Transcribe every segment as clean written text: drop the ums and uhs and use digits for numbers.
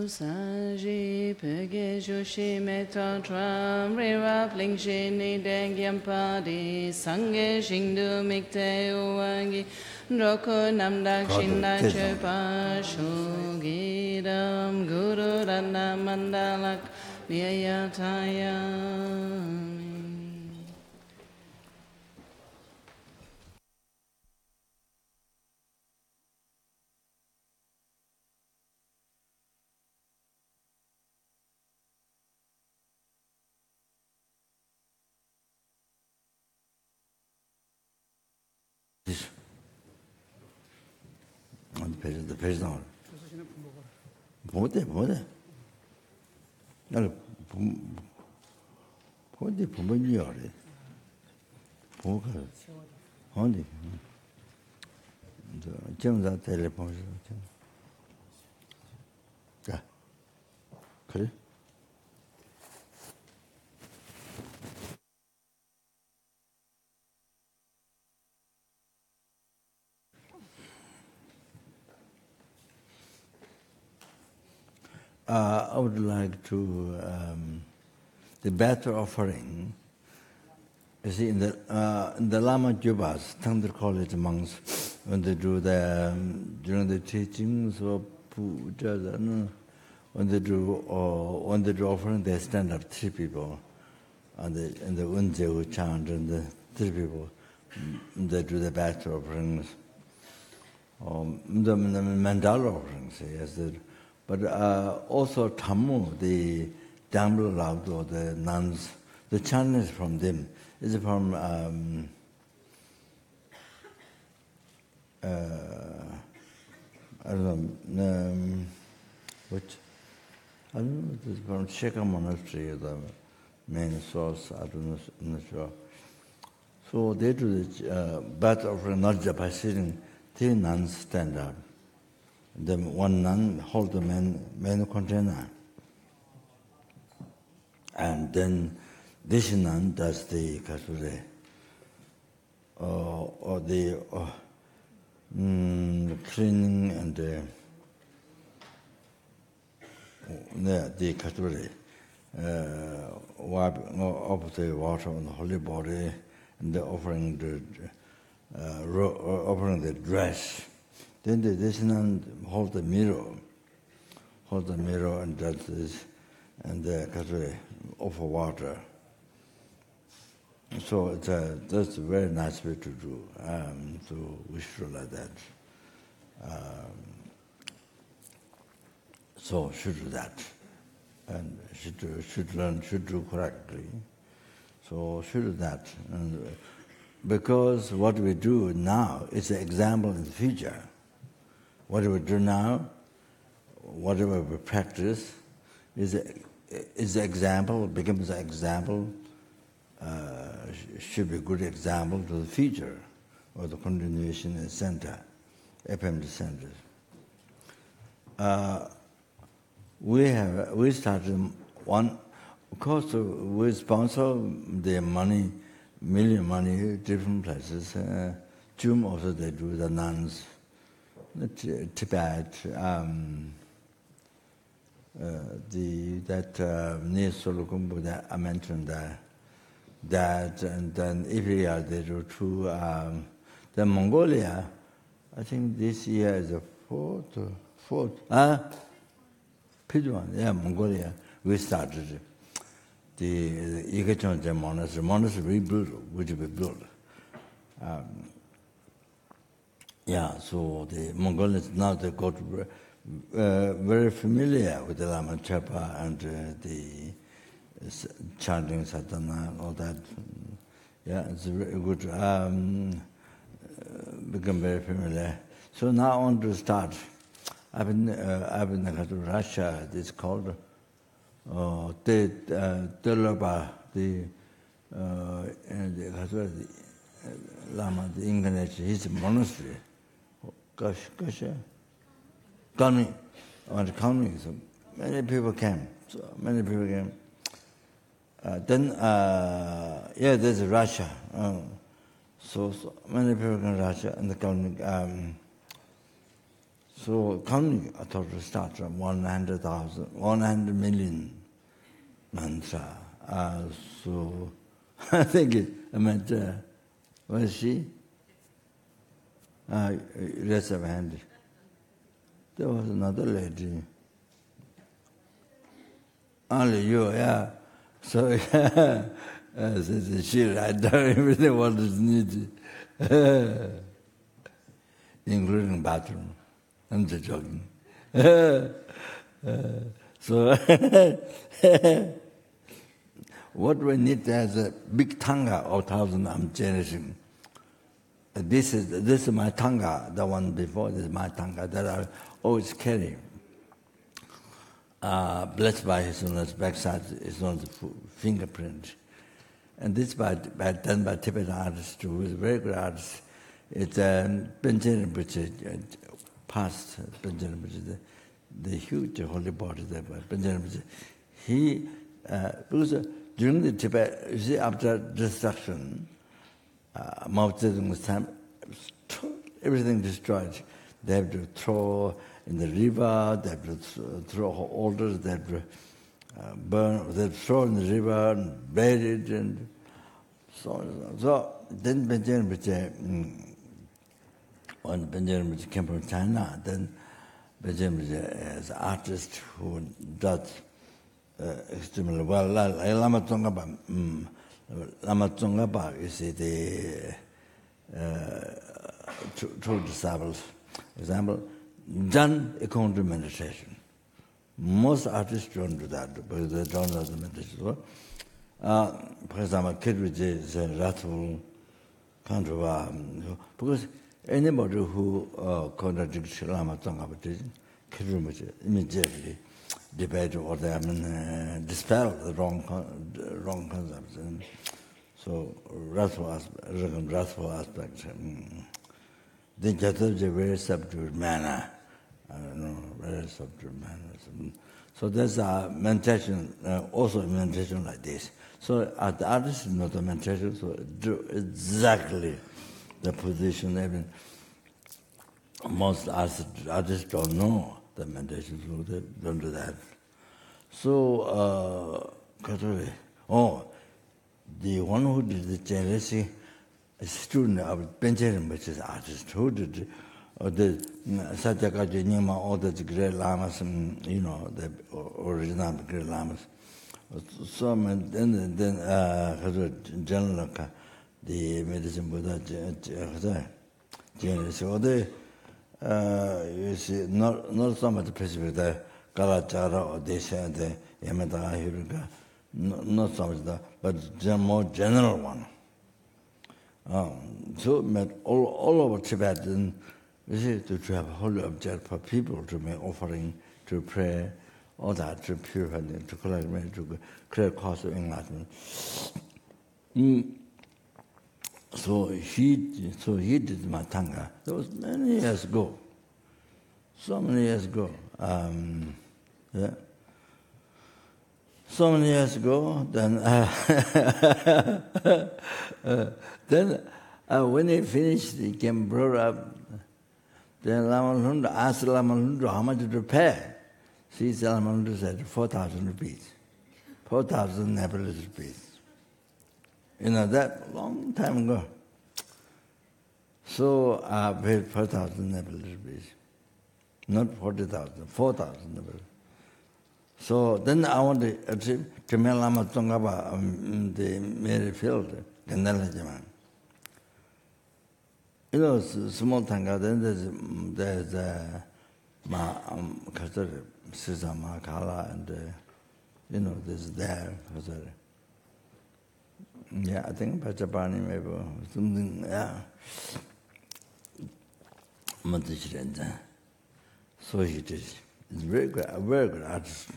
saji pege joshi metta tram reva flingshe ni dengyam padi sange shingdu mikte uwangi Roko namdak shinda chepa shugidam guru rana mandalak vyayatayami. The page now. Bode. Now, Bode, Pomoniore. Poker. Only. The James at telephone. Yeah. Okay. I would like to the better offering. You see, in the Lama Jubas, Tangdar College monks, when they do during the teachings of puja, when they do offering, they stand up 3 people, and the Unje chant, and the 3 people, they do the better offerings, the mandala offerings, yes. But also Tammu, the Damble Lab, or the nuns, the chant is from them. It's from I don't know, which I don't know. It's from Sheka Monastery, the main source. I don't know, I'm not sure. So they do the birth offering not just by sitting. 3 nuns stand up. Then 1 nun hold the main container, and then this nun does the kasure, or the cleaning and the kasure, wiping of the water on the holy body, and the offering the dress. Then this nun hold the mirror and does this, and the kasure offer water. So that's a very nice way to do. So we should like that. So should do that, and should do correctly. So should do that, and because what we do now is an example in the future. What we do now, whatever we practice, is an example, becomes an example, should be a good example to the future, or the continuation center, FMD centers. We started one, of course, we sponsor the money, million money, different places. June also they do the nuns. Tibet, near Solukumbu that I mentioned that, and then every year they do 2. Then Mongolia, I think this year is the fourth. Pidwan, yeah, Mongolia. We started the Ikechonje monastery rebuilt, which we built. Yeah, so the Mongolians now they got very familiar with the Lama Chapa and the chanting sadhana and all that. Yeah, it's very good. Become very familiar. So now I want to start. I've been to Russia. It's called Teloba, the Lama, the English, his monastery. Gosh, coming, so many people came. Then, there's Russia. So many people in Russia and the coming. So counting, I thought to start from 100 million mantra. So I think I meant, was she? Raise of hand. There was another lady. Only you, yeah. So yeah, she write down everything what is needed, including bathroom. I'm just joking. So what we need is a big tanga of 1,000 I'm cherishing. This is my tanga. The one before this is my tanga that I always carry. Blessed by his own backside, his own fingerprint. And this done by Tibetan artist who is a very good artist. It's Benjamin Rinpoche, past Benjamin Rinpoche, the huge holy body there by Benjamin Rinpoche. He, because during the Tibet, you see, after destruction, Mao Zedong's time, everything destroyed. They have to throw in the river, they have to throw altars, they have to burn, they have to throw in the river and bury it, and so on. So then Benjamin Rinpoche, when Benjamin Rinpoche came from China, then Benjamin Rinpoche is an artist who does extremely well. Lama Tsongkhapa, you see, the true disciples. Example, done according to meditation. Most artists don't do that because they don't know the meditation. For example, Chenrezig is wrathful, because anybody who contradicts Lama Tsongkhapa teaching, Chenrezig immediately debate or they dispel the wrong concepts. And so wrathful aspect. They just have a very subdued manner. I don't know, very subdued manner. So there's a meditation, also a meditation like this. So the artist is not a meditation, so do exactly the position. Even most artists don't know the meditation, so they don't do that. So, the one who did the Chenrezig, a student of Benjamin, which is artist, who did the Satyakaja Nyung, all the great lamas, you know, the original great lamas. So then general the medicine Buddha Chenrezig, you see, not so much specific, the Kalachara or Desha, the Yamata Hiruka, not so much that, but more general one. So all over Tibet, you see, to have a holy object for people to make offering, to pray, all that, to purify, to collect money, to create cause of enlightenment. So he did my tanga. That was many years ago. So many years ago. Yeah. So many years ago, then when he finished, he came brought up. Then Lama Lhundra asked Lama Lhundra how much to pay. She said, Lama Lhundra said 4,000 rupees, 4,000 Nepalese rupees. You know that long time ago. So I paid 4,000 Nepalese rupees, not 40,000, 4,000 Nepalese. So then I want to achieve Khmer Lama Tsongkhapa the Mary Field, Gandala. You know, small tanga, then there's Sisa Makala, and you know, there's there. Yeah, I think Pachapani maybe, something, yeah. So he did. He's very good, a very good artist,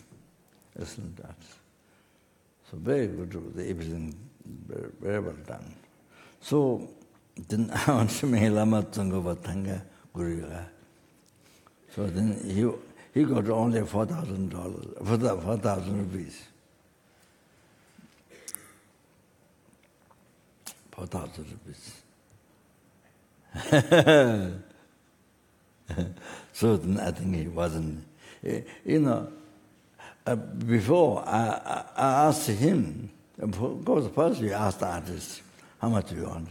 excellent artist. So very good, everything very, very well done. So then I want to make Lama Tsongkhapa Tanga Guru. So then he got only $4,000, 4,000 rupees. 4,000 rupees. So then I think he wasn't. Before I asked him, of course, first we asked the artist, how much do you want?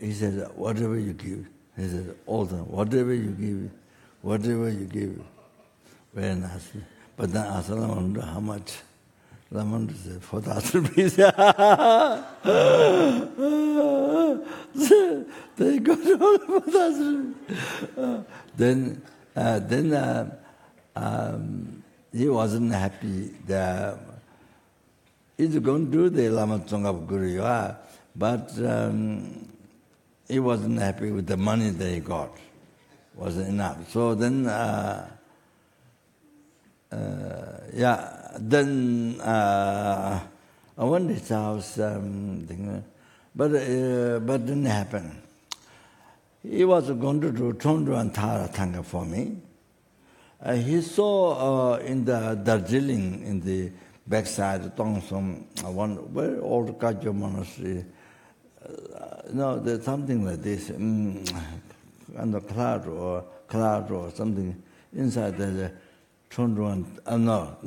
He said, whatever you give. He said, all the whatever you give, whatever you give. Very nice. But then I asked Lamandu, how much? Lamandu said, 4,000 rupees. They got all 4,000 rupees. Then he wasn't happy. He's going to do the Lama Tsongkhapa Guru, but he wasn't happy with the money that he got. Wasn't enough. So then, then I went to his house, but didn't happen. He was going to do Chondro and Tara Tanga for me. He saw in the Darjeeling, in the backside, Tongsong, one very old Kagyo monastery. There's something like this, on the cloud or something. Inside there's a Chondro and not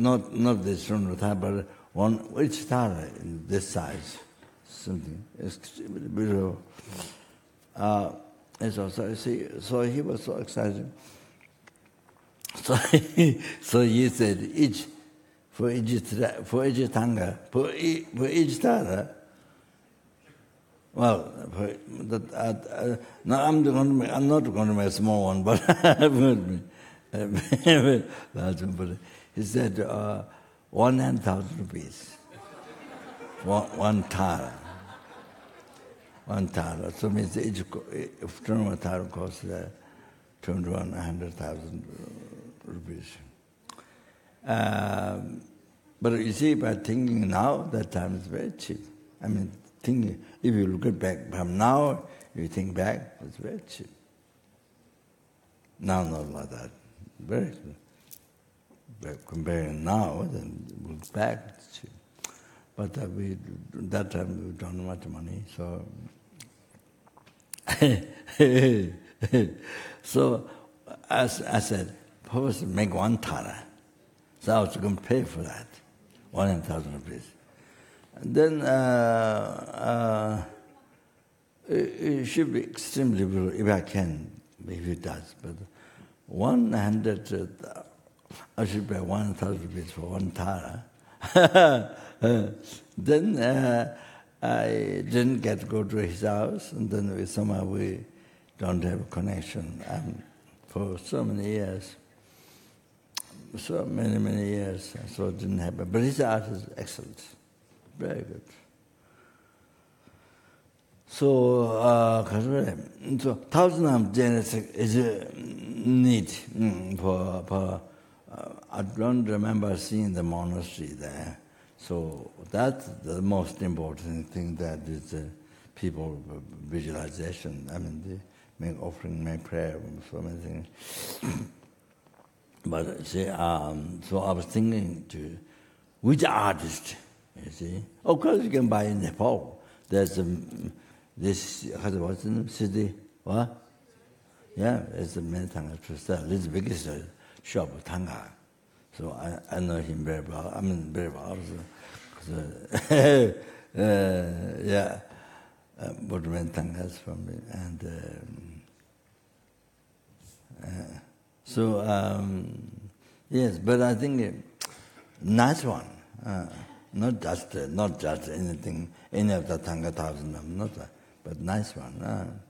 this Chondro Tara, but one which Tara in this size, something. It's beautiful. So he was so excited. So he said, for each tanga, for each tara. Well, now I'm not going to make a small one, but large one. But he said 100,000 rupees. One tara. One tara. So means each tara costs 100,000 rupees. But you see, by thinking now, that time is very cheap. I mean, thinking, if you look back from now, you think back, it's very cheap. Now, not like that. Very cheap. But comparing now, then look back, it's cheap. But that time we don't have much money, so. So, as I said, first make one tara. So I was going to pay for that, 100,000 rupees. And then it should be extremely liberal if I can, if it does. But 100, I should pay 1,000 rupees for one tara. Then I didn't get to go to his house, and then somehow we don't have a connection. For so many years, so many years, so it didn't happen. But his art is excellent, very good. So, 1,000 genetic is a need for I don't remember seeing the monastery there. So that's the most important thing, that is people visualization. I mean, they make offering, make prayer, so many things. But see, so I was thinking to which artist, you see. Of course, you can buy in Nepal. There's this, what's the name, city, what? Yeah, it's a main Tanga Trustel. It's the biggest shop of Tanga. So I know him very well. I mean, very well. Yeah, Bodhichitta Tangas from me. And so, yes, but I think nice one. Not just anything, any of the Tanga 1,000, not that, but nice one.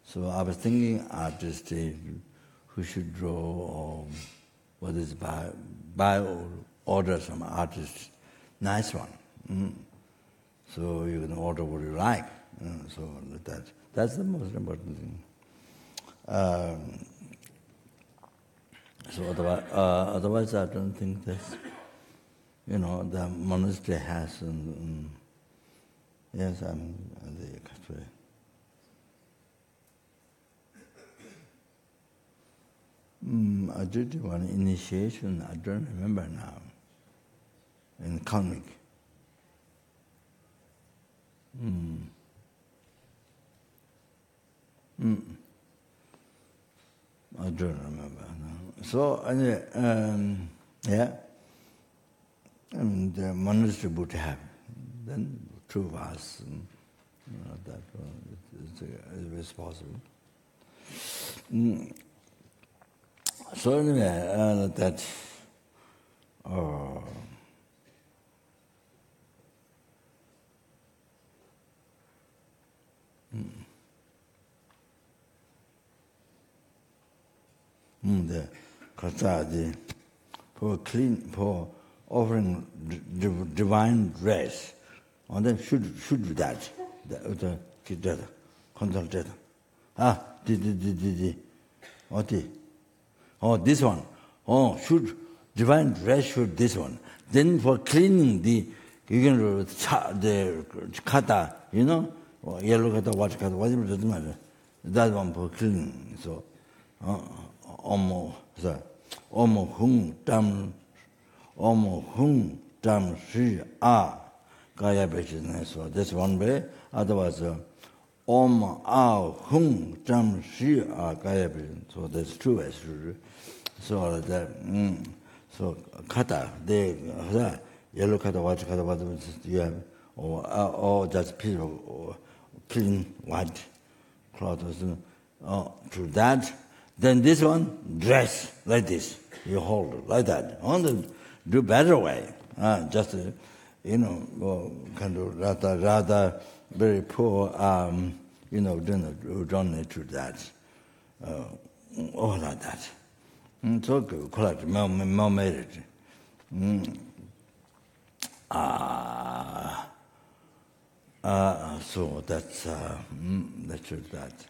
So I was thinking artist who should draw, or what is buy or order some artist, nice one. So you can order what you like. So that's the most important thing. So otherwise I don't think that's, the monastery has, yes, I'm the Catholic. I did one initiation, I don't remember now, in Kalmyk. I don't remember. No. So anyway, yeah, and the monastery would have then 2 vase. That is possible. So anyway, that. The kata for offering divine dress, and then should do that. The control that. This one. Should divine dress should this one. Then for cleaning you can the kata, yellow kata, white kata, whatever it doesn't matter. That one for cleaning. So. Omo hung tam shi a kaya bhajana. So that's one way. Otherwise, om a hung tam shi a kaya bhajana. So that's 2 ways. So that so kata they yellow kata, white kata, whatever you have, or just piece of clean white cloth. To that. Then this one, dress like this. You hold it like that. Do better way. Just, kind of rather very poor, don't need to that. All like that. So collect, more merit. So that's that.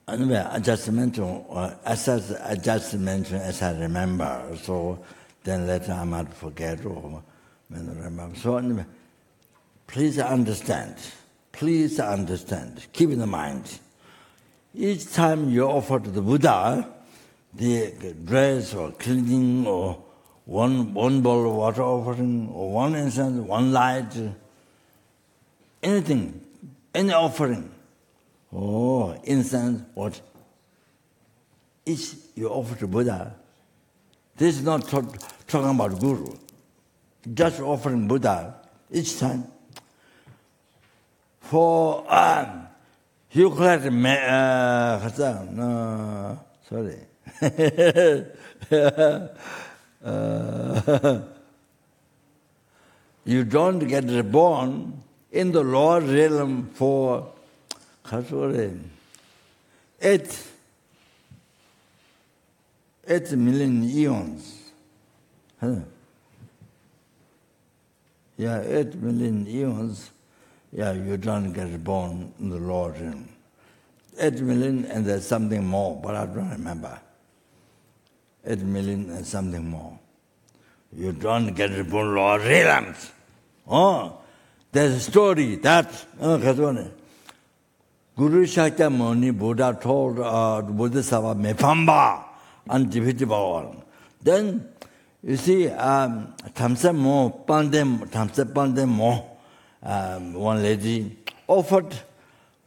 Anyway, adjustment, as I remember, so then later I might forget or remember. So anyway, please understand, keep in mind, each time you offer to the Buddha, the dress or cleaning or one bowl of water offering or one incense, one light, anything, any offering, incense, what? Each you offer to Buddha. This is not talking about Guru. Just offering Buddha each time. For you collect, sorry. You don't get reborn in the lower realm for 8 million eons. Yeah, 8 million eons. Yeah, you don't get born in the lower realm. 8 million and there's something more, but I don't remember. 8 million and something more. You don't get reborn in lower realms. There's a story that Guru Shakyamuni Buddha told Bodhisattva Mepamba undefeated power. Then you see, Tamsa Pandem one lady offered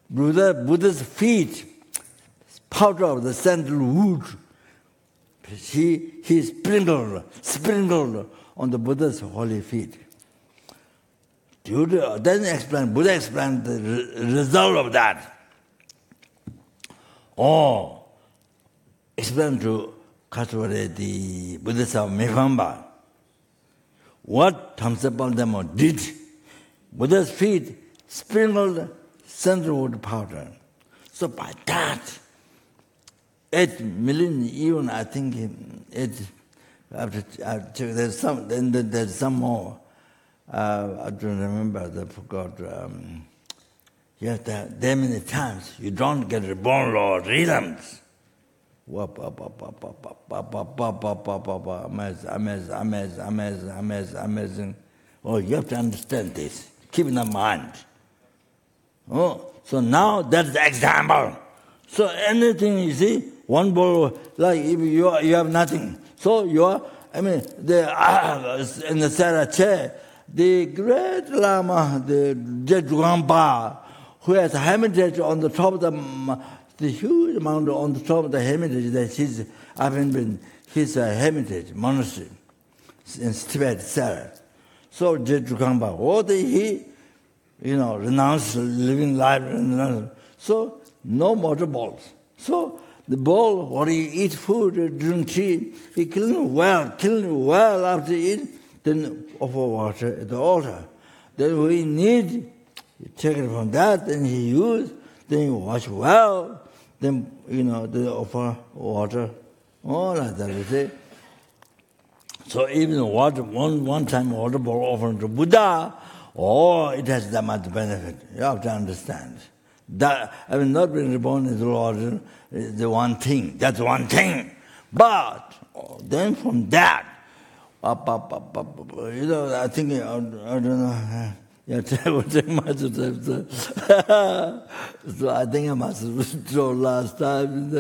Buddha's feet powder of the sandalwood. He sprinkled on the Buddha's holy feet. Then explain, Buddha explained the result of that. Explain to Kasware, the Buddhist of Mevamba, what Tamsapal Dhamma did. Buddha's feet sprinkled sandalwood powder. So by that, 8 million eons, I think, there's some more. I don't remember, I forgot. There many times you don't get reborn or rhythms. Amazing. Oh, you have to understand this. Keep in mind. So now that's the example. So anything you see, one bowl, like if you have nothing. So you are, in the Sarah chair, the great Lama, the Gampo, who has a hermitage on the top of the huge amount on the top of the hermitage that his hermitage, monastery, in Tibet, Sarah. So Gampo, he renounced living life. So no more bowls. So the bowl, what he eat food, drink tea, he clean well after eat, then offer water at the altar. Then we need, you take it from that, then he use, then you wash well, then they offer water, all like that, you see. So even water, one time water bowl offered to Buddha, it has that much benefit. You have to understand. That, not being reborn is the one thing. That's one thing. But then from that, I think, I don't know. So I think I must withdraw last time.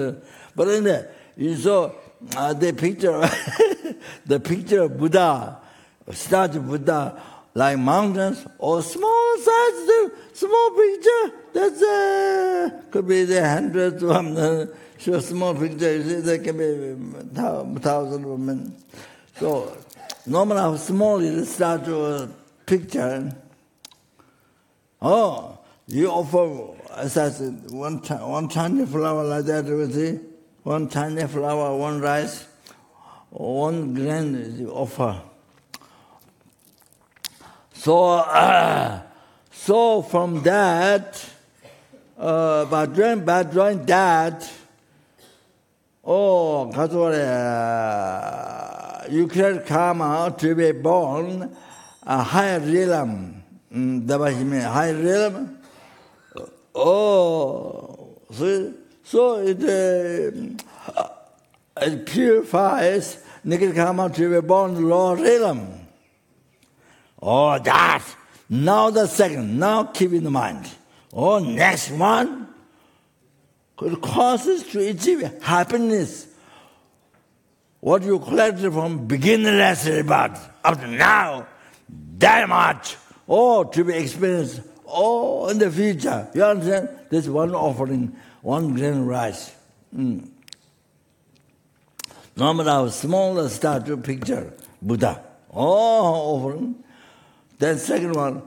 But anyway, you saw the picture of Buddha, statue of Buddha, like mountains or small size, small picture. That's could be the hundreds of them. So small picture, you see, there can be 1,000 women. So normally how small is the statue picture. You offer, as I said, one tiny flower like that, you see, one tiny flower, one rice, 1 grain you offer. So from that, by doing that, you create karma to be born a higher realm. Higher realm. So it purifies negative karma to be born lower realm. That. Now the second. Now keep in mind. Next one. It causes to achieve happiness. What you collected from beginnerless rebirth up to now, that much. To be experienced. In the future. You understand? This one offering, 1 grain rice. Normally our smaller statue picture, Buddha. Offering. Then second one,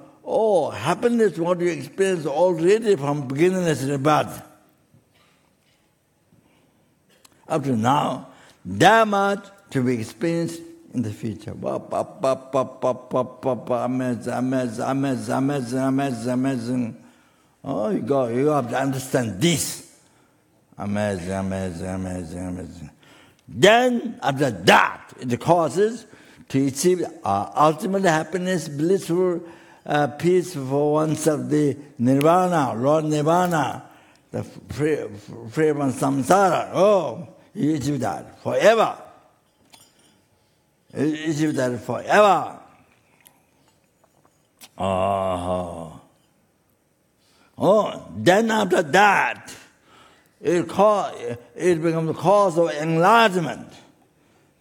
happiness, what you experience already from beginningless rebirth. Up to now, that much to be experienced in the future. Amazing. You have to understand this. Amazing. Then, after that, it causes to achieve ultimate happiness, blissful peace for oneself, the nirvana, Lord Nirvana, the free from samsara. You achieve that forever. You achieve that forever. Then after that, it becomes the cause of enlightenment.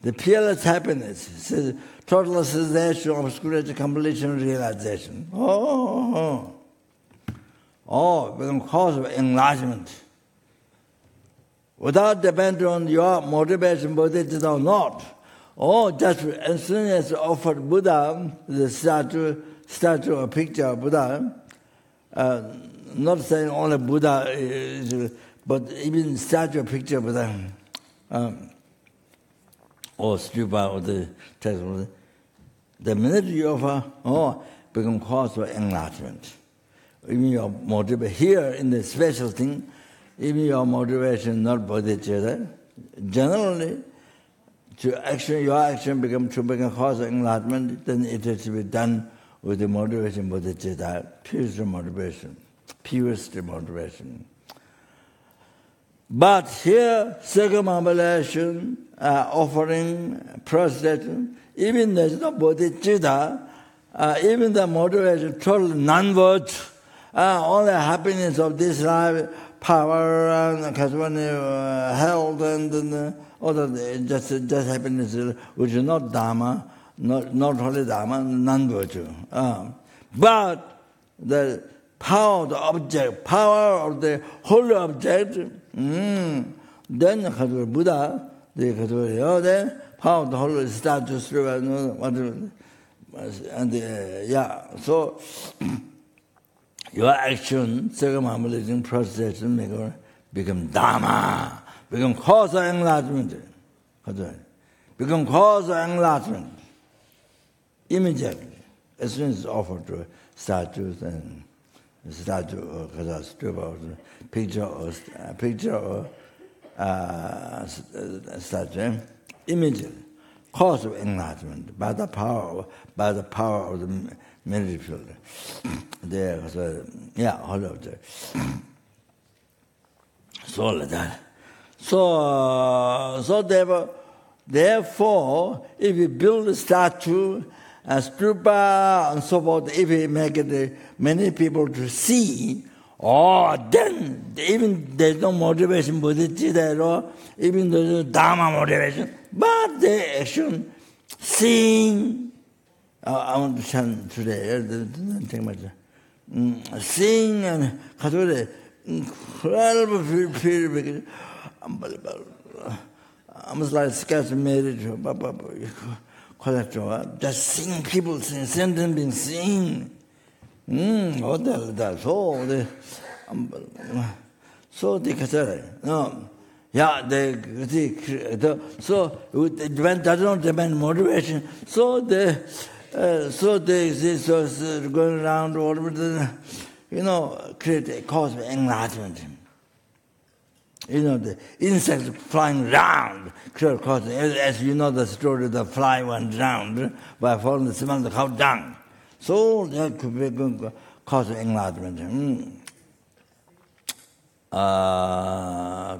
The peerless happiness, total cessation, obscuration, completion, realization. It becomes cause of enlightenment. Without depending on your motivation, bodhichitta or not, Just as soon as offered Buddha, the statue or picture of Buddha, not saying only Buddha, but even statue or picture of Buddha, or stupa or the text, the minute you offer, become cause for enlightenment. Even your motivation, here in the special thing, even your motivation not bodhichitta, generally, your action become cause of enlightenment, then it has to be done with the motivation bodhichitta, purest motivation. But here, circumambulation, offering, prostration, even there's no bodhichitta, even the motivation, total non-words, only happiness of this life, power, and health, and other just happiness, which is not dharma, not holy dharma, non-virtue. But the power of the object, power of the holy object, then Buddha, the power of the holy status, so your action, circumambulation, prostration, become dharma, become cause of enlightenment. Become cause of enlightenment. Immediately, as soon as it's offered to statues and statue or stupa or picture or statue, immediately, cause of enlightenment by the power of the merit field. There, all of that. So like that. So therefore, if you build a statue, a stupa, and so forth, if you make it many people to see, then even there's no motivation, bodhicitta at all, even there's no dharma motivation, but the action, seeing, I want to chant today, take much. Seeing and incredible purification, unbelievable. Almost like sketch marriage, just seeing people, sentient beings seeing. So they so when does not demand motivation, so they going around all over the, create a cause of enlightenment. The insects flying round, create cause. As you know the story, the fly went round by following the smell of the cow dung. So that could be cause of enlightenment. All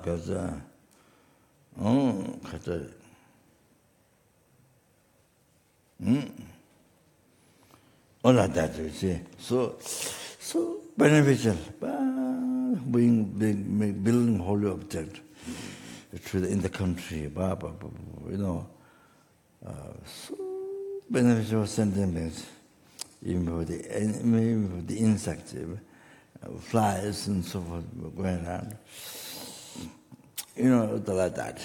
of that, you see. So beneficial. Building holy object in the country. So beneficial sentiments. Even for the insects, flies and so forth going around. Like that.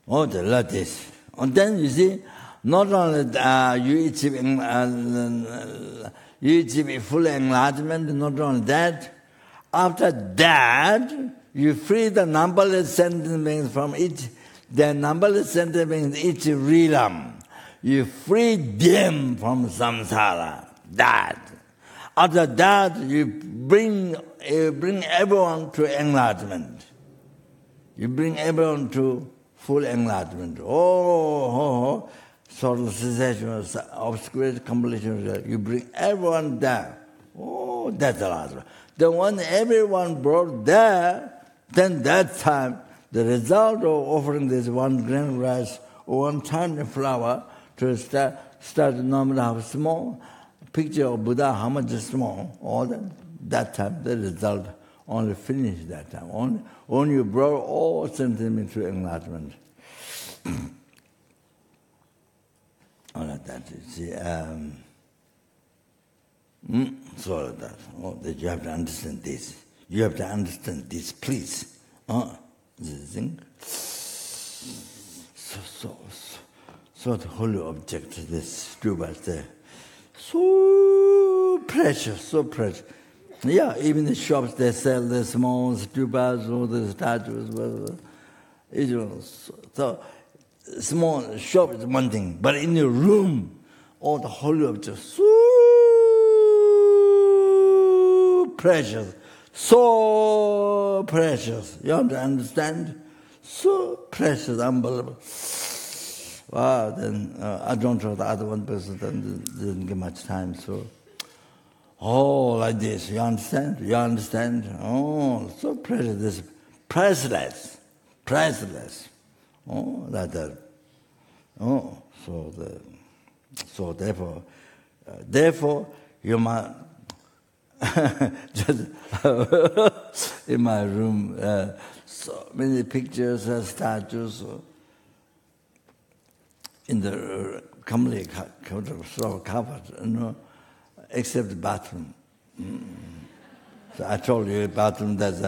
They like this. And then you see, not only you achieve full enlightenment, not only that, after that, you free the numberless sentiments from each realm. You free them from samsara. That. After that, you bring everyone to enlightenment. You bring everyone to full enlightenment. Sort of cessation, obscurations, completion. You bring everyone there. That's enlightenment. Then when everyone brought there, then that time, the result of offering this one grain of rice or one tiny flower to start normally have small picture of Buddha, how much is small, all that time, the result only finished that time. Only you brought all sentiments to enlightenment. All of that, you see. So all of that. That you have to understand this. You have to understand this, please. This thing. So the holy object, this stupa there. So precious, so precious. Yeah, even the shops, they sell the small stupas or the statues. So small shop is one thing, but in your room, all the holy objects, so precious, so precious. You have to understand? So precious, unbelievable. Wow, then I don't know the other one person didn't give much time, so like this, you understand? You understand? Oh, so precious, this priceless. Oh, that. Oh, so therefore you might just in my room so many pictures and statues in the completely covered, except the bathroom. So I told you bathroom, there's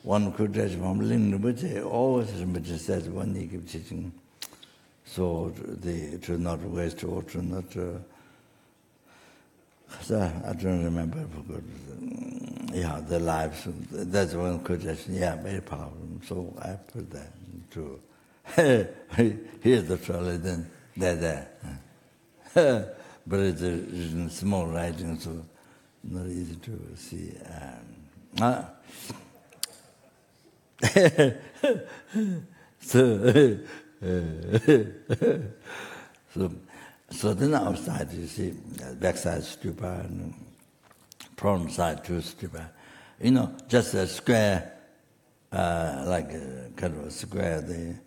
one quotation from Rinpoche, always Rinpoche says when he keeps teaching, so it should not waste water, not. So I don't remember. Yeah, the lives. That's one quotation. Yeah, very powerful. So I put that to. Here's the trolley. Then there. But it's in small writing, so not easy to see. So then outside, you see, backside stupa and front side two stupa. Just a square, like a kind of a square there.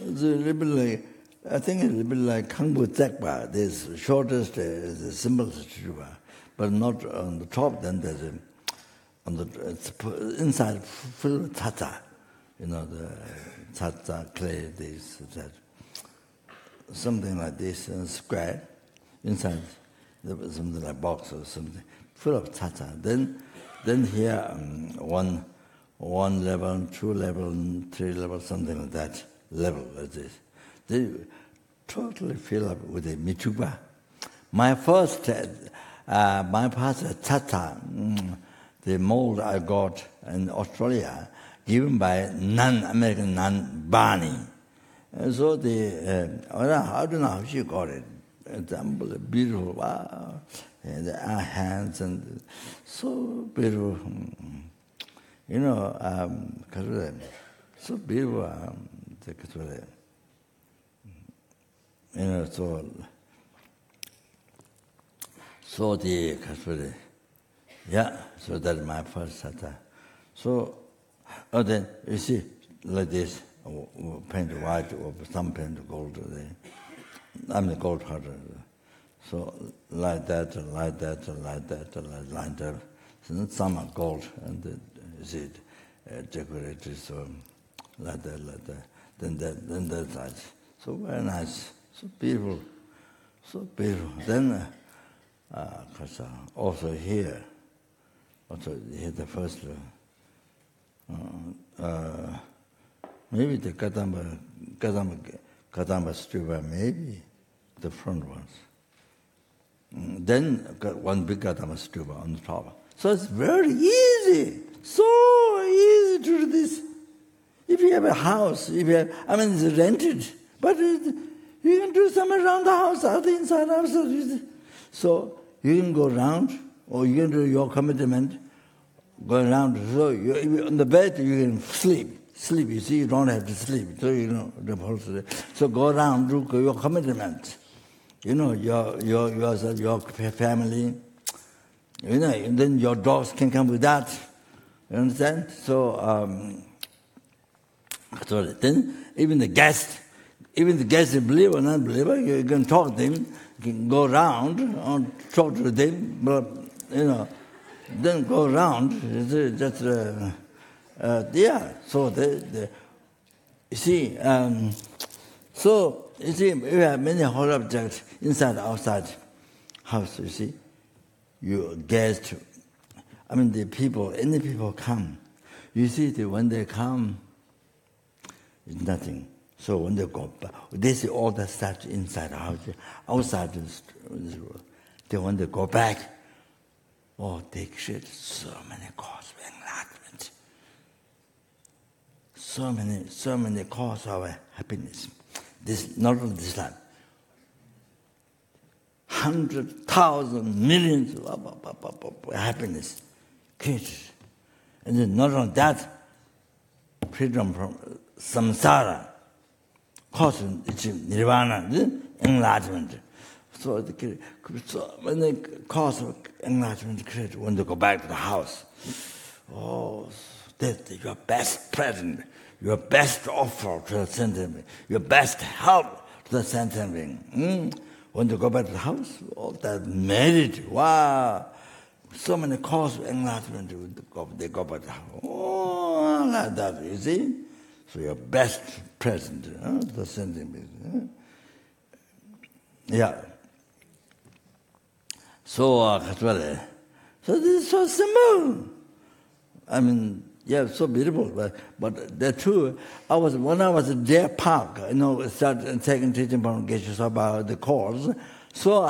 It's a little bit like, I think it's a little bit like Kangpo Zekpa. There's shortest is the simplest stupa, but not on the top. Then there's it's inside full of tata, the tata clay, this, that. Something like this, square, inside there was something like box or something, full of tata. Then here, one level, 2 level, 3 level, something like that, level like this. They totally fill up with a michuba. My first tata, the mold I got in Australia, given by non-American, non-Barney. So I don't know how she got it. It's beautiful, wow. And our hands and so beautiful. So beautiful. So the yeah. So that's my first sata. So, then you see like this. Paint white or some paint gold. I'm the gold powder. So like that. So some are gold and you see it decorated. So like that. Then that side. So very nice. So beautiful. Then also here the first. Maybe the Kadamba stupa, maybe the front ones. Then got one big Kadamba stupa on the top. So it's very easy, so easy to do this. If you have a house, it's rented, but you can do something around the house, out inside, outside. So you can go around, or you can do your commitment, go around. So on the bed, you can sleep. You see, you don't have to sleep. So so go around, do your commitment. Your family. And then your dogs can come with that. You understand? So then even the guest, believer or non-believer, you can talk to them. You can go around and talk to them. But then go around. Just. So you see, we have many whole objects inside, outside house. You see, you guest. I mean, the people, any people come. You see, when they come, it's nothing. So when they go back, they see all the stuff inside the house, outside this room. Then when they go back, they create so many causes of enlightenment. So many causes of happiness. This, not only this life. 100,000 millions of happiness created. And then not only that, freedom from samsara, causing nirvana, enlightenment. So when the cause of enlightenment created, when they go back to the house, that's your best present, your best offer to the sentient being, your best help to the sentient being. When they go back to the house, all that merit, wow, so many causes of enlightenment, they go back to the house. Like that, you see? So your best present to the sentient being. Yeah. So this is so simple. I mean, so beautiful. But the truth, when I was at their park, started taking teaching from Geshe about the course. So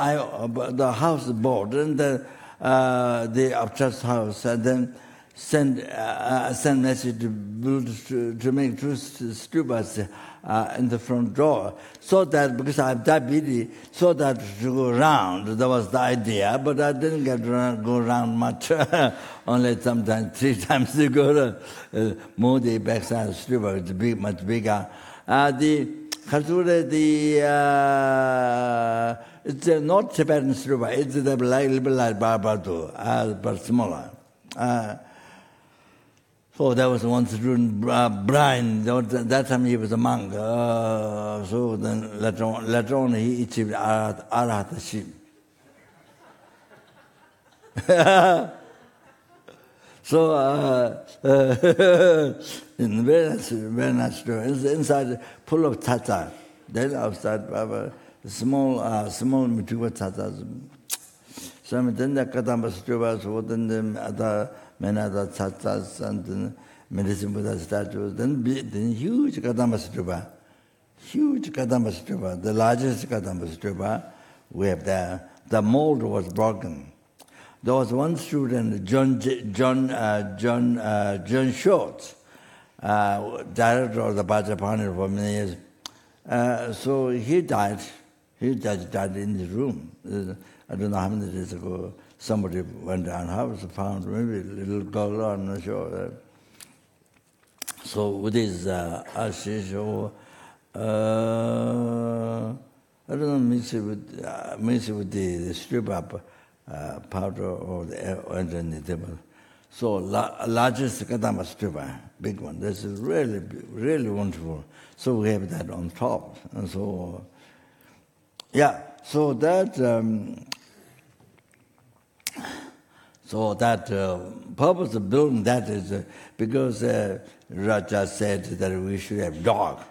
the house board and the upchurch house, and then send message to build to make two stupas in the front door, so that because I have diabetes, so that to go round. That was the idea, but I didn't go round much. Only sometimes 3 times to go to move the backside stupa. It's much bigger. It's not Tibetan stupa. It's the little like Barbado, but smaller. So there was one student, Brian. That time he was a monk. So then later on he achieved Arahataship. So very nice story. Inside full of tata. Then outside small mituba tatas. So then the Kadamba stupas, so then the other many other tatas and medicine Buddha statues. Then huge Kadamba stupa. The largest Kadamba stupa we have there. The mold was broken. There was one student, John Short, director of the Bajapani for many years. So he died. He died in the room. I don't know how many days ago. Somebody went down house, found maybe a little girl. I'm not sure. So with his ashes, I don't know, mix it with the strip up. Powder or the underneath the table. So largest Kadamba stupa, big one. This is really, really wonderful. So we have that on top. And so, so that purpose of building that is because Raja said that we should have dog.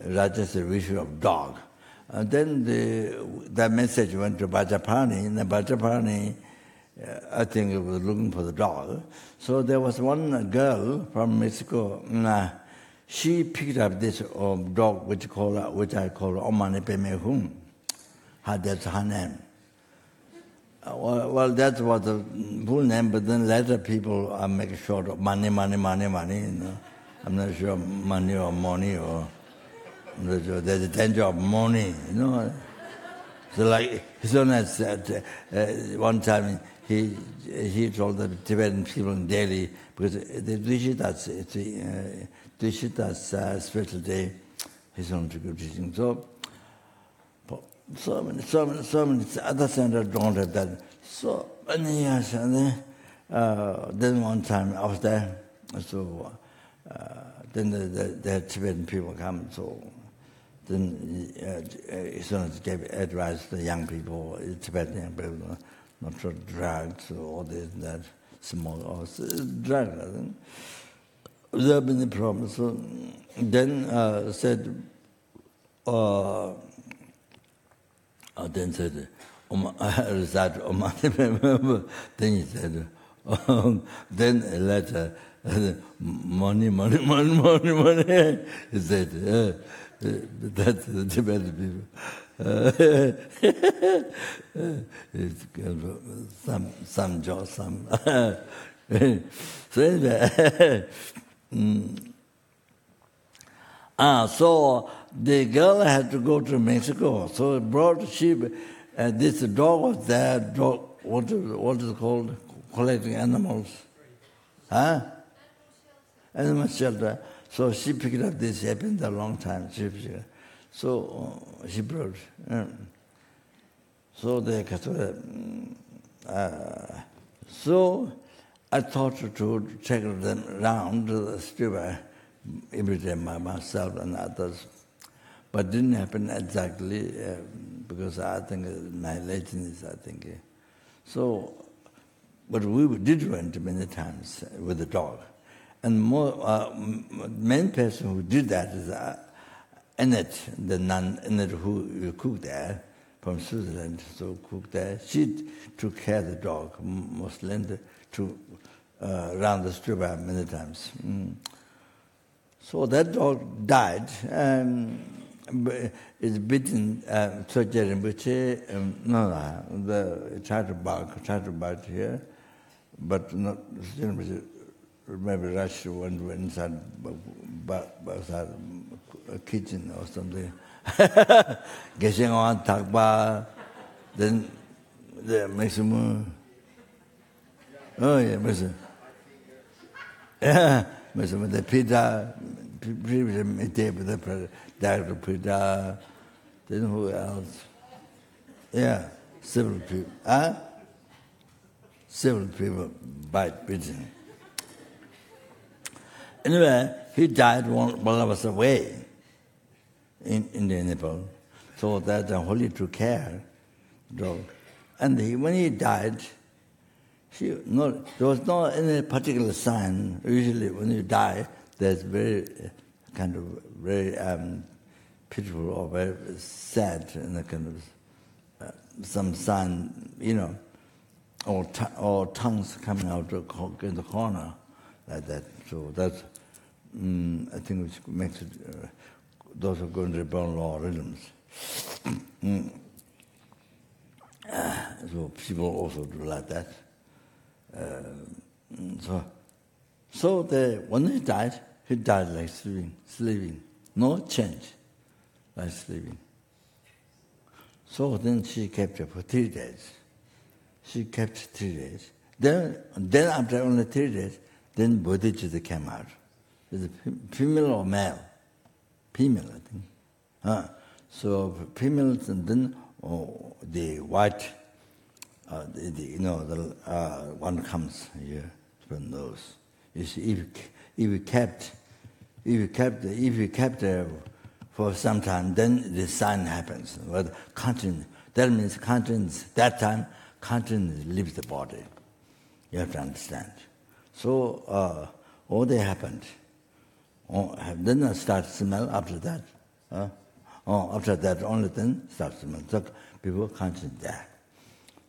Raja said we should have dog. And then that message went to Bajapani, and the Bajapani, I think, it was looking for the dog. So there was one girl from Mexico. She picked up this dog, which I call Omane Pemehun. That's her name. Well, that was the full name, but then later people make it short of money. I'm not sure money or money or. There's a danger of money, So like his own said, one time he told the Tibetan people in Delhi, because the Dvishita's special day, his own good teaching. So many other centers don't have that. So many years, and then one time I was there, so then the Tibetan people come, so. Then he gave advice to the young people, Tibetan young people, not to drugs or all this and that, small or drugs. There have been problems. So then said, then he said, Then later, money. He said, that's the Tibetan people. It's some job, some. So anyway, so the girl had to go to Mexico. So brought sheep. This dog was there. Dog, what is it called? Collecting animals. Huh? Animal shelter. So she picked up this. Happened a long time. So she brought. So they so I thought to take them around to the stupa every day myself and others, but didn't happen exactly because I think my laziness. So. But we did went many times with the dog. And main person who did that is Annette, the nun Annette who cooked there from Switzerland, so cooked there. She took care of the dog, mostly to around the stupa many times. So that dog died. It's bitten, Rinpoche, it tried to bark here, but not, maybe rushed went inside a kitchen or something. Getting on takba, then the maximum. Oh yeah, maximum. Yeah, maximum the pita, the Dr. Pita, then who else? Yeah, several people. Several people bite pigeon. Anyway, he died while I was away in the Nepal. So that Holy took care dog. And when he died, there was no any particular sign. Usually when you die, there's very pitiful or very sad and a kind of some sign, or tongues coming out in the corner like that. So that's, I think, which makes it, those are going to reborn law rhythms. So people also do like that. So when he died like sleeping, no change, like sleeping. So then she kept it for 3 days. She kept 3 days. Then after only 3 days, then bodhichitta came out. Is it female or male? Female, I think. So females, and then the white, the one comes here from those. You see, if you kept for some time, then the sign happens. But that means conscience. That time, conscience leaves the body. You have to understand. So all that happened. Then I start smell after that. After that, only then start smell. So people conscience there.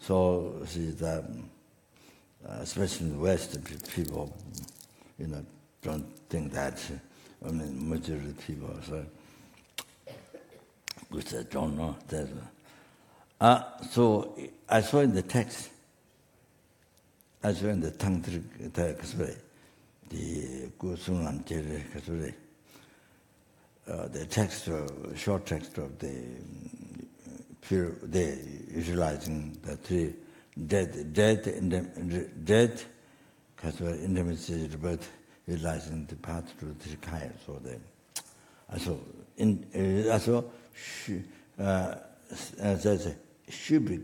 So see the especially in the West, people, don't think that. Majority of people, so which I don't know. So I saw in the text. I saw in the tantric text, the Gusunam Jere Kasuri, the text, short text of the utilizing the three death, Kasuri, intimacy, birth, utilizing the path to the Kaya. So should be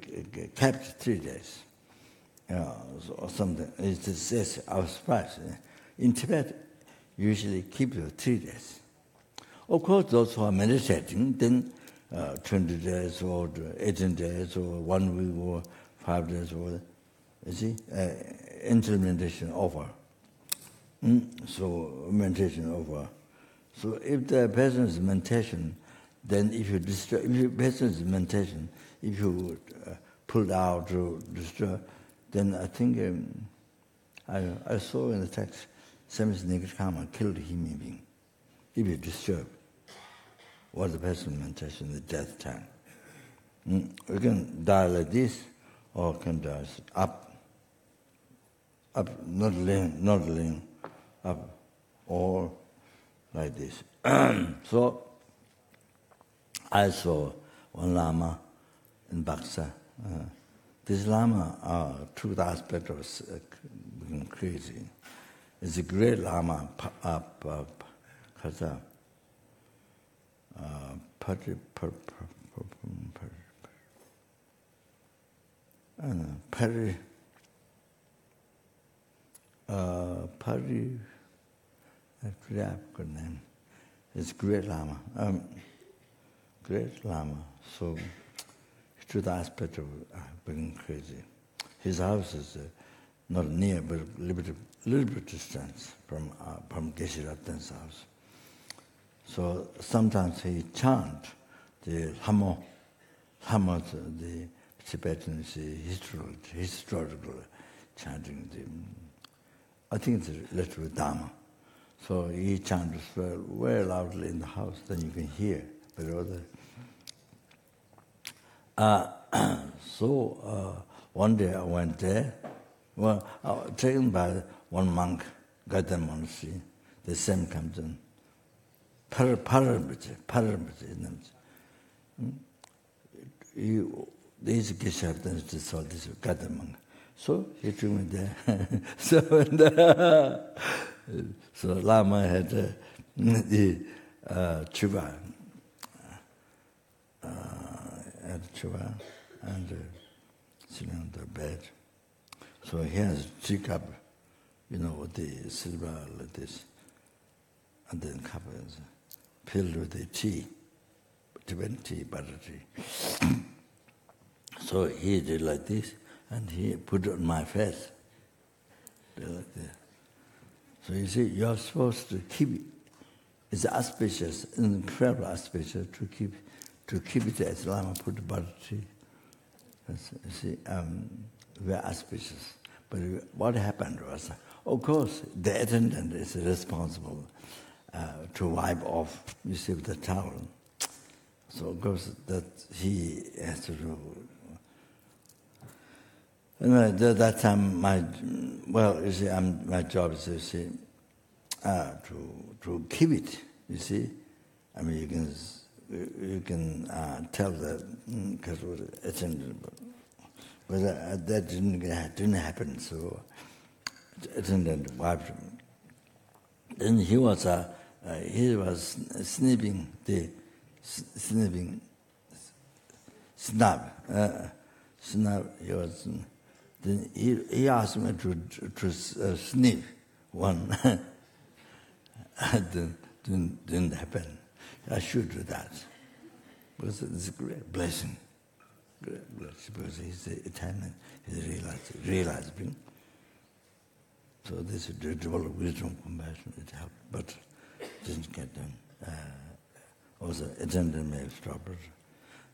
kept 3 days. Or something. It says, I was surprised. In Tibet, usually keep it 3 days. Of course, those who are meditating, then 20 days or 18 days or 1 week or 5 days or, you see, until meditation over. So meditation over. So if the person's meditation, then if you pull out or destroy, then I think I saw in the text, Samis Nigritama killed a human being. If you disturb what the person mentions in the death time. We can die like this, or can die up, not laying, up, or like this. So I saw one Lama in Baksa. This Lama, two aspects of being crazy. It's a great Lama, I forgot the name. It's great Lama. Great Lama. So, to the aspect of being crazy. His house is not near, but a little bit distance from Geshe Rattan's house. So sometimes he chant the Hamo, the Tibetan historical chanting. I think it's literally Dharma. So he chants very loudly in the house, then you can hear. So one day I went there. Well, I was taken by one monk, Gautam monastery. The same comes in. Paramaji. These Geshe to solve this Gautam monk. So he took me there. So Lama had the chuba. And sitting on the bed. So he has a teacup, with the silver like this, and then cup is filled with the tea, Tibetan tea, butter tea. So he did like this, and he put it on my face. Like this. So you see, you're supposed to keep it. It's auspicious, incredible auspicious to keep it as Lama put the butter tea. You see, very auspicious. But what happened was, of course, the attendant is responsible to wipe off, you see, with the towel. So, of course, that he has to do. Anyway, that time, my job is, you see, to keep it, you see. I mean, you can tell that because it was attendant, but that didn't happen. So attendant wiped him. Then he was snipping snap. He was. Then he asked me to snip one. Didn't happen. I should do that. Because it's a great blessing. Great blessing. Because he's Italian, he's realizing. So this is develop wisdom, compassion, it helped. But it didn't get done. Also, attendant may have stopped it.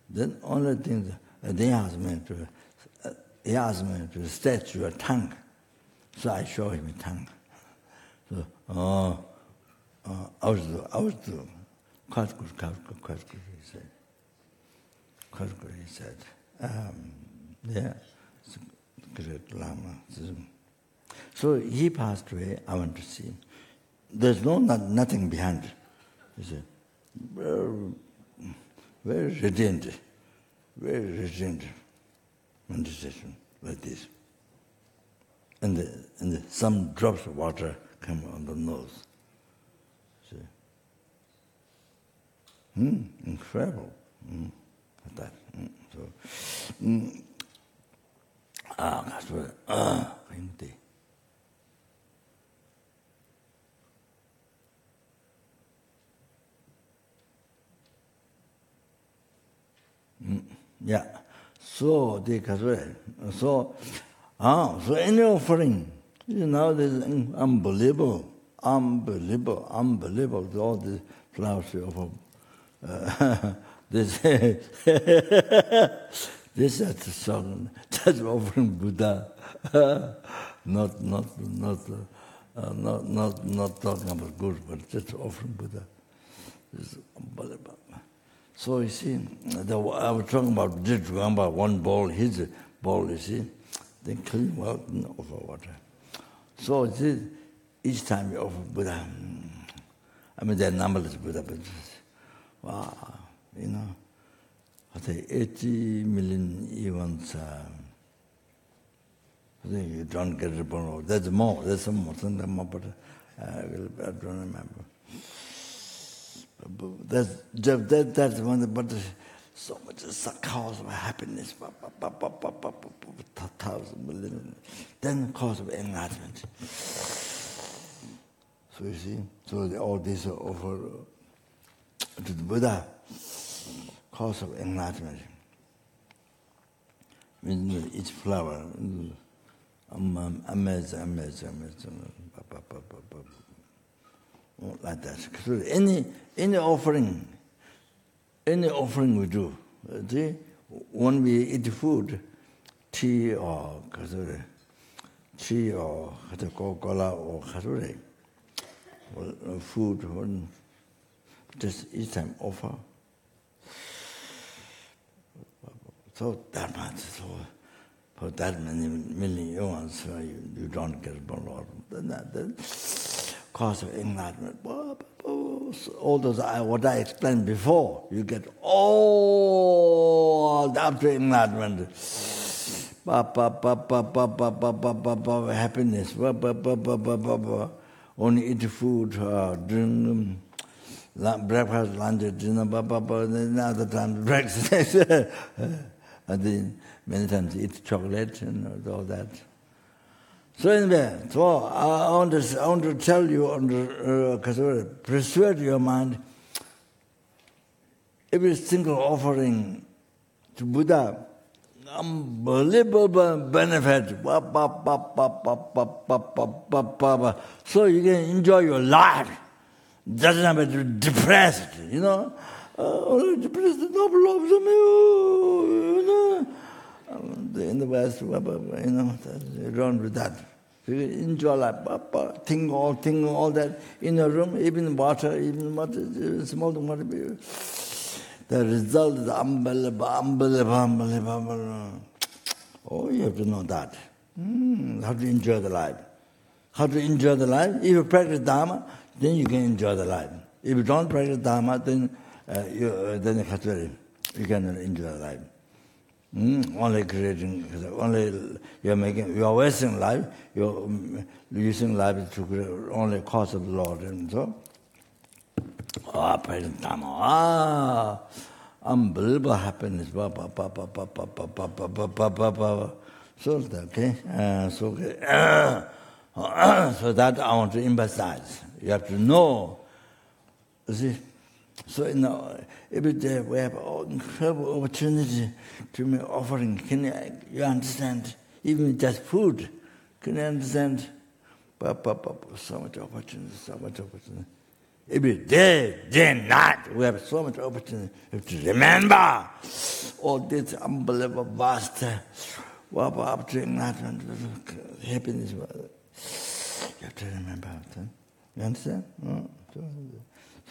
Then only thing, they asked me to stretch your tongue. So I show him a tongue. So, I was doing. Quite good, he said. Quite good, he said. Yeah, it's a great Lama. So he passed away, I went to see him. There's nothing behind it. He said, very radiant meditation like this. And some drops of water come on the nose. Incredible. Like that. That's what. Yeah. So so any offering, this is unbelievable. All the flowers you offer. This is the song. That's offering Buddha. not talking about good, but just offering Buddha. It's unbelievable. So you see, I was talking about Jitwamba, one bowl, his bowl, you see, then clean well over water. So each time you offer Buddha, I mean, there are numberless Buddha, but wow, you know, I say 80 million eons. I think you don't get reborn. There's more. There's some more. Something more, but I don't remember. That's one. But so much cause of happiness. 1,000 million. Then cause of enlightenment. So you see, so all this over to the Buddha, cause of enlightenment. Means each flower. Amazing. Like that. So any offering we do, when we eat food, tea or coca or food, just each time offer. So that much. So for that many million eons, you don't get born. Then cause of enlightenment. All those what I explained before, you get all after enlightenment. Happiness. Only eat food, drink breakfast, lunch, dinner, another time breakfast. And then many times eat chocolate and all that. So anyway, so I want to tell you, persuade your mind, every single offering to Buddha, unbelievable benefit. So you can enjoy your life. Doesn't have to be depressed, you know. Depressed, no problem, you know. In the West, you don't do that. You enjoy life, think all that in your room, even water, small water. The result is unbelievable. Oh, you have to know that. How to enjoy the life. How to enjoy the life? If you practice Dharma, then you can enjoy the life. If you don't practice Dharma, then you cannot enjoy the life. Only creating, only you are wasting life, you're using life to only cause of the Lord. And so, present Dhamma, unbelievable happiness. So, okay, so that I want to emphasize. You have to know. You see? So every day we have an incredible opportunity to make offering. Can you understand? Even just food. Can you understand? So much opportunity. Every day and night, we have so much opportunity. You have to remember all this unbelievable vast up to enlightenment, happiness. You have to remember. You understand?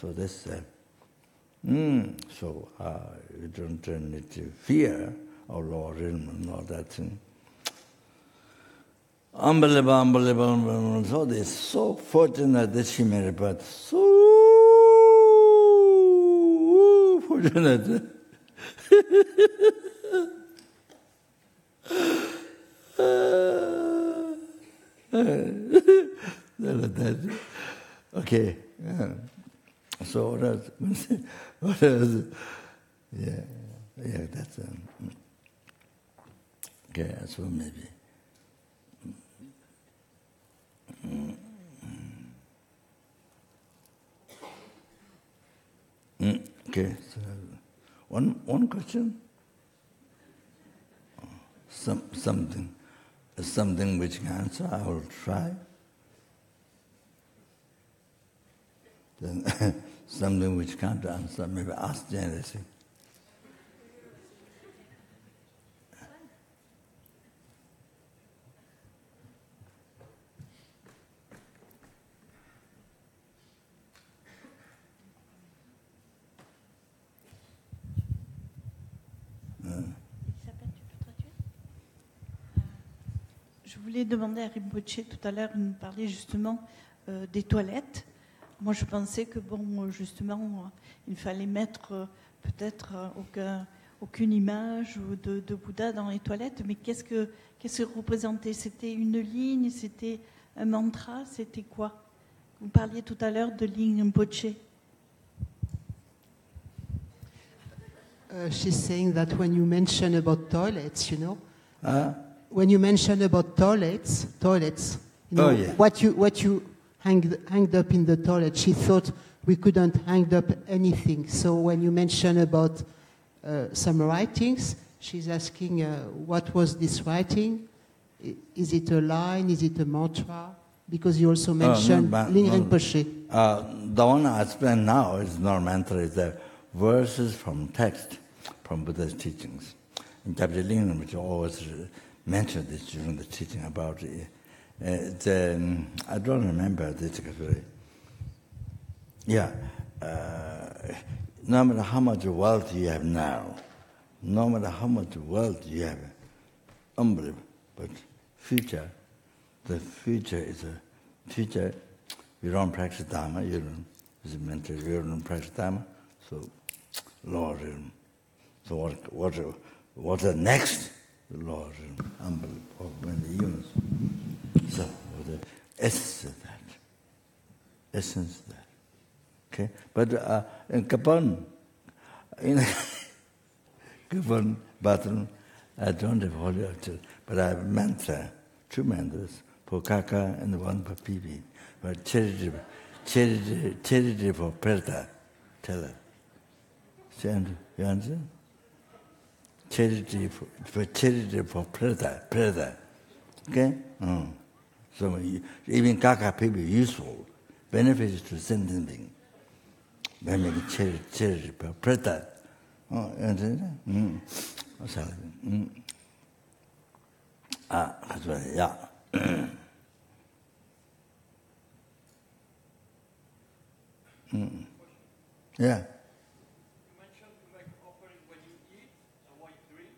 So this. So you don't need to fear our Lord and all that thing. Unbelievable. So they're so fortunate that she married, but so fortunate. Okay. So what else? Yeah, that's okay. So maybe. Okay. So one question. Something which can answer. I will try. Then something which can't answer, maybe ask Chenrezig. Je voulais demander à Rinpoche, tout à l'heure, il nous parlait justement des toilettes. Moi, je pensais que, bon, justement, il fallait mettre peut-être aucune image de Bouddha dans les toilettes, mais qu'est-ce que représentait? C'était une ligne, c'était un mantra, c'était quoi? Vous parliez tout à l'heure de ligne Rinpoche. She's saying that when you mention about toilets, you know, when you mention about toilets, you know, what you hanged up in the toilet, she thought we couldn't hang up anything. So when you mention about some writings, she's asking what was this writing? Is it a line? Is it a mantra? Because you also mentioned Ling Rinpoche. The one I explain now is not mantra, it's the verses from text, from Buddha's teachings. In Chapter Ling Rinpoche always mentioned this during the teaching about it. I don't remember this. No matter how much wealth you have now, no matter how much wealth you have, unbelievable, but the future is a future. You don't practice Dharma, you don't, as mental, you don't practice Dharma, so Lord, so what's the next? Lord, unbelievable, when the eons. So the essence of that. Okay, but in Kapan, in Kapan bathroom, I don't have holy altar, but I have mantra, 2 mantras for coca and 1 for PB. But charity for Preta, tell her. You understand? Charity for Preta. Okay? So even coca PB useful, benefits to sentient being. By making charity for Preta. You understand? That's right, yeah. Yeah. You mentioned you make offering when you eat and when you drink.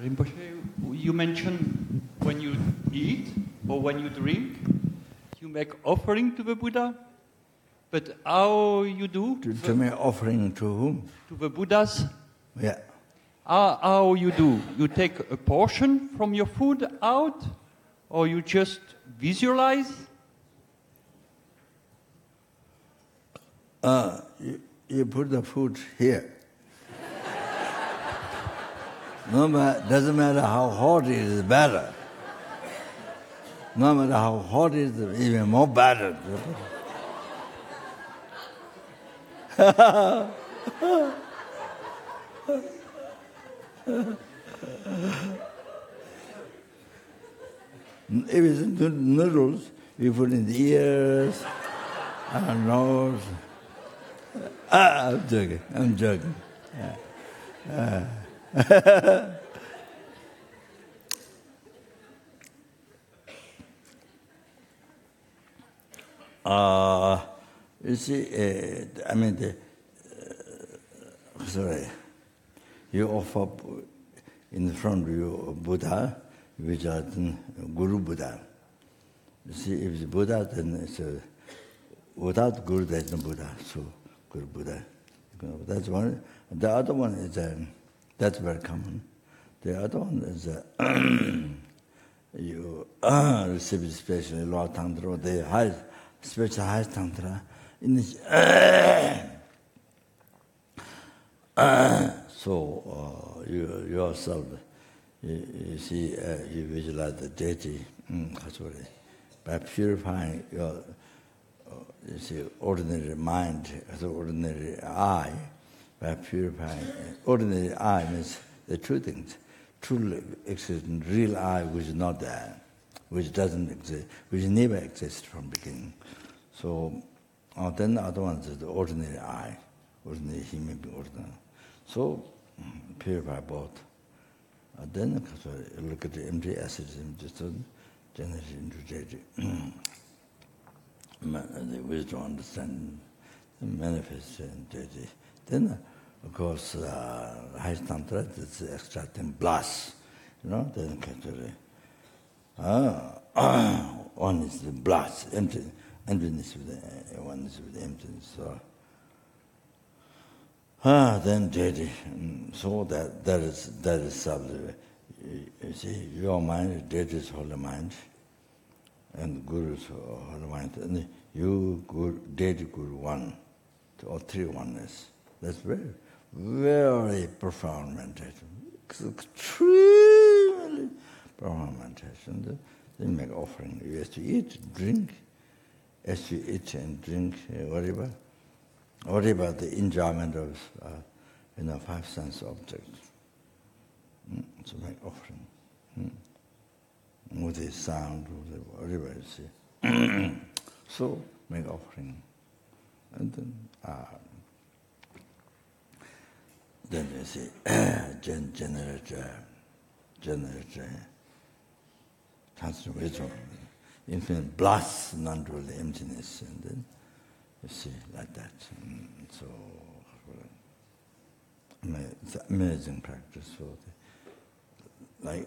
Rinpoche, you mentioned when you eat or when you drink, you make offering to the Buddha. But how you do? To make offering to whom? To the Buddhas. Yeah. How you do? You take a portion from your food out, or you just visualize? You put the food here. No matter, doesn't matter how hot it is, better. No matter how hot it is, even more better. If it's noodles, you put in the ears, nose. I'm joking. You see, you offer in front of you Buddha, which are Guru Buddha. You see, if it's Buddha, then it's without Guru, there's no Buddha. So, Guru Buddha. That's one. The other one is, that's very common. The other one is, you receive especially low tantra, the high, especially high tantra. So you yourself, you see, you visualize the deity, by purifying your, you see, ordinary mind, ordinary eye, by purifying. Ordinary eye means the true things, truly existing, real eye which is not there, which doesn't exist, which never existed from beginning. So then the other one is the ordinary eye, ordinary human being, ordinary. So purify both. Then look at the empty acids, just generate into deity. the wisdom, understanding, manifestation, deity. Then, of course, highest tantra is extracting bliss. Then one is the bliss, emptiness with the oneness with the emptiness. So, then deity. So that is subject. You see, your mind, deity's holy mind, and Guru's holy mind, and you, Guru, deity, Guru, one, or three oneness. That's very, very profound meditation. Extremely profound meditation. Then make offering. You have to eat, drink. As you eat and drink, whatever the enjoyment of, five sense objects. So make offering. With the sound, whatever you see. So make offering. And then you see, generate transcendental wisdom, infinite bliss, non-dual emptiness, and then you see like that. So it's amazing practice for like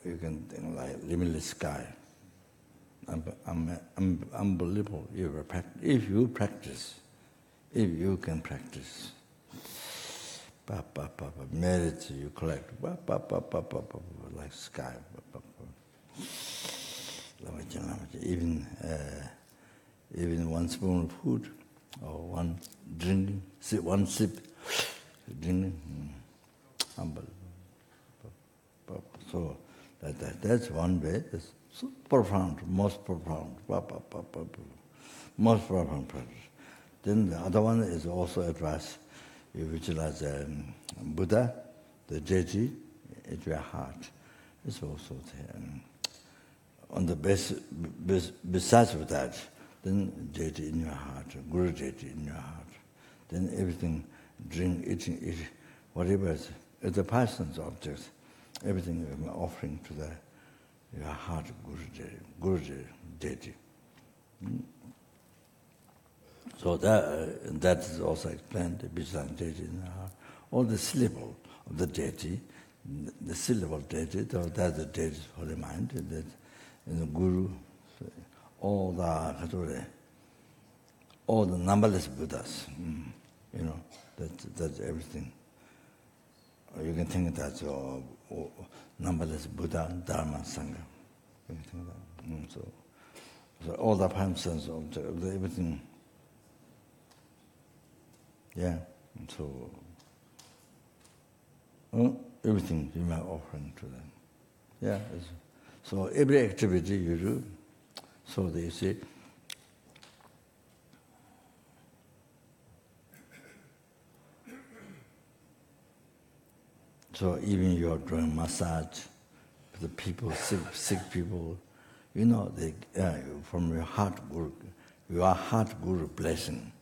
you can think like limitless sky. Unbelievable. If you can practice. Merit you collect like sky. Even one spoon of food or one drinking, one sip drinking, unbelievable. So that's one way. It's so profound, most profound practice. Then the other one is also advice. You visualize Buddha, the deity, at your heart. It's also there. On the besides of that, then deity in your heart, Guru deity in your heart. Then everything, drink, eating, whatever is the person's objects, everything you're offering to your heart, Guru deity. So that is also explained, the Bijlan deity in the heart. All the syllable of the deity, the syllable deity, that's the deity's holy mind, that in the Guru, all the numberless Buddhas, that's everything. Or you can think that's numberless Buddha, Dharma, Sangha. You can think that. So all the five sense of everything. Yeah, so everything you are offering to them. Yeah, so every activity you do, so they say, so even you're doing massage for the people, sick people, they from your heart guru blessing,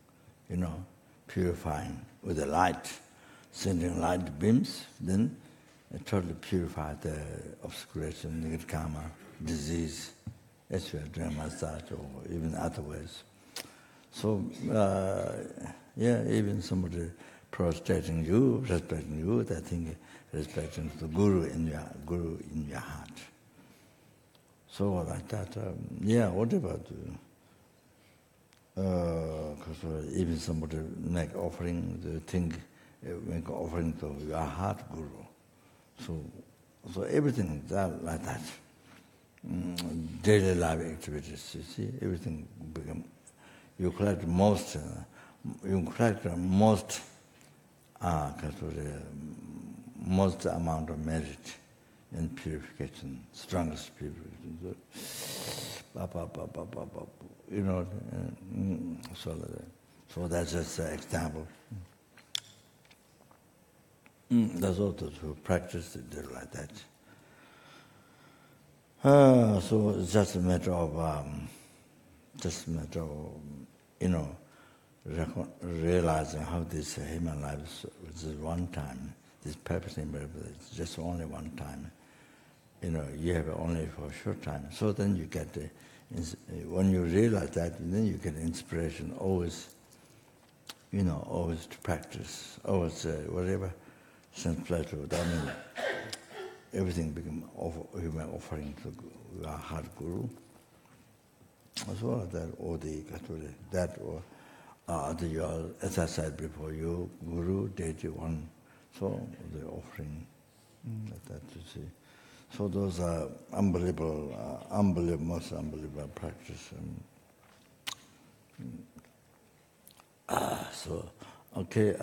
purifying with the light, sending light beams, then totally purify the obscuration, negative karma, disease, as you are doing massage or even other ways. So, even somebody prostrating you, respecting you, I think respecting the Guru in your heart. So like that, whatever do. Because even somebody make offering, make offering to your heart Guru. So everything like that. Daily life activities, you see, everything become. You collect most amount of merit in purification, strongest purification. So that's just an example. There's others who practice it like that. So it's just a matter of realizing how this human life is one time. This purpose in it's just only one time. You have it only for a short time. So then you get when you realize that, then you get inspiration always, always to practice, always whatever sense pleasure. That means everything become human offering to our heart guru. As well as that, or that, or as I said before, you guru, deity, one, so the offering, that you see. So those are unbelievable, most unbelievable practice. So, okay.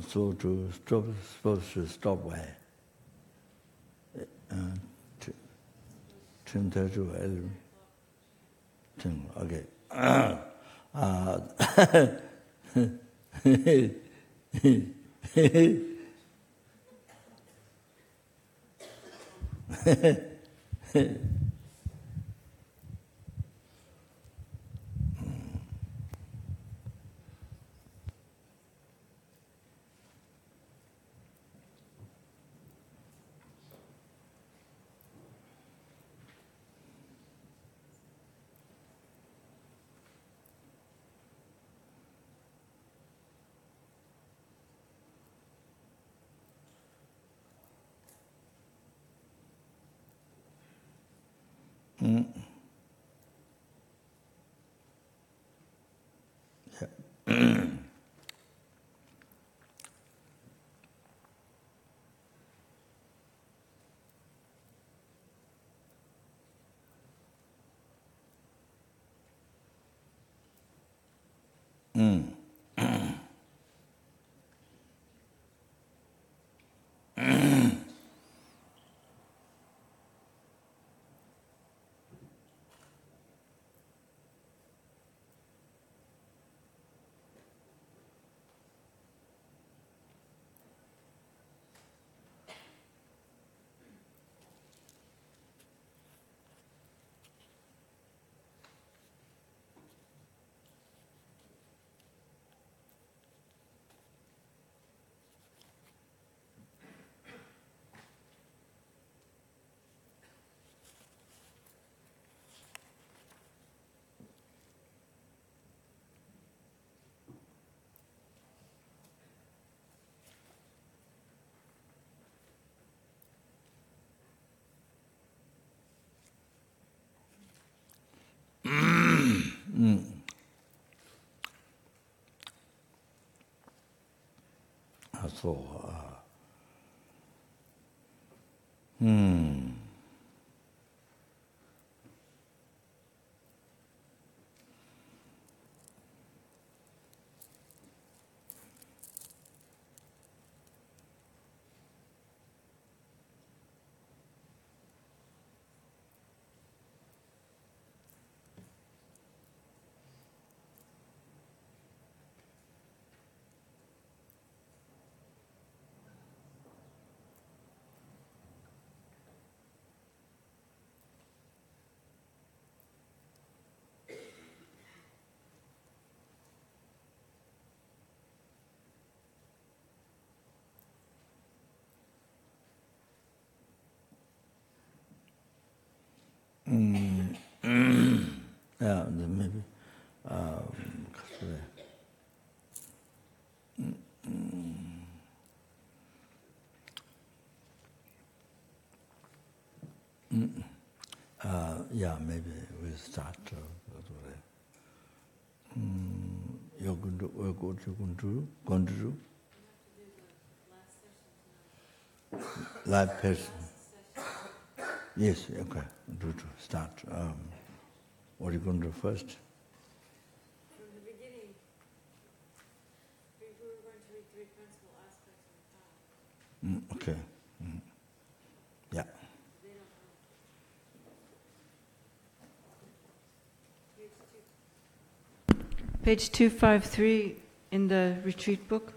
So to stop, supposed to stop where? Okay. So, yeah, maybe. Yeah, maybe we'll start. You're going to do? Live person. Yes, okay. Start. What are you going to do first? From the beginning, we were going to read three principal aspects of the power. Okay. Yeah. They don't know. Page 253 in the retreat book.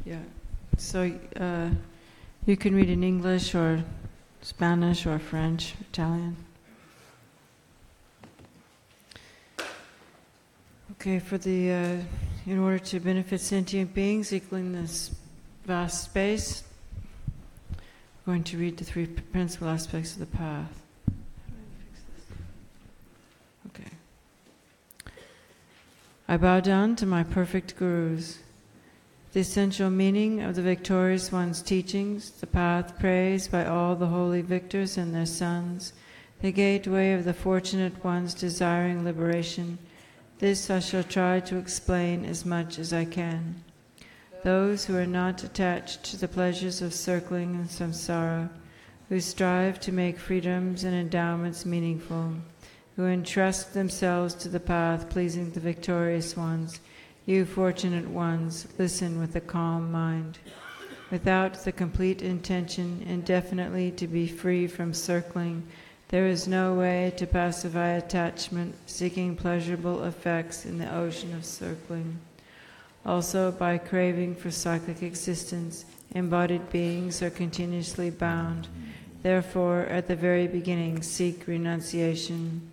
Yeah. So you can read in English or Spanish or French, Italian. Okay, for the in order to benefit sentient beings equaling this vast space, we're going to read the 3 principal aspects of the path. How do I fix this? Okay. I bow down to my perfect gurus. The essential meaning of the victorious one's teachings, the path praised by all the holy victors and their sons, the gateway of the fortunate ones desiring liberation, this I shall try to explain as much as I can. Those who are not attached to the pleasures of circling and samsara, who strive to make freedoms and endowments meaningful, who entrust themselves to the path pleasing the victorious ones, you fortunate ones, listen with a calm mind. Without the complete intention indefinitely to be free from circling, there is no way to pacify attachment, seeking pleasurable effects in the ocean of circling. Also, by craving for cyclic existence, embodied beings are continuously bound. Therefore, at the very beginning, seek renunciation.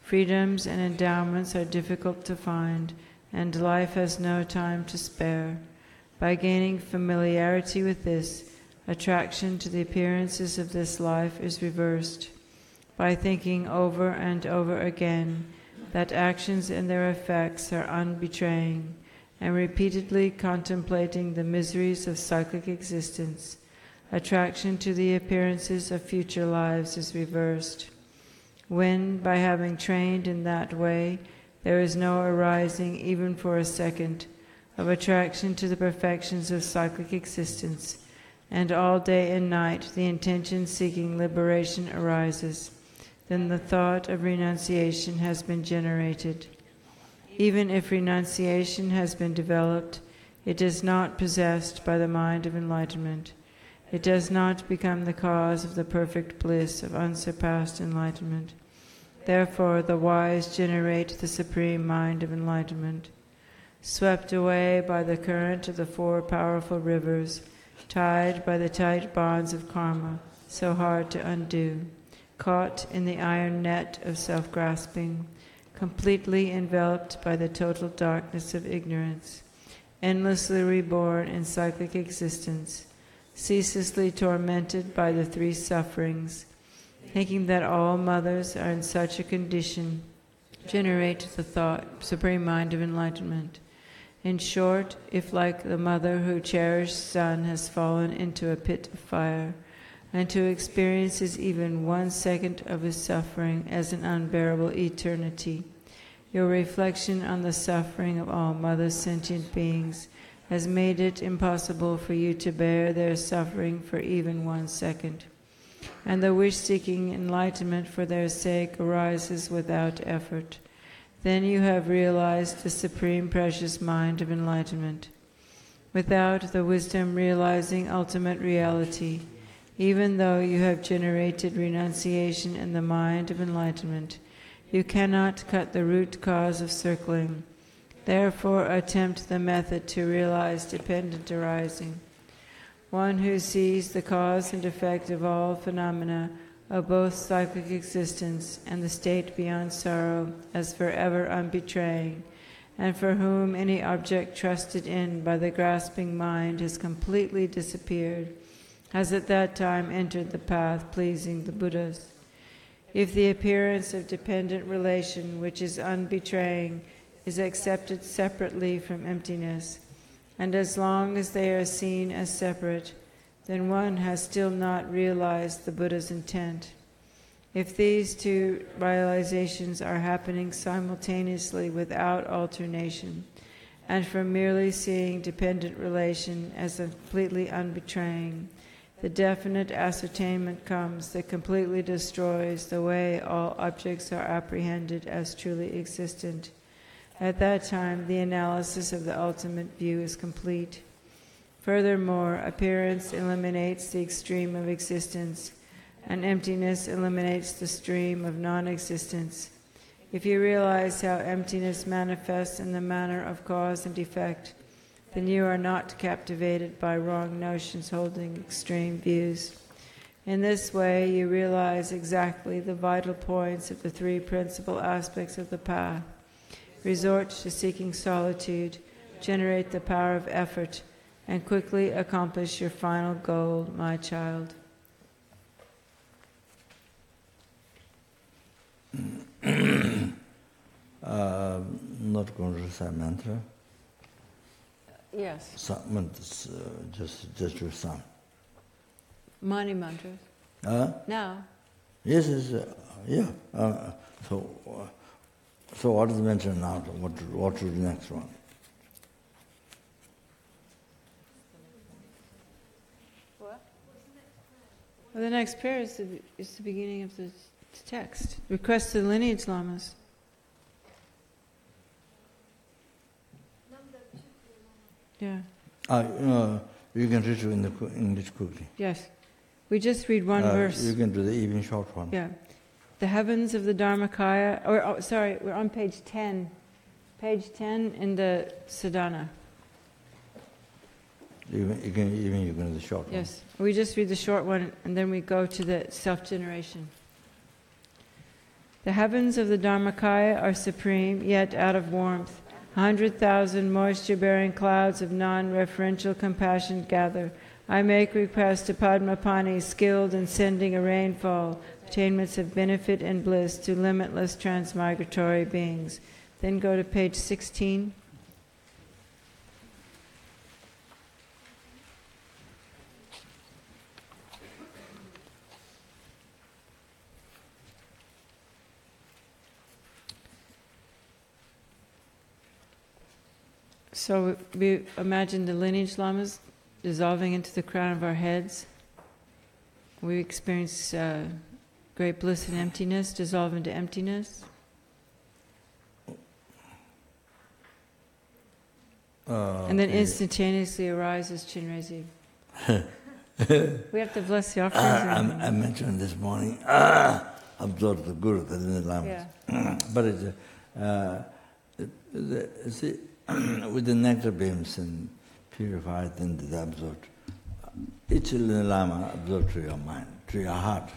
Freedoms and endowments are difficult to find, and life has no time to spare. By gaining familiarity with this, attraction to the appearances of this life is reversed. By thinking over and over again that actions and their effects are unbetraying, and repeatedly contemplating the miseries of cyclic existence, attraction to the appearances of future lives is reversed. When, by having trained in that way, there is no arising, even for a second, of attraction to the perfections of cyclic existence, and all day and night the intention seeking liberation arises, then the thought of renunciation has been generated. Even if renunciation has been developed, it is not possessed by the mind of enlightenment. It does not become the cause of the perfect bliss of unsurpassed enlightenment. Therefore, the wise generate the supreme mind of enlightenment. Swept away by the current of the 4 powerful rivers, tied by the tight bonds of karma, so hard to undo, caught in the iron net of self-grasping, completely enveloped by the total darkness of ignorance, endlessly reborn in cyclic existence, ceaselessly tormented by the 3 sufferings, thinking that all mothers are in such a condition, generate the thought, supreme mind of enlightenment. In short, if like the mother who cherished son has fallen into a pit of fire, and who experiences even 1 second of his suffering as an unbearable eternity, your reflection on the suffering of all mother sentient beings has made it impossible for you to bear their suffering for even 1 second. And the wish-seeking enlightenment for their sake arises without effort. Then you have realized the supreme precious mind of enlightenment. Without the wisdom realizing ultimate reality, even though you have generated renunciation in the mind of enlightenment, you cannot cut the root cause of circling. Therefore, attempt the method to realize dependent arising. One who sees the cause and effect of all phenomena of both cyclic existence and the state beyond sorrow as forever unbetraying, and for whom any object trusted in by the grasping mind has completely disappeared, has at that time entered the path pleasing the Buddhas. If the appearance of dependent relation, which is unbetraying, is accepted separately from emptiness, and as long as they are seen as separate, then one has still not realized the Buddha's intent. If these 2 realizations are happening simultaneously without alternation, and from merely seeing dependent relation as completely unbetraying, the definite ascertainment comes that completely destroys the way all objects are apprehended as truly existent. At that time, the analysis of the ultimate view is complete. Furthermore, appearance eliminates the extreme of existence, and emptiness eliminates the stream of non-existence. If you realize how emptiness manifests in the manner of cause and effect, then you are not captivated by wrong notions holding extreme views. In this way, you realize exactly the vital points of the three principal aspects of the path. Resort to seeking solitude, generate the power of effort, and quickly accomplish your final goal, my child. Not going to recite mantra. Yes. Some, just do some. Mani mantras. Now. Yes, yeah. So what is mentioned now? What is the next one? What? Well, the next prayer is the beginning of the text. Request to the lineage lamas. Yeah. You can read it in the English quickly. Yes. We just read one verse. You can do the even short one. Yeah. The heavens of the Dharmakaya, we're on page 10. Page 10 in the sadhana. You can do the short one. Yes. We just read the short one and then we go to the self-generation. The heavens of the Dharmakaya are supreme, yet out of warmth. 100,000 moisture-bearing clouds of non-referential compassion gather. I make request to Padmapani, skilled in sending a rainfall, attainments of benefit and bliss to limitless transmigratory beings. Then go to page 16. So we imagine the lineage lamas dissolving into the crown of our heads. We experience great bliss and emptiness, dissolve into emptiness. And then instantaneously arises Chenrezig. We have to bless the offerings. I mentioned this morning, absorb the Guru, the lineage lamas. Yeah. But see, with the nectar beams and purified and absorbed, each lama absorbed to your mind, to your heart.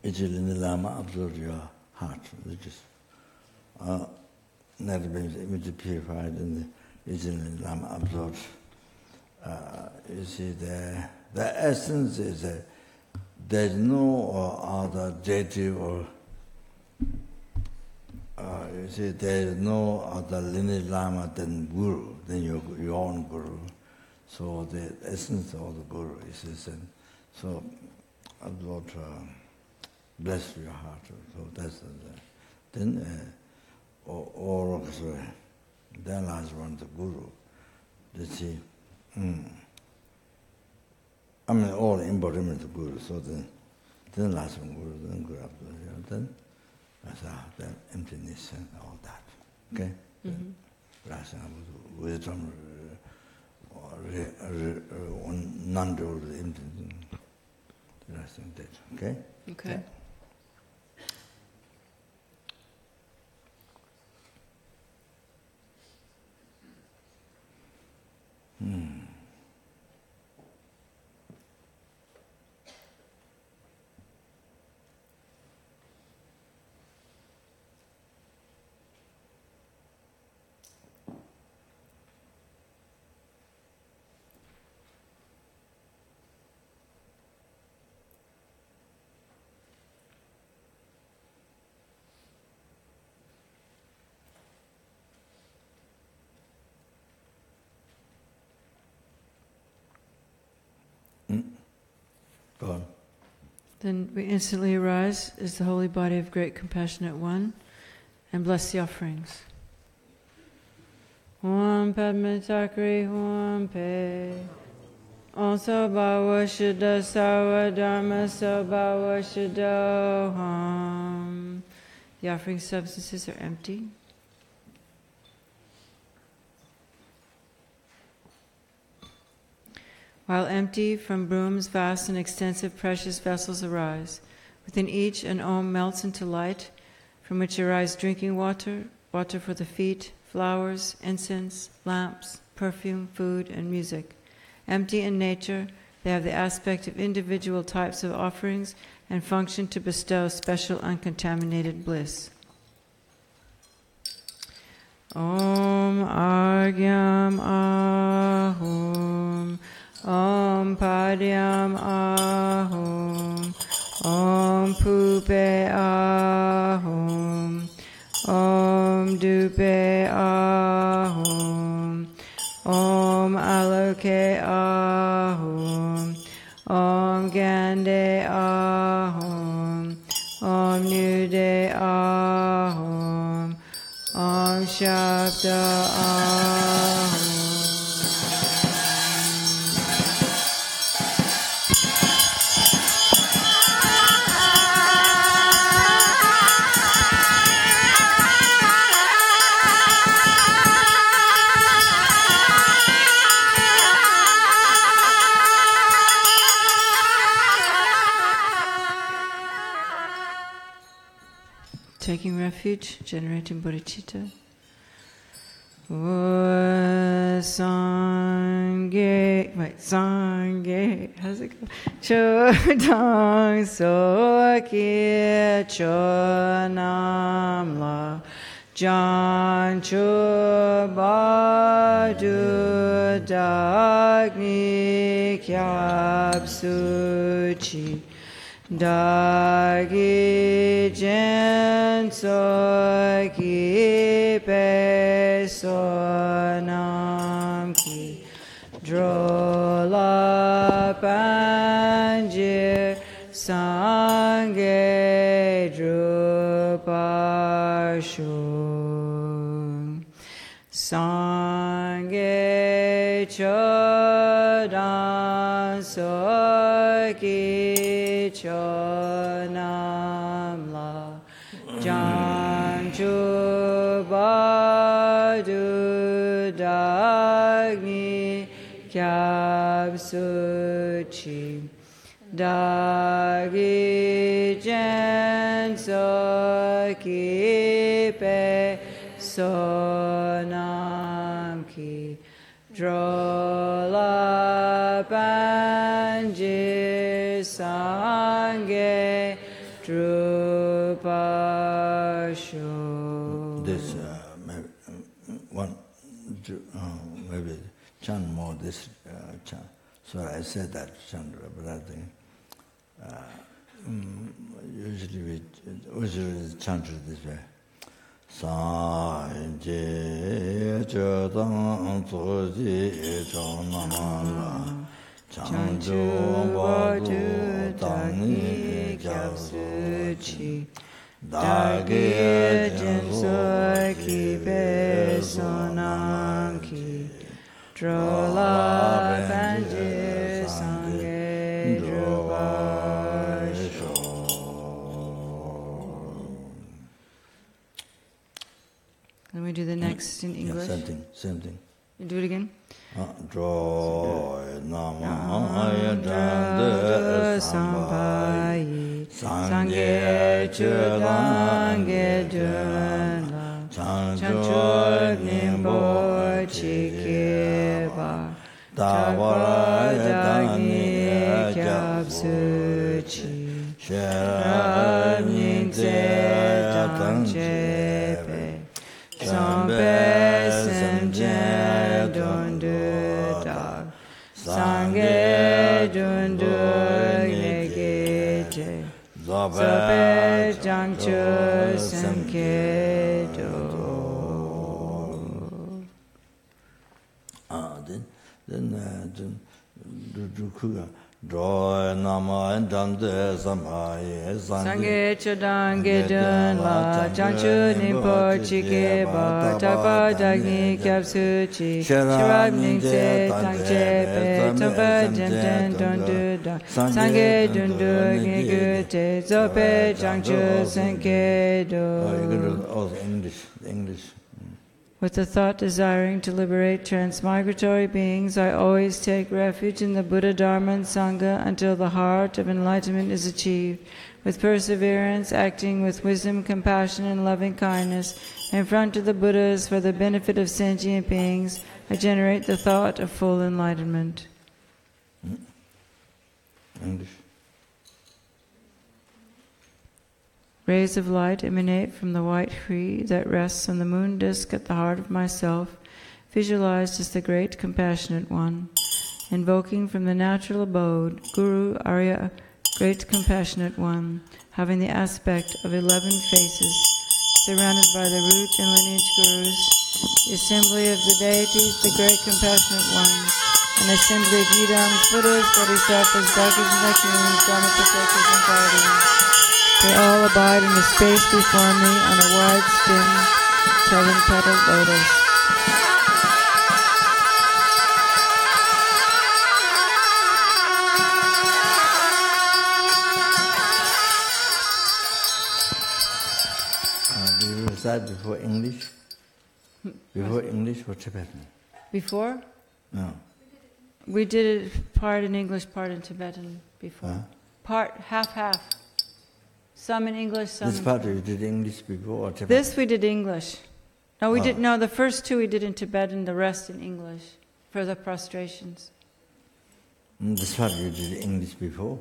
Each lama absorbed to your heart. Which is nectar beams, which is purified, and each lama absorbed. You see, the essence is that there's no other deity or you see, there is no other lineage lama than Guru, than your own Guru. So the essence of the Guru is this. And so absorb, bless your heart. So that's then all of the then last one, the Guru. You see, I mean, all embodiment of Guru. So then last one, Guru, then Guru absorb, then. The emptiness and all that. Okay? Wisdom, non-dual emptiness. The rest of that. Okay? Okay. Go on. Then we instantly arise as the holy body of great compassionate one and bless the offerings. Om Padma Chakri Om Pe Om Sobhawa Shuddha Sarva Dharma Sobhawa Shuddha Om. The offering substances are empty. While empty, from brooms vast and extensive precious vessels arise. Within each, an Om melts into light, from which arise drinking water, water for the feet, flowers, incense, lamps, perfume, food, and music. Empty in nature, they have the aspect of individual types of offerings and function to bestow special uncontaminated bliss. Om Argyam Ahum, Om Padyam Ahum, Om Pupe Ahum, Om Dupe Ahum, Om Aloke Ahum, Om Gande Ahum, Om Nude Ahum, Om Shabda Ahum. Taking refuge, generating bodhichitta. Sangye, how's it go? Chodang Soki Chonamla Jan Chubadu Dagni Kyab Suchi Dagi Jen Soki Pe Sonam Ki Drola Panjir Sangye Drupashun Sangye Chodan Soki Chonamla Janchu Badu Dagni Kyab Suchi Dagi Jen Soki Pe Sonam Ki Drola Panjir Sangye Drupasho. This maybe chant more this chant. So I said that chant, but I think usually we chant it this way. Sanje chodang tsoji chonamala chanchu badu tangi kyabsuchi dagi jinso ki besonam ki drola banjir sangye drupasho. Let me do the next in English. Yeah, same thing. You do it again? Droy namaya jande sampayi sangye chudange dunla chanchur nimbo chikeba tavarayadani kyabsuchi sherab ningze tangchepe Sampe semje dundu dag Sangye dundu negete Zope jangchu semkedo. Then do kuga. Droy nama dande samaye Sangye chodange dunla Janchu nimpo chikeba Tapa dagni kyabsuchi Shirab ningse tangchepe Tumpa jenten dunduda Sangye dundu ngigute Zope jangchu senkedo. English. With the thought desiring to liberate transmigratory beings, I always take refuge in the Buddha, Dharma, and Sangha until the heart of enlightenment is achieved. With perseverance, acting with wisdom, compassion, and loving kindness, In front of the Buddhas, for the benefit of sentient beings, I generate the thought of full enlightenment. English. Rays of light emanate from the white tree that rests on the moon disk at the heart of myself, visualized as the great compassionate one, invoking from the natural abode, Guru Arya, great compassionate one, having the aspect of 11 faces, surrounded by the root and lineage gurus, the assembly of the deities, the great compassionate one, an assembly of Yidams, Buddhas, Bodhisattvas, Dakias, and Nyungs, Dharma protectors, and guardians. They all abide in the space before me on a wide stem, 7-petaled lotus. Did you recite before English? Before English or Tibetan? Before? No. We did it part in English, part in Tibetan before. Part, half. Some in English, some This in part you did English before or Tibetan? This we did English. No, we did. No, the first two we did in Tibetan, the rest in English for the prostrations. This part you did English before?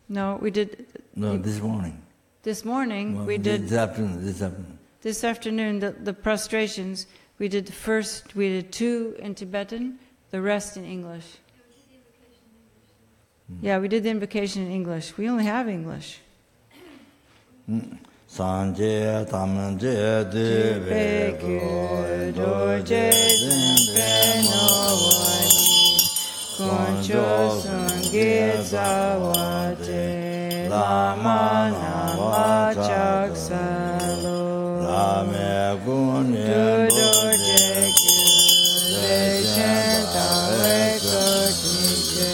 No, we did. No, this morning. This morning Well, we did. This afternoon. This afternoon, the prostrations we did the first. We did 2 in Tibetan, the rest in English. Yeah, we did the invocation in English. We only have English. Sanje tamanje debe go doje zempe no wani koncho sungi zawate lama nama chaksalo lame guni doje dejen tawe kodije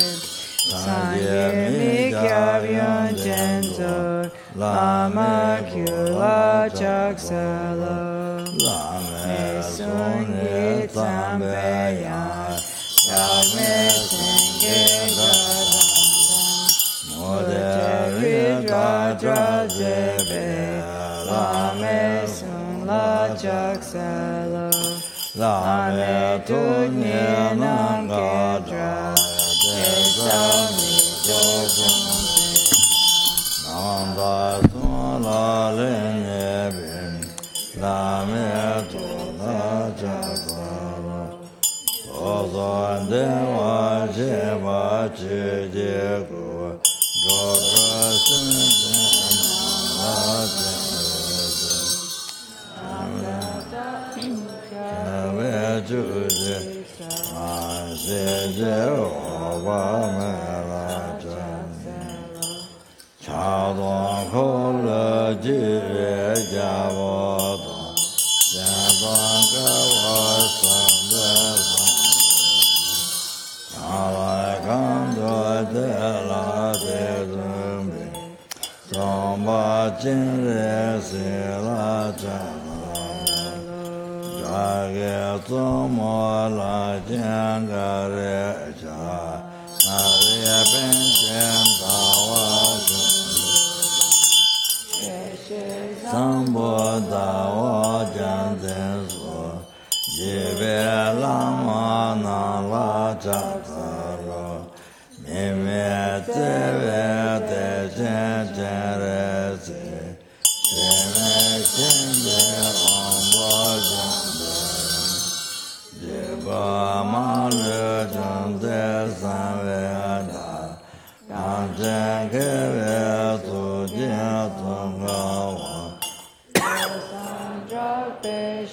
sanje mi kyabyon jento Lama Kyula Chaksala Lame Sungi Tambeya Yagme Senge Gadandam Moderi Raja Zebe Lame Sunla Chaksala Lame Tunye Nankedra Esami Josum Nanda Tula Lenye Bin Lame Tula Chakara Ozo Dewa Sheba Chidiku Dora Sinten Kave Chudi Asije Owa Mera Chadon Kola Jire Javoda Jadon Kawa Sandesa Chala Kando Dela Dedumbi Somba Chenrezig La Chala Jage Tomo La Jangare Cha Nare Ben Tawa Sambo Dawa Janten So Jibe Lama Nala Chakaro Mime Teve Te Chenrezig Teme Chenbe Ombo Janten Jiba Malu Jante Sanveda Kanchen Keve Tujia Tungawa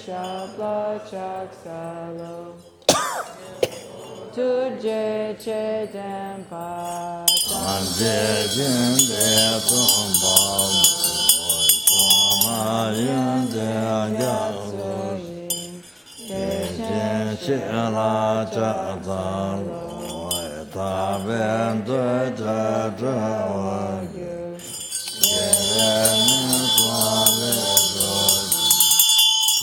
Shabla Chaksalo Tuje Chetempa Tanje Jinde Tumba Soma Yende Yasu Ejen Shila Chaksalo Etaben Tuje Tuje Yeven Swale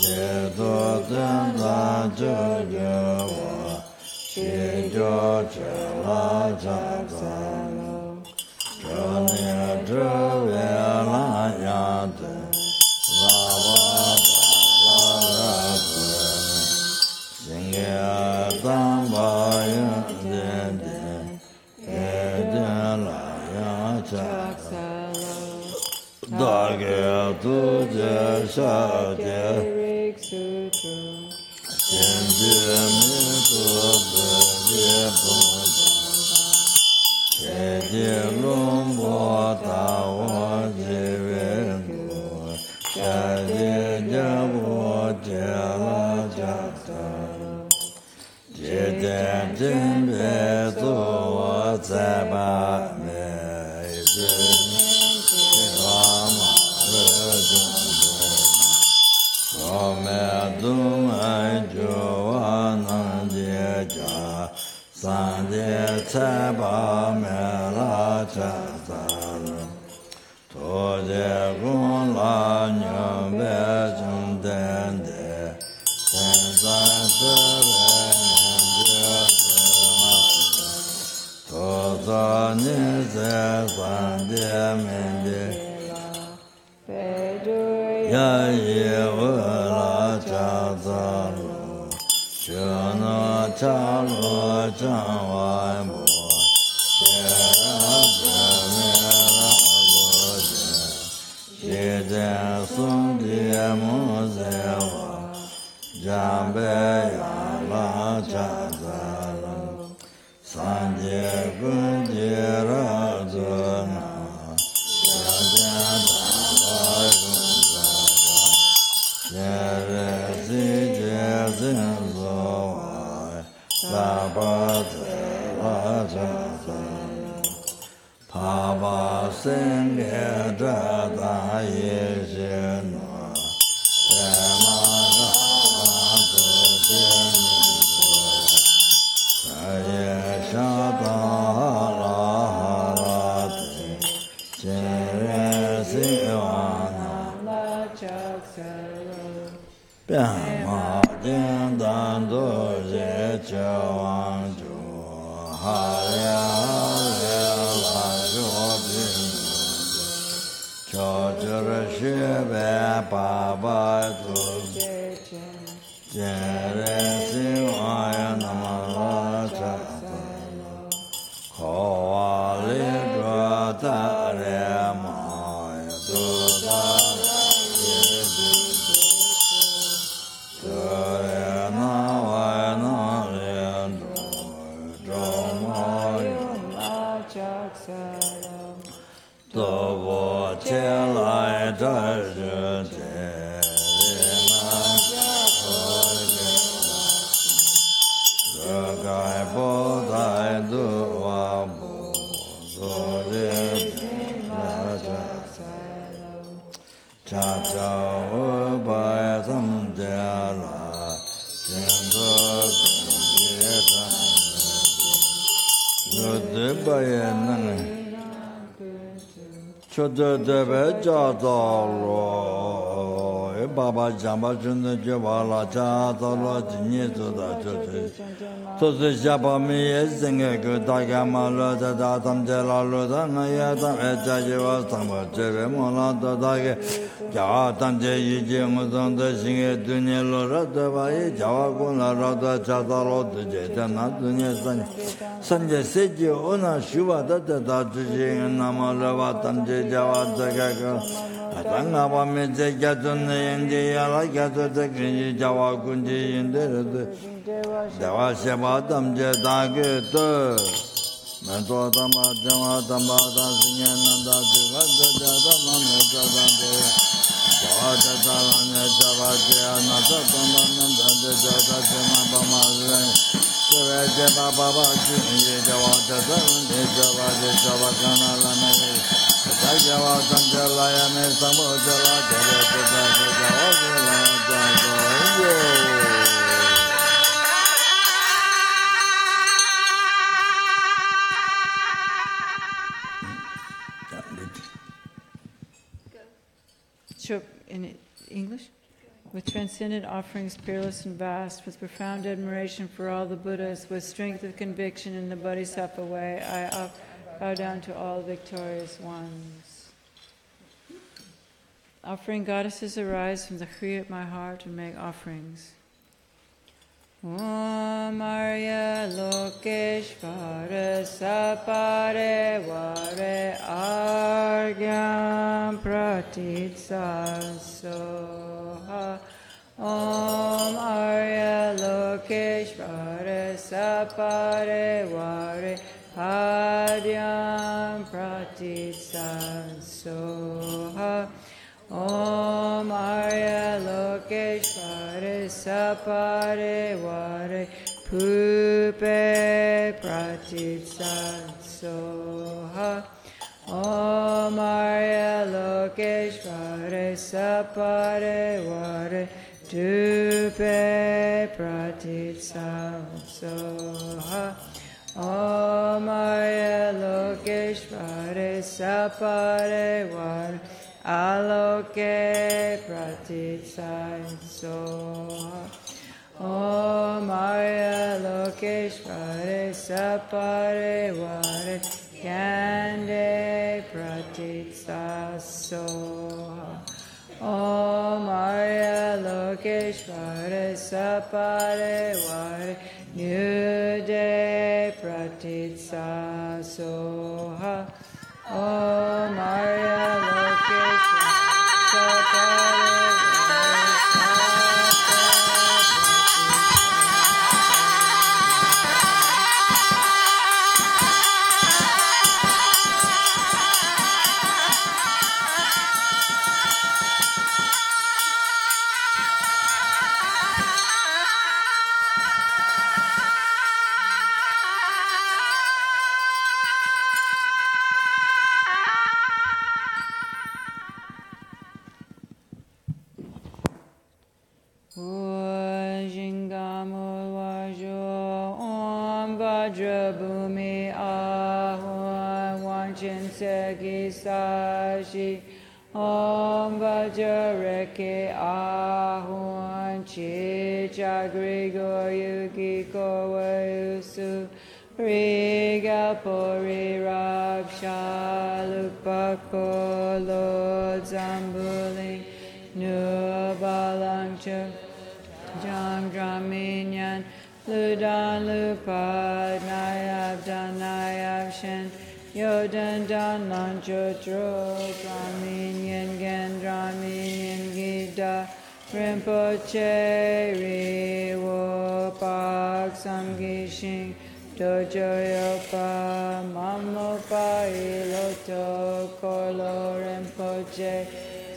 Yedo Tenda Jogewa Shijo Chela Chaksalo Jonia Drove La Yante Lava Baba Jamba Junda Javala Jatala Jinisuda Jote Tosu Japami Singa Gutagamala Datam Jela Luda Nayata Ejajiva Sama Jeve Molata Dage Jatam Jayi Muzanda Singa Dunya Lura Devai Javaguna Rada Jatalo Jetana Dunya Sanja Seji Ona Shuva Dada Jing Namalava Tamje Java Dagaka Tangaba Meze Gatun Indi Yala Gatu Takri Java Kunji Indi Java Shabatam Jetagito Mento Tama Jama Tambata Singananda Jivata Jata Mameta Dante Java Jatalanya Java Janata Tambananda Jata Jama Pamazre Java Baba Juni Java Jatalanya Java Java Kanalana Java Sanjalaya Samojala Sure, in English? With transcendent offerings, peerless and vast, with profound admiration for all the Buddhas, with strength of conviction in the Bodhisattva way, I bow down to all victorious ones. Offering goddesses arise from the Kriya of my heart and make offerings. Om Arya Lokeshvara Sapare Vare Argyam Pratitsa Soha. Om Arya Lokeshvara Sapare Vare Adyam Pratitsa Soha. Om Arya Lokeshvara Sapare Vare Pupe Pratitsa Soha. Om Arya Lokeshvara Sapare Vare Dupe Pratitsa Soha. Om Arya Lokeshvara Sapare Vare Aloke Pratitsa Soha. Om Arya Lokeshvara Sapare Vare Kande Pratitsa Soha. Om Arya Lokeshvara Sapare Vare Nyude Pratitsa Soha. Om Arya Lokeshvara Sapare Sashi Om Vajreke Ahun Chicha Grigor Yukiko Wayusu Rigapori Raksha Lupako Lord Zambuli Nubalangcha Jam Draminyan Ludan Lupad Nayab Danayab Shen Yodan Dan Lancho Tro Draminyan Gen Draminyan Gita Rinpoche Riwo Pak Samgishing Dojo Yopa Mamopa Iloto Kolo Rinpoche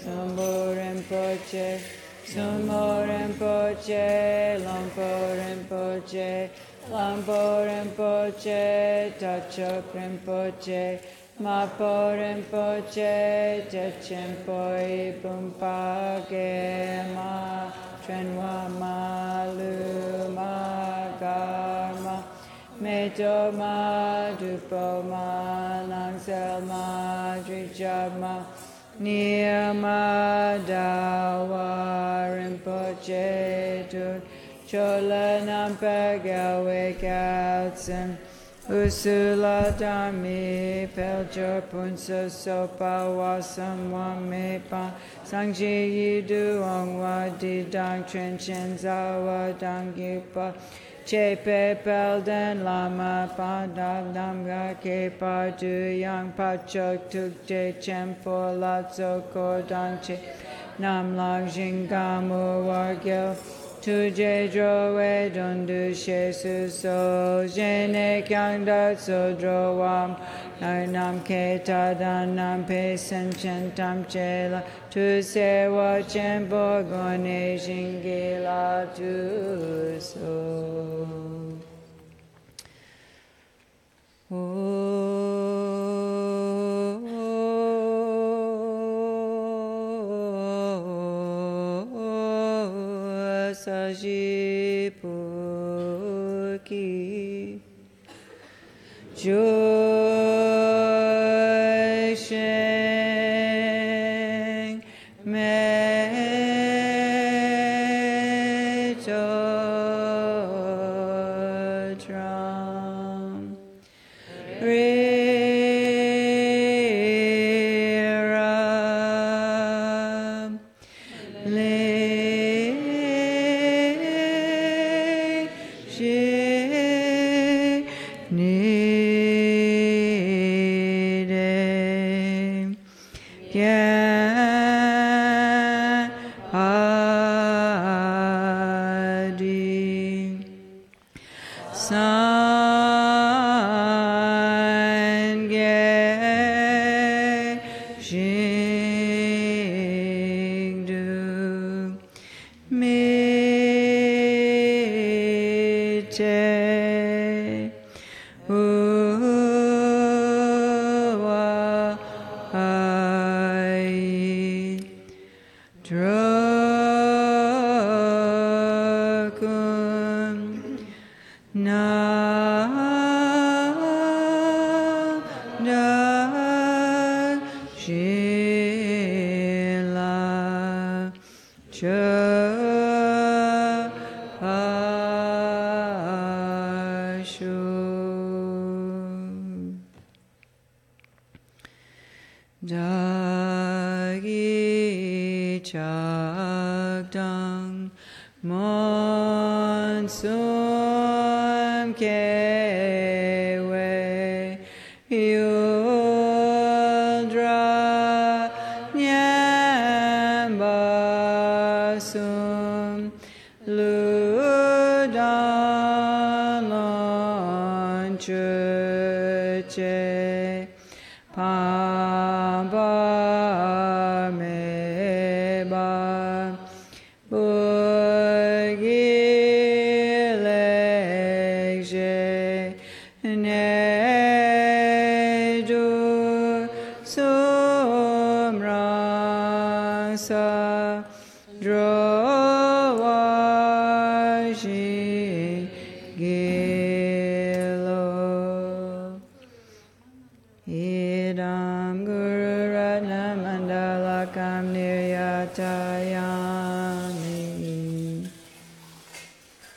Sumbo Rinpoche Sumo Rinpoche Lompo Rinpoche Lampo Rinpoche, Tachok Rinpoche, Mapo Rinpoche, Techempoi Pumpage Ma, Trenwa Ma, Luma Karma, Meto Ma, Dupo Ma, Langsel Ma, Drijab Ma, Niyama Dawa Rinpoche, Tut, Chola Nampagawe Kautsen Usula Dharmi Peljo Punsa Sopa Wasam Wame Pa Sangji Yidu Ongwa Didang Trenchen Zawa Dangyupa Chepe Pelden Lama Padab Namga Kepa Du Yang Pachok Tukje Chempo Latso Kodangche Namlang Jingamu Wargyo Tuje drowe dondu shesu so jene kyang dat so drowam nam ke tadanam pe senchen tam chela tu se wa chenpo gone shingila tu so. Sajipuki Joy Sheng Meto Dram Riram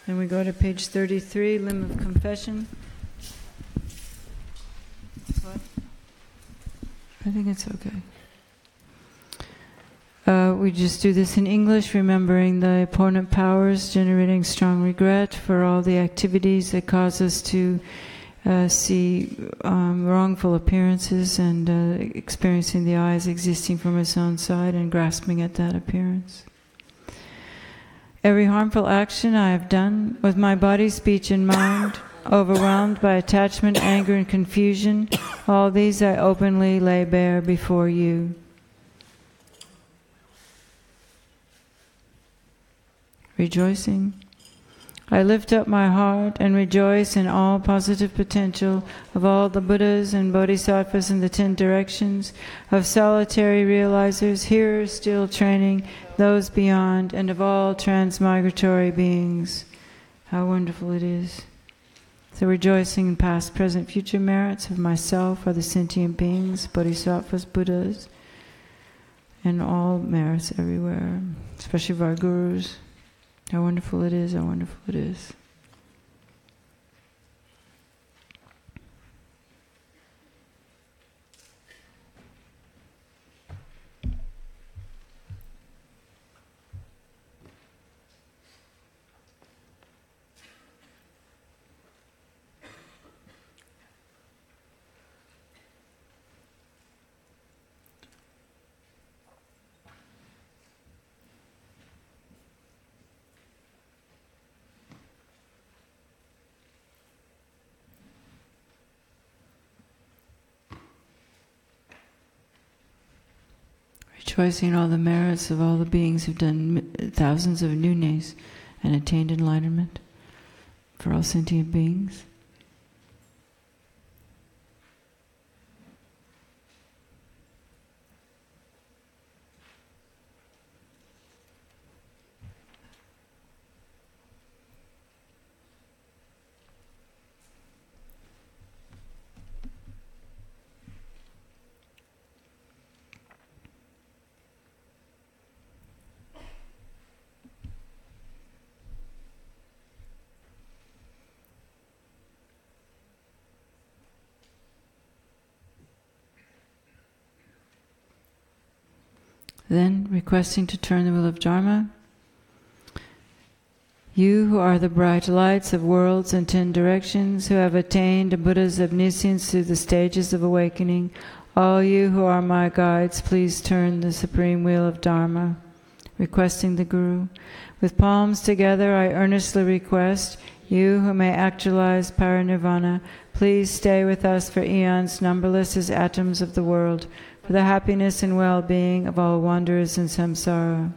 And we go to page 33, Limb of Confession. What? I think it's okay. We just do this in English, remembering the opponent powers, generating strong regret for all the activities that cause us to see wrongful appearances and experiencing the I as existing from its own side and grasping at that appearance. Every harmful action I have done with my body, speech, and mind, overwhelmed by attachment, anger, and confusion, all these I openly lay bare before you. Rejoicing, I lift up my heart and rejoice in all positive potential of all the Buddhas and Bodhisattvas in the 10 directions, of solitary realizers, hearers still training, those beyond, and of all transmigratory beings. How wonderful it is. The rejoicing in past, present, future merits of myself, other sentient beings, Bodhisattvas, Buddhas, and all merits everywhere, especially of our gurus. How wonderful it is, how wonderful it is. Rejoicing in all the merits of all the beings who've done thousands of nyungs and attained enlightenment, for all sentient beings. Then, requesting to turn the wheel of Dharma, you who are the bright lights of worlds and 10 directions, who have attained a Buddha's omniscience through the stages of awakening, all you who are my guides, please turn the supreme wheel of Dharma. Requesting the Guru. With palms together, I earnestly request, You who may actualize parinirvana, please stay with us for eons numberless as atoms of the world, for the happiness and well-being of all wanderers in samsara.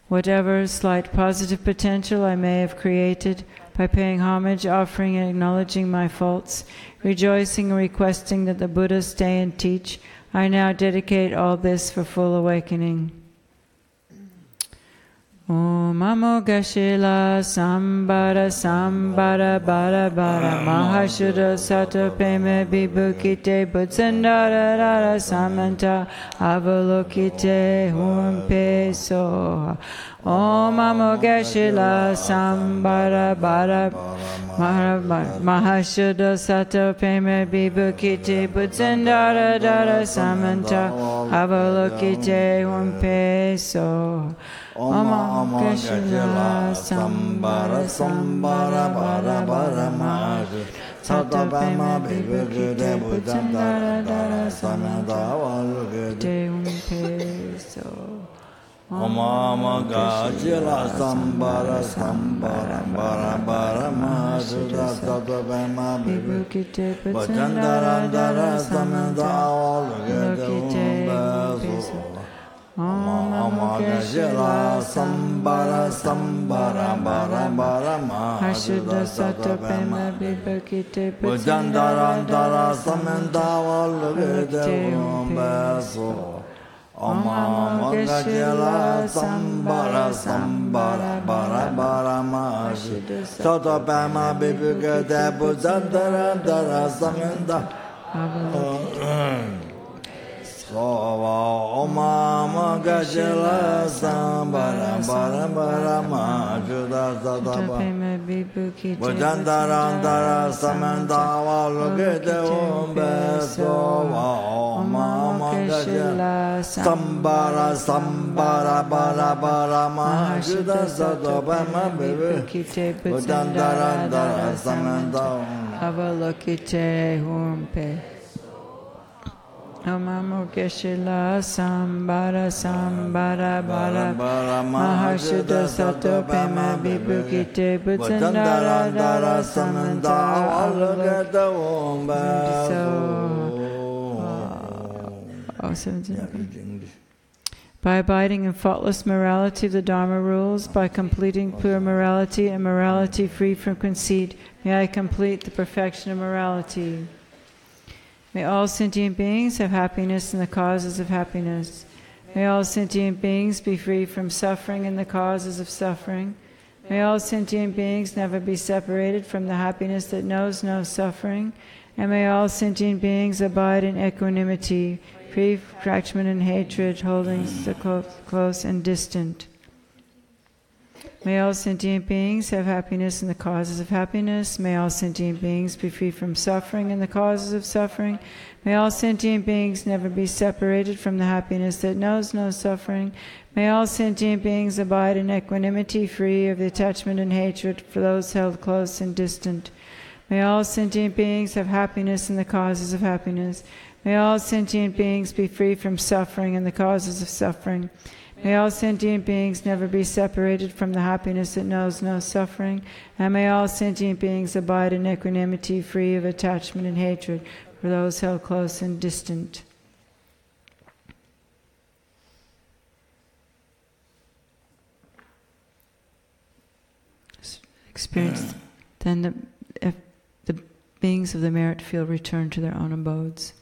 Whatever slight positive potential I may have created by paying homage, offering and acknowledging my faults, rejoicing and requesting that the Buddha stay and teach, I now dedicate all this for full awakening. Om Amo Gashila Sambara Sambara Bara Bara Mahashuddha Sato Peme Bibukite Budsandara Dara Samanta Avalokite Humpe Soha. Om Amo Gashila Sambara Bara Mahashuddha Sato Peme Bibukite Budsandara Dara Samanta Avalokite Humpe Soha. Om Gashila Sambara Sambara Bara Bara Mahashuddha Sato Pema Bibukite Budsandara Dara Samanta Avalokite Humpe Soha. Om Gashila Sambara Sambara Bara Bara Mahashuddha Sato Pema Bibukite Budsandara Dara Samanta Avalokite Humpe Soha. Om Gashila Sambara Sambara Bara Bara Mahashuddha Sato Pema Bibukite Budsandara Dara Samanta Avalokite Humpe Soha. Om Gashila Sambara Sambara Bara Bara Mahashuddha Sato Pema Bibukite Budsandara Dara Samanta Om Gashila Sambara Bara Bara Mahashuddha Sato Pema Bibukite Budsandara Dara Samanta Avalokite Humpe Soha. Om Gashila Sambara Sambara Bara Bara Mahashuddha Sato Pema Bibukite Budsandara Dara Samanta Avalokite Humpe. Om Gashila Sambara Sambara Bara Mahashuddha Sato Pema Bibukite Budsandara Dara Samanta Avalokite Humpe. By abiding in faultless morality of the Dharma rules, by completing pure morality and morality free from conceit, may I complete the perfection of morality. May all sentient beings have happiness in the causes of happiness. May all sentient beings be free from suffering and the causes of suffering. May all sentient beings never be separated from the happiness that knows no suffering. And may all sentient beings abide in equanimity, free from attachment and hatred, holding the close and distant. May all sentient beings have happiness in the causes of happiness. May all sentient beings be free from suffering and the causes of suffering. May all sentient beings never be separated from the happiness that knows no suffering. May all sentient beings abide in equanimity, free of the attachment and hatred for those held close and distant. May all sentient beings have happiness in the causes of happiness. May all sentient beings be free from suffering and the causes of suffering. May all sentient beings never be separated from the happiness that knows no suffering, and may all sentient beings abide in equanimity, free of attachment and hatred for those held close and distant. Experience then the beings of the merit field return to their own abodes.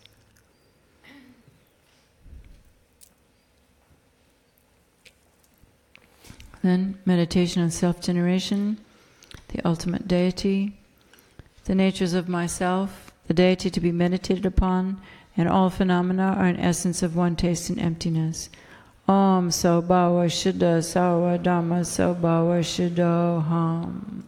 Then meditation on self-generation, the ultimate deity, the natures of myself, the deity to be meditated upon, and all phenomena are an essence of one taste and emptiness. Om so bhava shuddha sawa dhamma so bhava shuddho ham.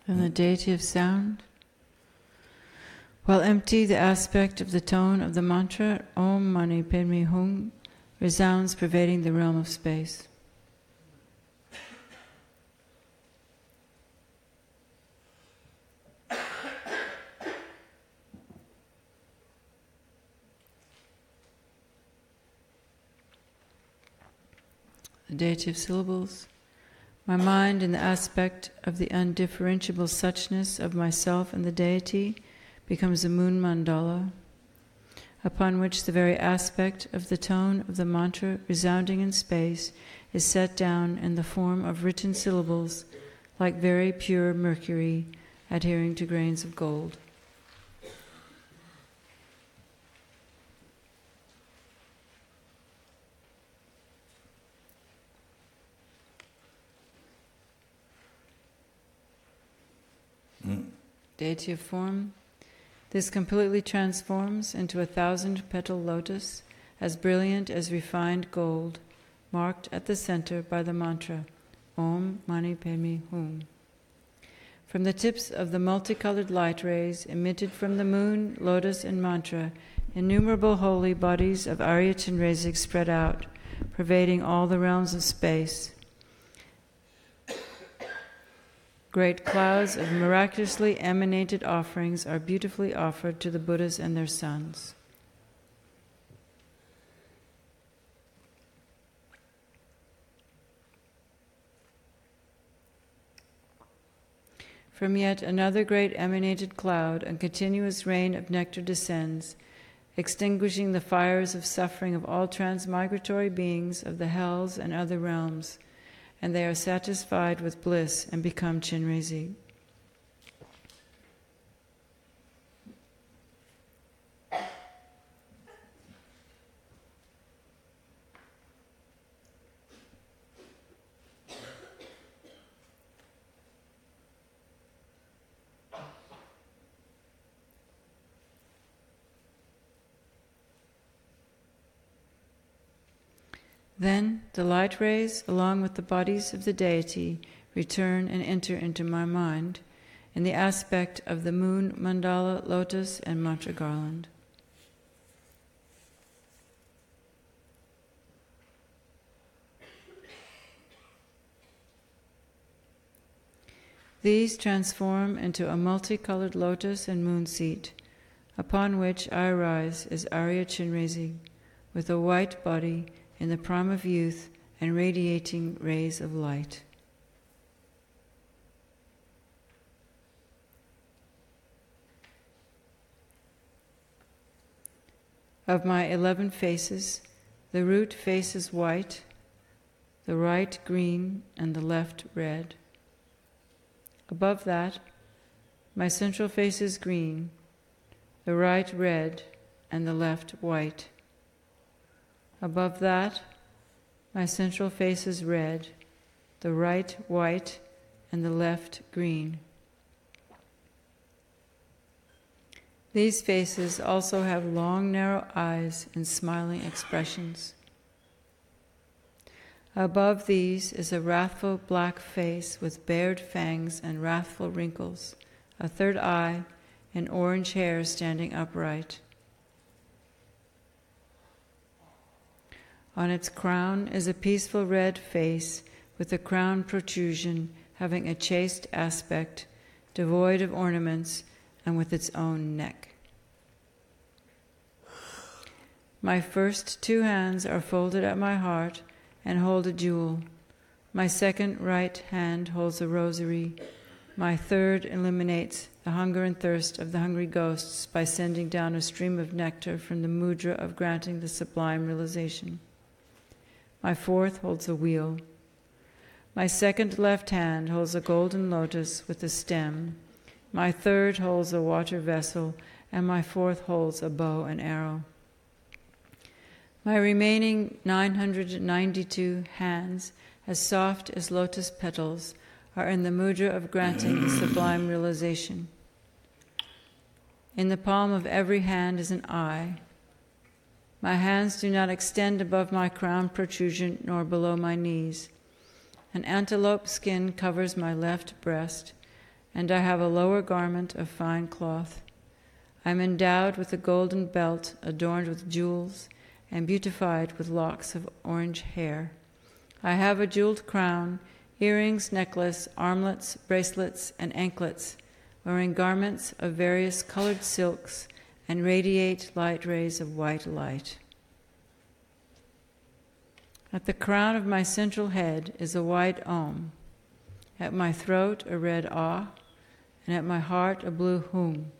From the deity of sound. While empty, the aspect of the tone of the mantra Om Mani Padme Hum resounds, pervading the realm of space. The deity of syllables. My mind, in the aspect of the undifferentiable suchness of myself and the deity, becomes a moon mandala, upon which the very aspect of the tone of the mantra resounding in space is set down in the form of written syllables, like very pure mercury adhering to grains of gold. Deity of form. This completely transforms into a 1,000-petal lotus, as brilliant as refined gold, marked at the center by the mantra, Om Mani Padme Hum. From the tips of the multicolored light rays emitted from the moon, lotus, and mantra, innumerable holy bodies of Arya Chenrezig spread out, pervading all the realms of space. Great clouds of miraculously emanated offerings are beautifully offered to the Buddhas and their sons. From yet another great emanated cloud, a continuous rain of nectar descends, extinguishing the fires of suffering of all transmigratory beings of the hells and other realms, and they are satisfied with bliss and become Chenrezig. Then the light rays, along with the bodies of the deity, return and enter into my mind in the aspect of the moon, mandala, lotus, and mantra garland. These transform into a multicolored lotus and moon seat, upon which I arise as Arya Chenrezig, with a white body in the prime of youth and radiating rays of light. Of my 11 faces, the root face is white, the right green, and the left red. Above that, my central face is green, the right red, and the left white. Above that, my central face is red, the right white, and the left green. These faces also have long, narrow eyes and smiling expressions. Above these is a wrathful black face with bared fangs and wrathful wrinkles, a third eye, and orange hair standing upright. On its crown is a peaceful red face with a crown protrusion having a chaste aspect, devoid of ornaments, and with its own neck. My first 2 hands are folded at my heart and hold a jewel. My second right hand holds a rosary. My third eliminates the hunger and thirst of the hungry ghosts by sending down a stream of nectar from the mudra of granting the sublime realization. My fourth holds a wheel. My second left hand holds a golden lotus with a stem. My third holds a water vessel, and my fourth holds a bow and arrow. My remaining 992 hands, as soft as lotus petals, are in the mudra of granting the sublime realization. In the palm of every hand is an eye. My hands do not extend above my crown protrusion nor below my knees. An antelope skin covers my left breast, and I have a lower garment of fine cloth. I am endowed with a golden belt adorned with jewels and beautified with locks of orange hair. I have a jeweled crown, earrings, necklace, armlets, bracelets, and anklets, wearing garments of various colored silks, and radiate light rays of white light. At the crown of my central head is a white Om, at my throat a red Ah, and at my heart a blue Hum.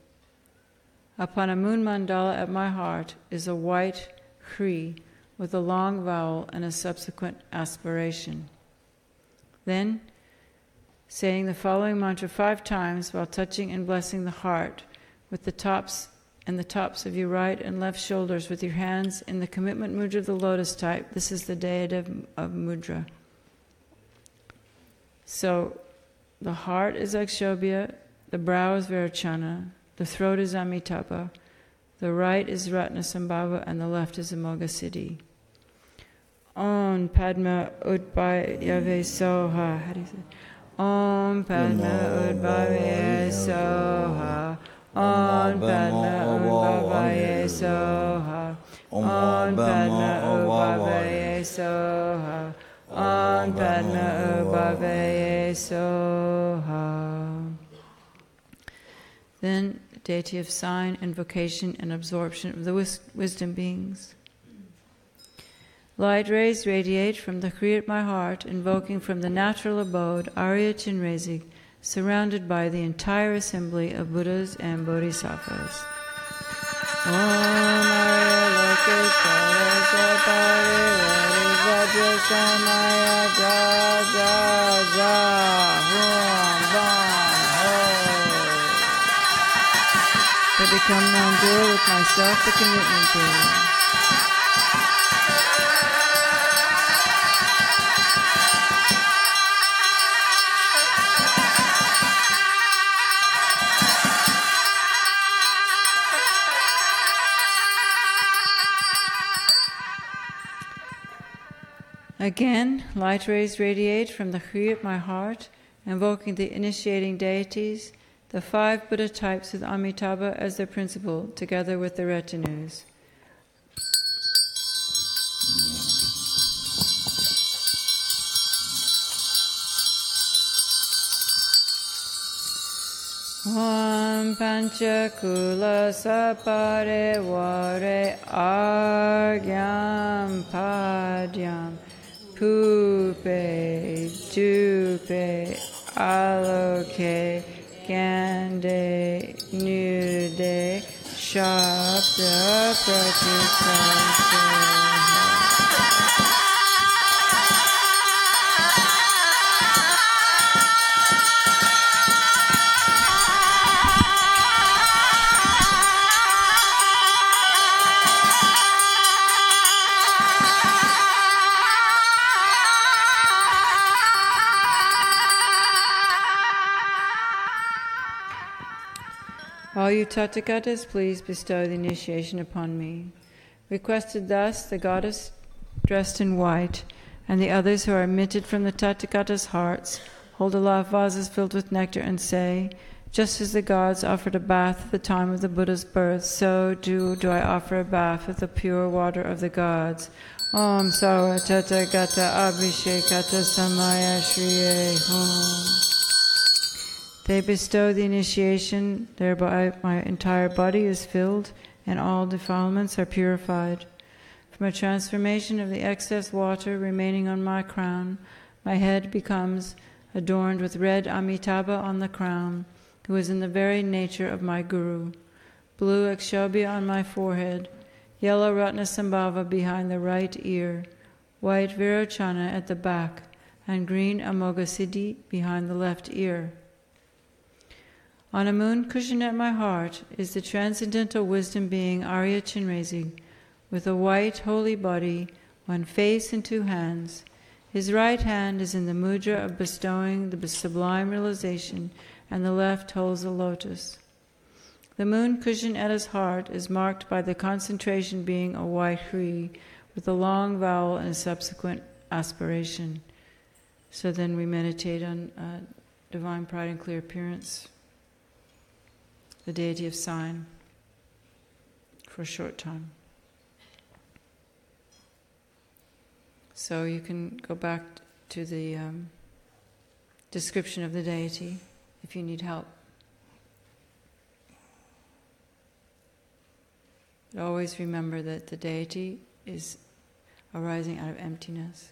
Upon a moon mandala at my heart is a white Hri with a long vowel and a subsequent aspiration. Then, saying the following mantra 5 times while touching and blessing the heart with the tops of your right and left shoulders with your hands in the commitment mudra of the lotus type. This is the deity of mudra. So, the heart is Akshobhya, the brow is Virachana, the throat is Amitabha, the right is Ratnasambhava, and the left is Amoghasiddhi. Om Padma Udbhayave Soha. How do you say? Om Padma Udbhayave Soha. Om Padma Udbhayave Soha. Om Padma Udbhayave Soha. Om Padma Udbhayave Soha. Then, deity of sign, invocation, and absorption of the wisdom beings. Light rays radiate from the Kri at my heart, invoking from the natural abode Arya Chenrezig, surrounded by the entire assembly of Buddhas and Bodhisattvas. Om Arya Lokeshwara Sapari Vajra Samaya Ja Ja Ja Hum Bam Ho. To become non-dual with myself, the commitment being. Again, light rays radiate from the Kri at my heart, invoking the initiating deities, the 5 Buddha types with Amitabha as their principal, together with the retinues. Om Panchakula Sapare Vare Argyam Padyam Pupe Jupe Aloke Gande Nude Shabda Pratisam. All you Tathagatas, please bestow the initiation upon me. Requested thus, the goddess dressed in white, and the others who are emitted from the Tathagatas' hearts, hold aloft vases filled with nectar and say, just as the gods offered a bath at the time of the Buddha's birth, so do I offer a bath with the pure water of the gods. Om Sawa Tathagata Abhishekata Samaya Shriye Hum. They bestow the initiation, thereby my entire body is filled and all defilements are purified. From a transformation of the excess water remaining on my crown, my head becomes adorned with red Amitabha on the crown, who is in the very nature of my Guru. Blue Akshobhya on my forehead, yellow Ratnasambhava behind the right ear, white Virachana at the back, and green Amoghasiddhi behind the left ear. On a moon cushion at my heart is the transcendental wisdom being Arya Chenrezig, with a white holy body, 1 face and 2 hands. His right hand is in the mudra of bestowing the sublime realization, and the left holds a lotus. The moon cushion at his heart is marked by the concentration being a white Hri, with a long vowel and a subsequent aspiration. So then we meditate on divine pride and clear appearance, the deity of sign, for a short time. So you can go back to the description of the deity if you need help. But always remember that the deity is arising out of emptiness.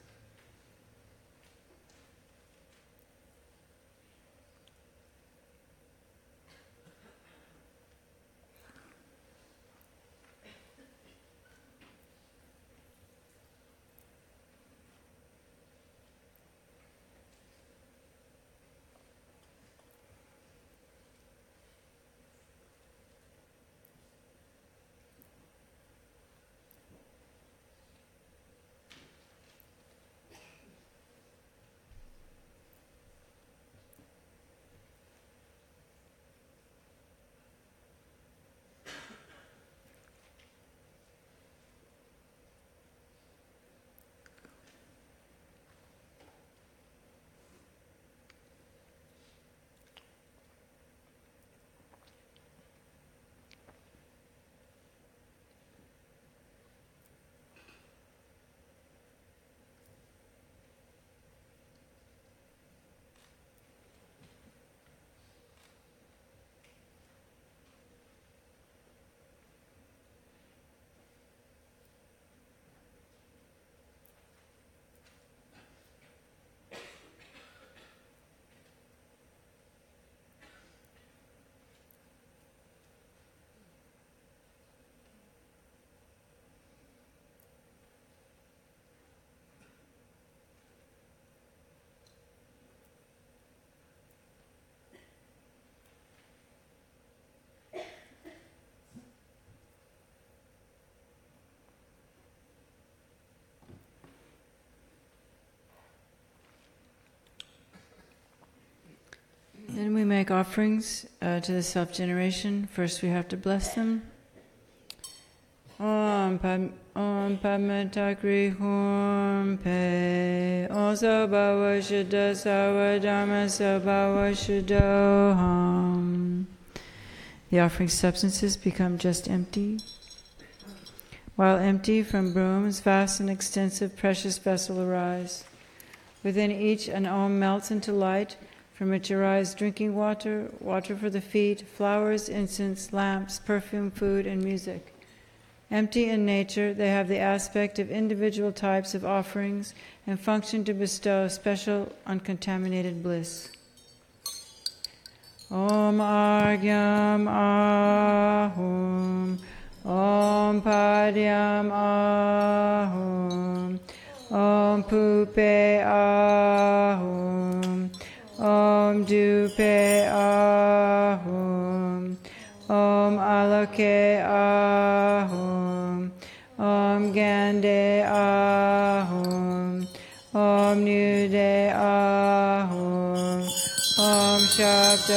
Then we make offerings to the self-generation. First we have to bless them. Om Padmatagri Hum Pe Om Sabhava Shuddha Sarva Dharma Sabhava Shuddho Hum. The offering substances become just empty. While empty, from brooms, vast and extensive precious vessel arise. Within each an Om melts into light, from which arise drinking water, water for the feet, flowers, incense, lamps, perfume, food, and music. Empty in nature, they have the aspect of individual types of offerings and function to bestow special uncontaminated bliss. Om Argyam Ahum, Om Padyam Ahum, Om Pupe Ahum, Om Dupe Ahum, Om Alake Ahum, Om Gande Ahum, Om Nude Ahum, Om Shabda Ahum.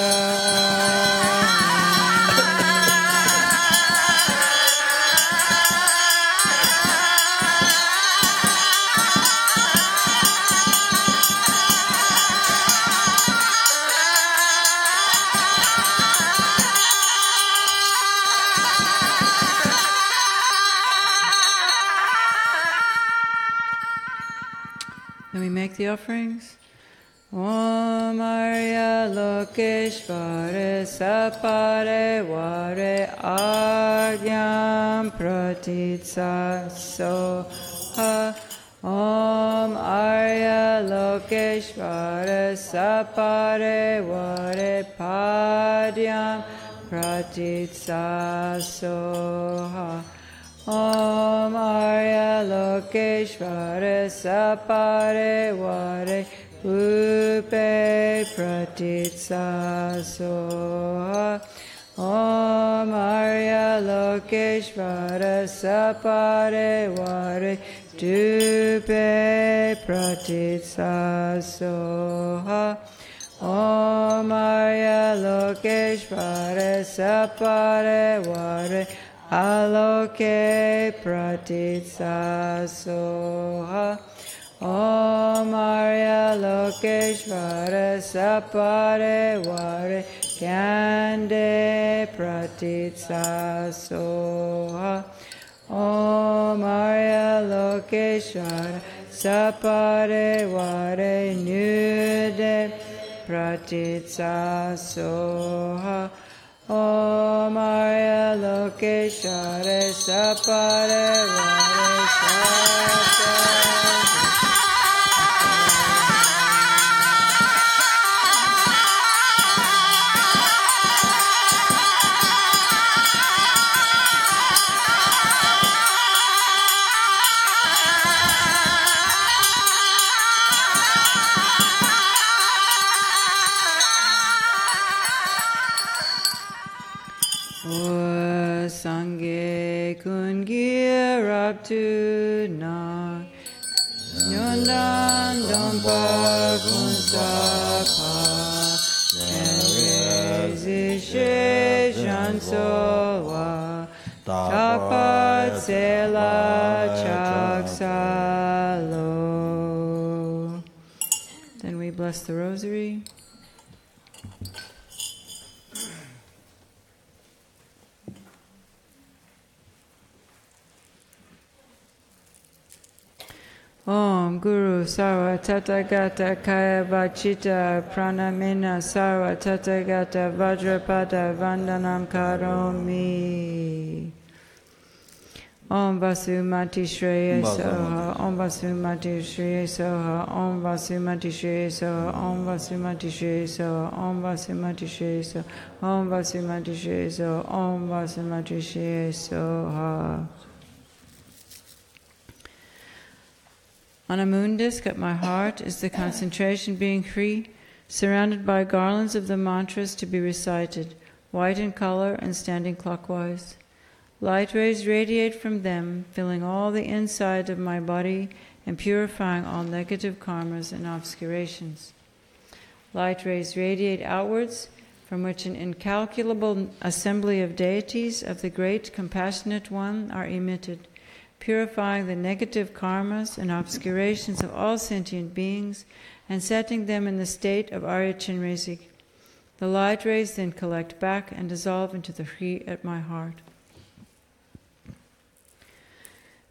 Then we make the offerings. Om Arya Lokeshvare Sapare Vare Agyam Pratitsa Soha. Om Arya Lokeshvare Sapare Vare Padyam Pratitsa Soha. Om Arya Lokeshvara Sapare Vare Upe Pratitsa Soha. Om Arya Lokeshvara Sapare Vare Dupe Pratitsa Soha. Om Arya Lokeshvara Sapare Vare Aloke Pratitsa Soha. Om Arya Lokeshvara Sapare Vare Kyande Pratitsa Soha. Om Arya Lokeshvara Sapare Vare Nude Pratitsa Soha. Om Arya Lokeshvara Sapare Vare Sapare. Sangye Kungir up to na Nyondan Dompa Kunsapa Chenrezig Shansowa Tapat Sela Chaksalo. Then we bless the rosary. Om Guru Sarva Tathagata Kaya Vachita Pranamena Sarva Tathagata Vajrapada Vandanam Karomi. Om Vasumati Shreya Soha, Om Vasumati Shreya Soha, Om Vasumati Shreya Soha, Om Vasumati Shreya Soha, Om Vasumati Shreya Soha, Om Vasumati Shreya Soha, Om Vasumati Shreya Soha. On a moon disk at my heart is the concentration being free, surrounded by garlands of the mantras to be recited, white in color and standing clockwise. Light rays radiate from them, filling all the inside of my body and purifying all negative karmas and obscurations. Light rays radiate outwards, from which an incalculable assembly of deities of the great compassionate one are emitted, purifying the negative karmas and obscurations of all sentient beings and setting them in the state of Arya Chenrezig. The light rays then collect back and dissolve into the Hri at my heart.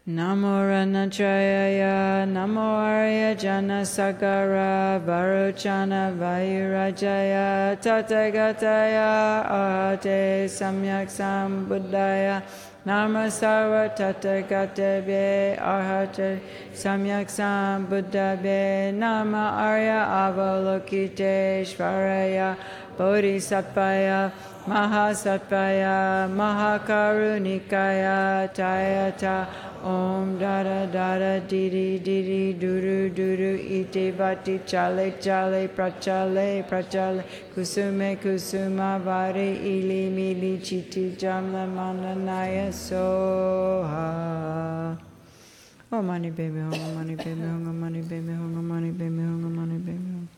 Namo Ranachayaya, Namo Arya Jana Sagara, Varochana Vayurajaya, Tathagataya, Ahate Samyak Sambuddhaya, Nama Sarva Tathagatave, Ahate Samyak Sambuddhave, Nama Arya Avalokite Shvaraya, Bodhisattvaya, Mahasattvaya, Mahakarunikaya, Tayata, Om Dada Dada Didi Didi Duru Duru Iti Vati Chale Chale Prachale Prachale Kusume Kusuma Vari Ili Mili Chiti Jamla Mandanaya Soha. Oh Mani Baby Hong, Mani Baby Hong, Mani Baby Hong, Mani Baby Hong, Mani Baby Hong.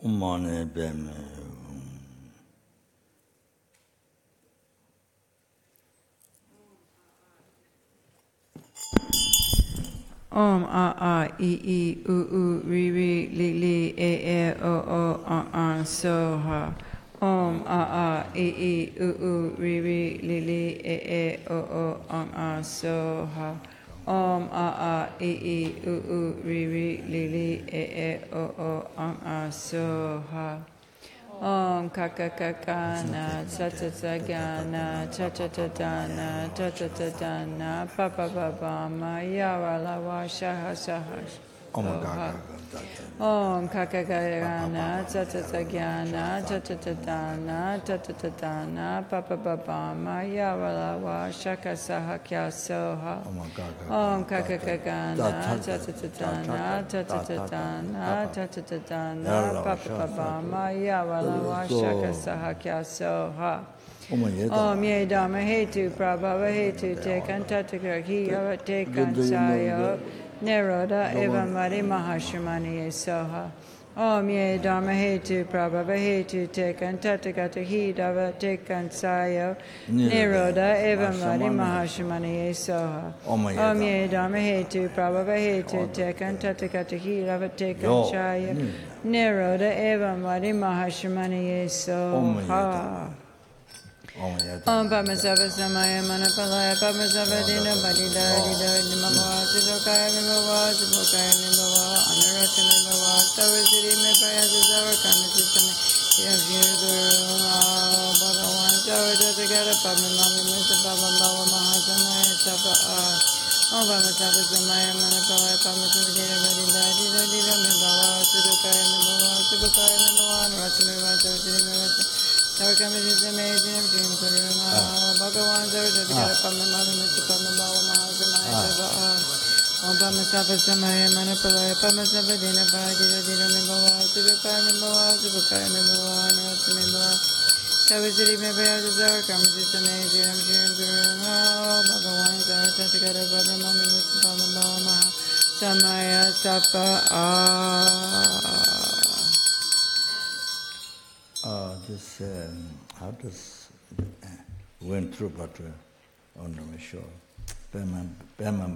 Umane bem. Om a a I u u ri ri li li e o so ha. Om a a I u u ri ri li li e o so ha. Om a a I u u ri ri li li e o so ha. Om kakakakana tatatagana tatatatana tatatatana papa baba maya walawa shaha shaha. Om kakakakana tatatagana tatatatana tatatatana papa baba maya walawa shaka saha kya soha. Om kakakakana tatatatana tatatatana tatatatana papa baba maya walawa shaka saha kya soha. Om ye dharma hetu prabhava hetu tekan tatagraki tekan sayo Niroda eva mari mahashramani soha. Om ye dharma hetu prabhava hetu tekan tatagata hidava tekan sayo Niroda eva mari mahashramani soha. Om ye dharma hetu prabhava hetu tekan tatagata hidava tekan sayo Niroda eva mari mahashramani soha. Om Pamasava Samaya Manapalaya Pamasava Dina Badida Dida Nimava Sudokaya Mimava Subokaya Mimava Anurata Mimava Savasiri Mipaya Savar Kamasisame Yamshir Bhagavan Savajatagara Pamimami Mr. Baba Baba Mahasamaya Sapa Om Pamasava Samaya Manapalaya Pamasava Dina Badida Dida Dida Mimava Sudokaya Mimava Subokaya Mimava Anurata Mimava Savasiri Mimava Bhagavan Sarvajatagara Pamimami Mr. Baba Baba Mahasamaya Sapa Om Pamasava Samaya Manapalaya Pamasava Dina Badida Dida Mimava Subokaya Mimava Subokaya Mimava Anurata Mimava Savasiri Mipaya Savar Kamasisame Jiram Jiram Gurum Bhagavan Sarvajatagara Pamimami Mr. Baba Baba Mahasamaya Sapa This how does went through, but I'm not sure. Beman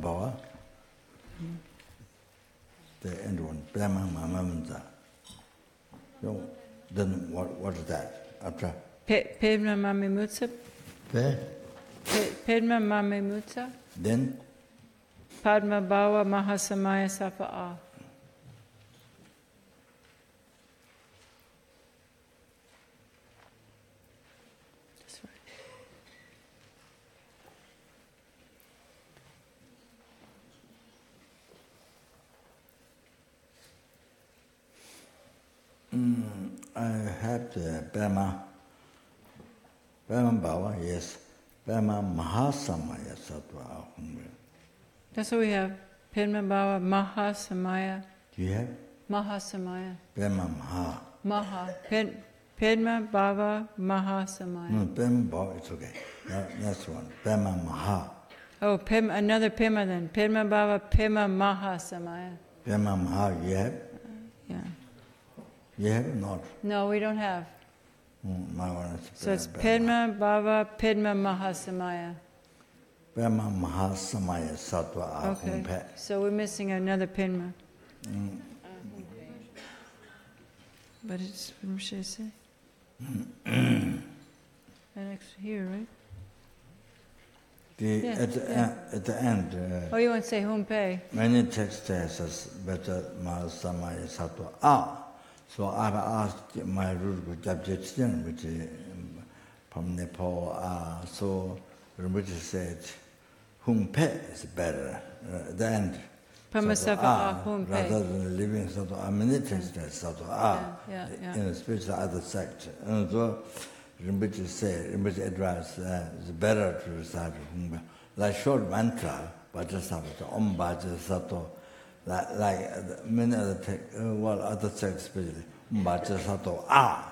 Bawa, the end one. Beman Mamamza. No, then what is that? After Pedma Mami Mutsa. Pedma Mami Mutsa. Then Padma Bhava Mahasamaya Sapa. I have the Bama Bhava, yes. Bama Mahasamaya Sattva. That's what we have. Padma Bhava Mahasamaya. Do you have? Mahasamaya. Bama Maha. Padma Bhava Mahasamaya. No, Bama Bhava, it's okay. That's one. Bama Maha. Oh, another Pema then. Padma Bhava Pema Mahasamaya. Bama Maha, you have? Yeah. You have not? No, we don't have. My one is So it's Padma Bhava Padma Mahasamaya. Padma Mahasamaya Sattva. Okay. So we're missing another Padma. But it's from Shese. And actually here, right? At the end. Oh, you want to say Humpe? Many texts says better Mahasamaya Sattva. So I've asked my Rupa Jabjitsin, which is from Nepal. So Rinpoche said, Humpe is better. The end. Humpe. Rather than living Sattva. Many texts Sattva. In a spiritual other sect. And so Rinpoche said, Rinpoche advised, it's better to recite Humpe. Like short mantra, Vajrasattva, Om Vajrasattva. Like many other texts, other texts especially, Vajrasattva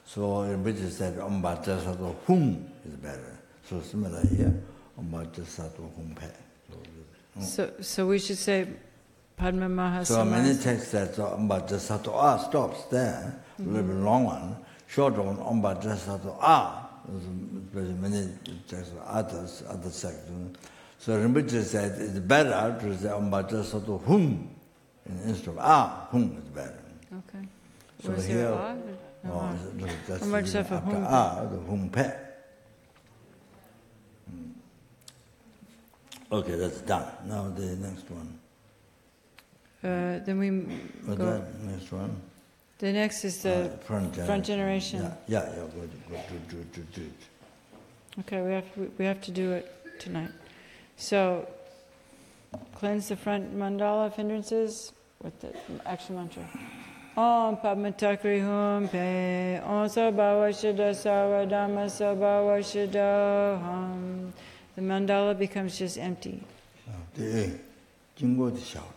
So Rinpoche said, Vajrasattva Hum is better. So similar here, Vajrasattva Humpe. So we should say Padma Mahasamaya. So many texts that Vajrasattva stops there. a little bit long one. Short one, Omba Jasato Ah. There's many other sections. So Rinpoche said it's better to say Omba Jasato Hum instead of Ah. Hum is better. Okay. So Was here, there Ah? that's Omba Jasato after Hum. Ah, the Hum Pe. Okay, that's done. Now the next one. Then we What's go. that? Next one. The next is the front generation. Yeah. Go. Okay, we have to do it tonight. So, cleanse the front mandala of hindrances with the action mantra. Om Padmatakri Hum Pe Om Sabhava Shida Sarva Dhamma Sabhava Shida Hum. The mandala becomes just empty. The Jingo the shout.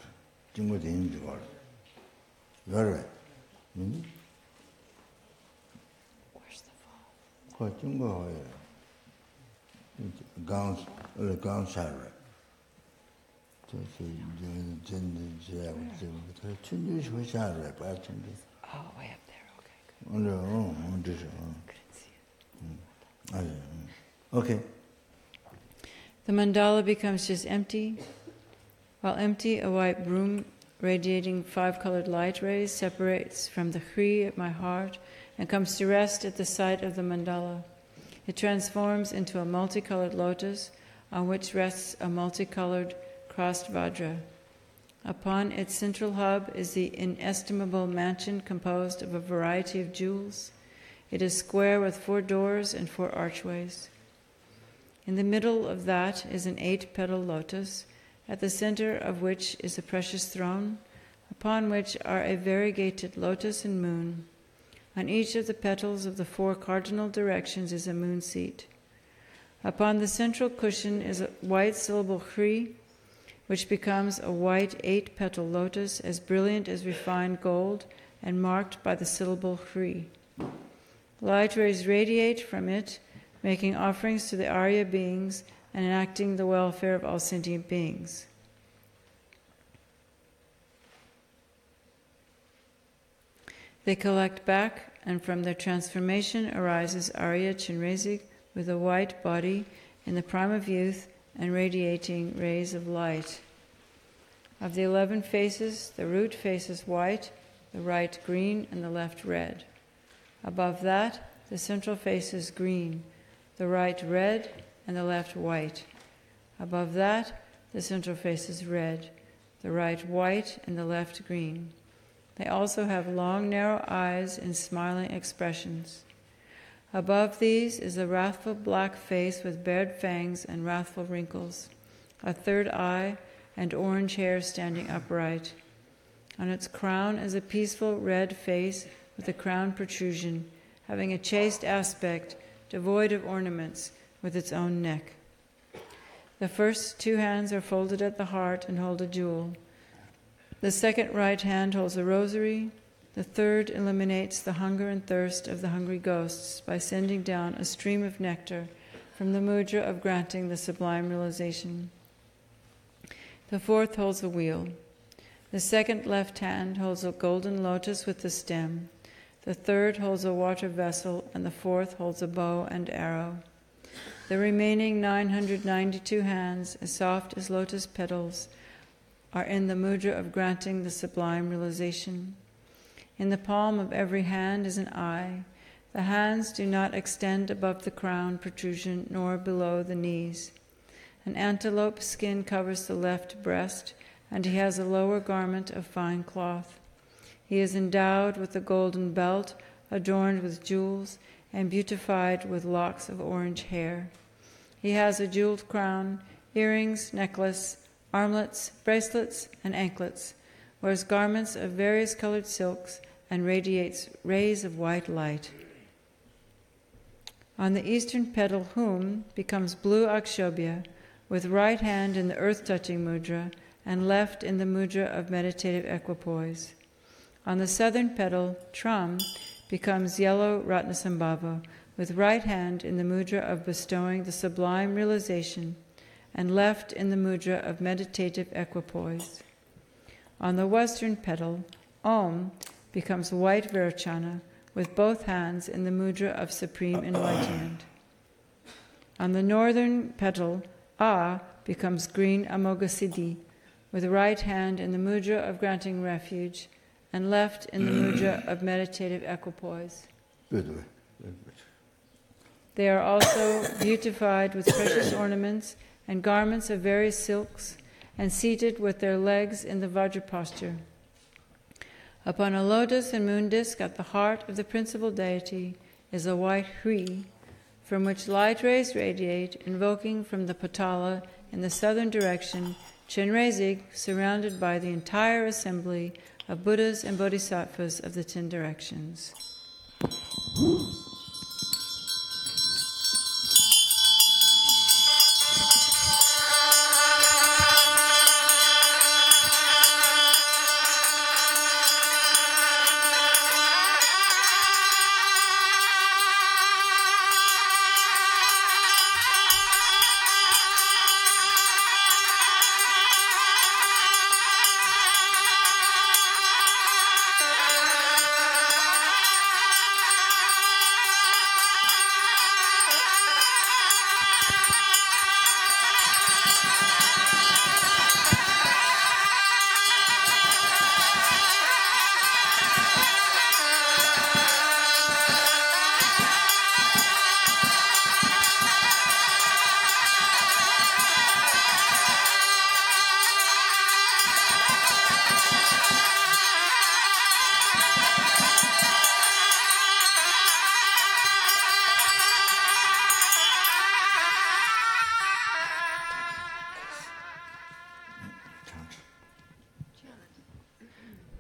Jingo the individual. Very right. Where's the fall? Jingo Gang Sarah. Oh, way up there. Okay, good. Couldn't see it. Okay. The mandala becomes just empty. While empty, a white broom radiating 5-colored light rays separates from the Hri of my heart and comes to rest at the site of the mandala. It transforms into a multicolored lotus on which rests a multicolored crossed vajra. Upon its central hub is the inestimable mansion composed of a variety of jewels. It is square with 4 doors and 4 archways. In the middle of that is an 8-petal lotus, at the center of which is a precious throne, upon which are a variegated lotus and moon. On each of the petals of the 4 cardinal directions is a moon seat. Upon the central cushion is a white syllable Hri, which becomes a white 8-petal lotus as brilliant as refined gold and marked by the syllable Hri. Light rays radiate from it, making offerings to the Arya beings and enacting the welfare of all sentient beings. They collect back, and from their transformation arises Arya Chenrezig with a white body in the prime of youth and radiating rays of light. Of the 11 faces, the root face is white, the right green, and the left red. Above that, the central face is green, the right red, and the left white. Above that, the central face is red, the right white, and the left green. They also have long, narrow eyes and smiling expressions. Above these is a wrathful black face with bared fangs and wrathful wrinkles, a third eye, and orange hair standing upright. On its crown is a peaceful red face with a crown protrusion, having a chaste aspect, devoid of ornaments, with its own neck. The first 2 hands are folded at the heart and hold a jewel. The second right hand holds a rosary. The third eliminates the hunger and thirst of the hungry ghosts by sending down a stream of nectar from the mudra of granting the sublime realization. The fourth holds a wheel. The second left hand holds a golden lotus with the stem. The third holds a water vessel, and the fourth holds a bow and arrow. The remaining 992 hands, as soft as lotus petals, are in the mudra of granting the sublime realization. In the palm of every hand is an eye. The hands do not extend above the crown protrusion nor below the knees. An antelope skin covers the left breast, and he has a lower garment of fine cloth. He is endowed with a golden belt, adorned with jewels, and beautified with locks of orange hair. He has a jeweled crown, earrings, necklace, armlets, bracelets, and anklets, wears garments of various colored silks, and radiates rays of white light. On the eastern petal, Hum becomes blue akshobhya, with right hand in the earth-touching mudra and left in the mudra of meditative equipoise. On the southern petal, Tram becomes yellow ratnasambhava, with right hand in the mudra of bestowing the sublime realization and left in the mudra of meditative equipoise. On the western petal, Om becomes white Virachana, with both hands in the mudra of supreme enlightenment. On the northern petal, A becomes green Amoghasiddhi, with right hand in the mudra of granting refuge, and left in the mudra of meditative equipoise. They are also beautified with precious ornaments and garments of various silks, and seated with their legs in the Vajra posture. Upon a lotus and moon disk at the heart of the principal deity is a white Hri, from which light rays radiate, invoking from the Patala in the southern direction Chenrezig, surrounded by the entire assembly of Buddhas and Bodhisattvas of the 10 directions.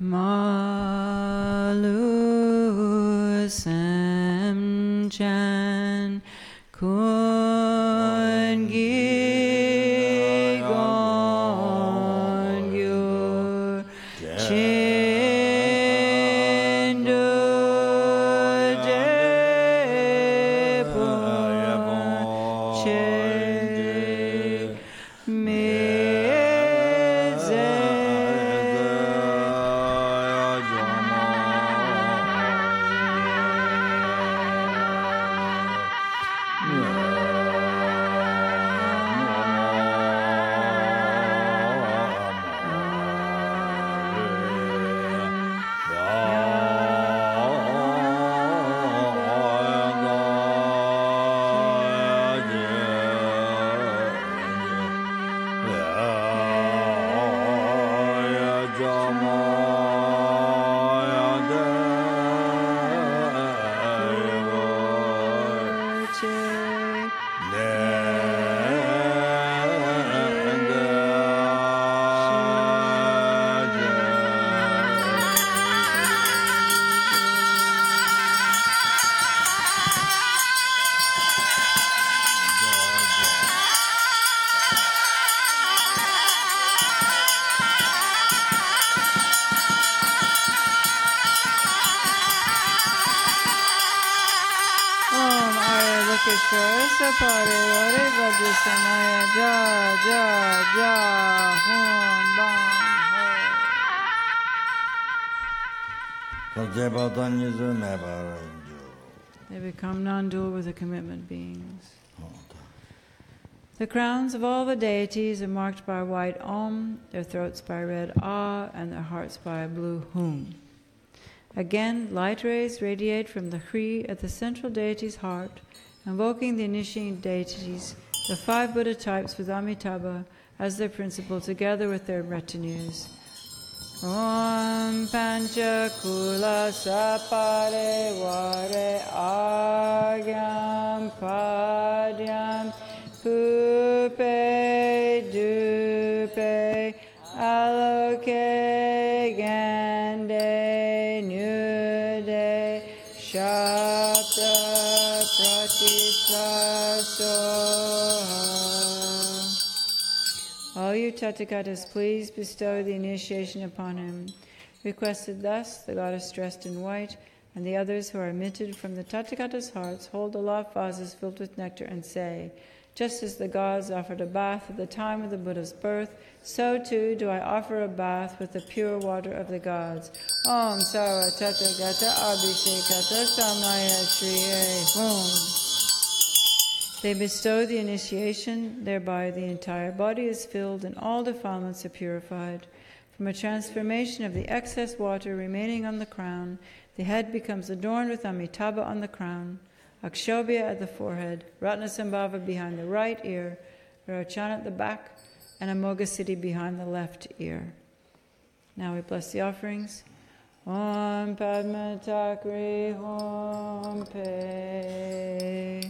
Malu Sam Chan Kun Gi Gon Gyur Chin Du Jepo Che They become non-dual with the commitment beings. The crowns of all the deities are marked by white Om, their throats by red Ah, and their hearts by a blue Hum. Again, light rays radiate from the Hri at the central deity's heart, invoking the initiating deities, the 5 Buddha types with Amitabha as their principal, together with their retinues. Om Pancha Kula Sapare Vare Agyam Padyam Pupe Dupe Aloke Gande Nude Shapta Pratitya Soha. All you Tathagatas, please bestow the initiation upon him. Requested thus, the goddess dressed in white, and the others who are emitted from the Tathagatas' hearts hold aloft vases filled with nectar and say, Just as the gods offered a bath at the time of the Buddha's birth, so too do I offer a bath with the pure water of the gods. Om Sarva Tathagata Abhishekata Samaya Shriye Hum. They bestow the initiation, thereby the entire body is filled and all defilements are purified. From a transformation of the excess water remaining on the crown, the head becomes adorned with Amitabha on the crown, Akshobhya at the forehead, Ratnasambhava behind the right ear, Rarachan at the back, and Amoghasiddhi behind the left ear. Now we bless the offerings. Om Padma Takri Om Pe.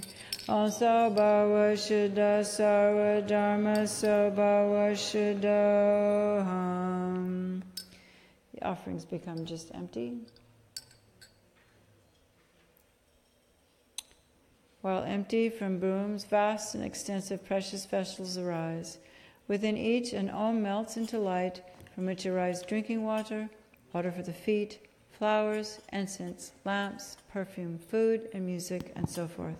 Om Sabhava Shuddha Sarva Dharma Sabhava Shuddham. The offerings become just empty. While empty, from brooms, vast and extensive precious vessels arise. Within each, an Om melts into light, from which arise drinking water, water for the feet, flowers, incense, lamps, perfume, food, and music, and so forth.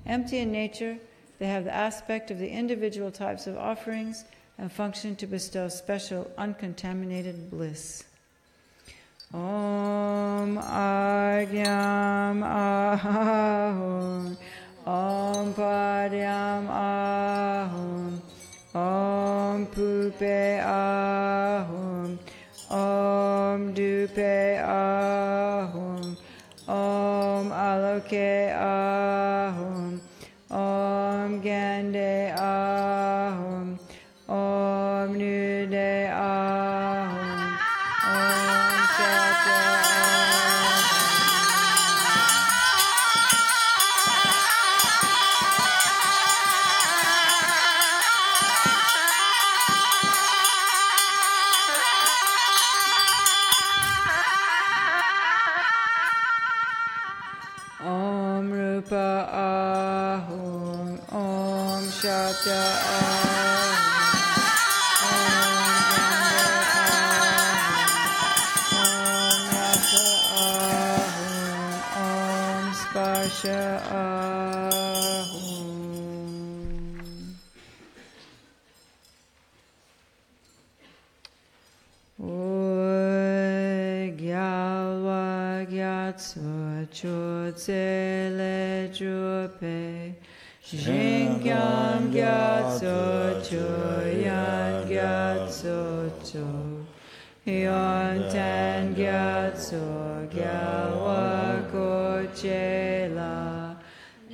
Empty in nature, they have the aspect of the individual types of offerings and function to bestow special uncontaminated bliss. Om Argyam Ahum, Om Padyam Ahum, Om Pupe Ahum, Om Dupe Ahum, Om Aloke Ahum, Om Gande Ahum, Om Nude Ahum, Om Chata Om Rupa Ahum, Om Shata Ahum, Om Ganda Ahum, Om Rasa Ahum, Om Sparsha Ahum. Gyalva Gyatso Chodze Le Drupe Jingyam Gyatso Choyan Gyatso Cho Yontan Gyatso Gyalva Kochela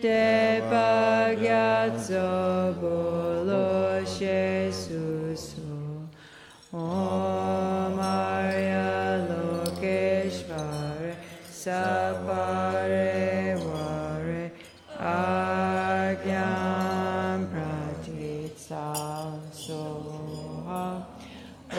Depa Gyatso Bolo Shesuso Om Arya Lokeshvare Sapare Vare Agyam Pratitsa Soha O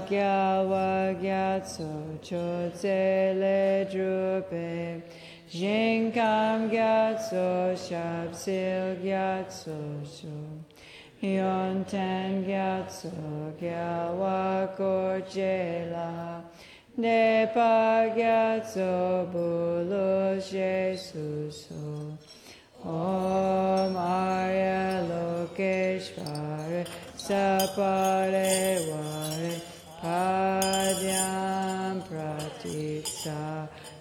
Gyalva Gyatso Chodze Le Drupe Jinkam Gyatso Shabsil Gyatso Sho Yontan Gyatso Gyalva Kochela Depa Gyatso Bulu Shesuso Om Arya Lokeshvare Sapare Vare Padyam Pratitsa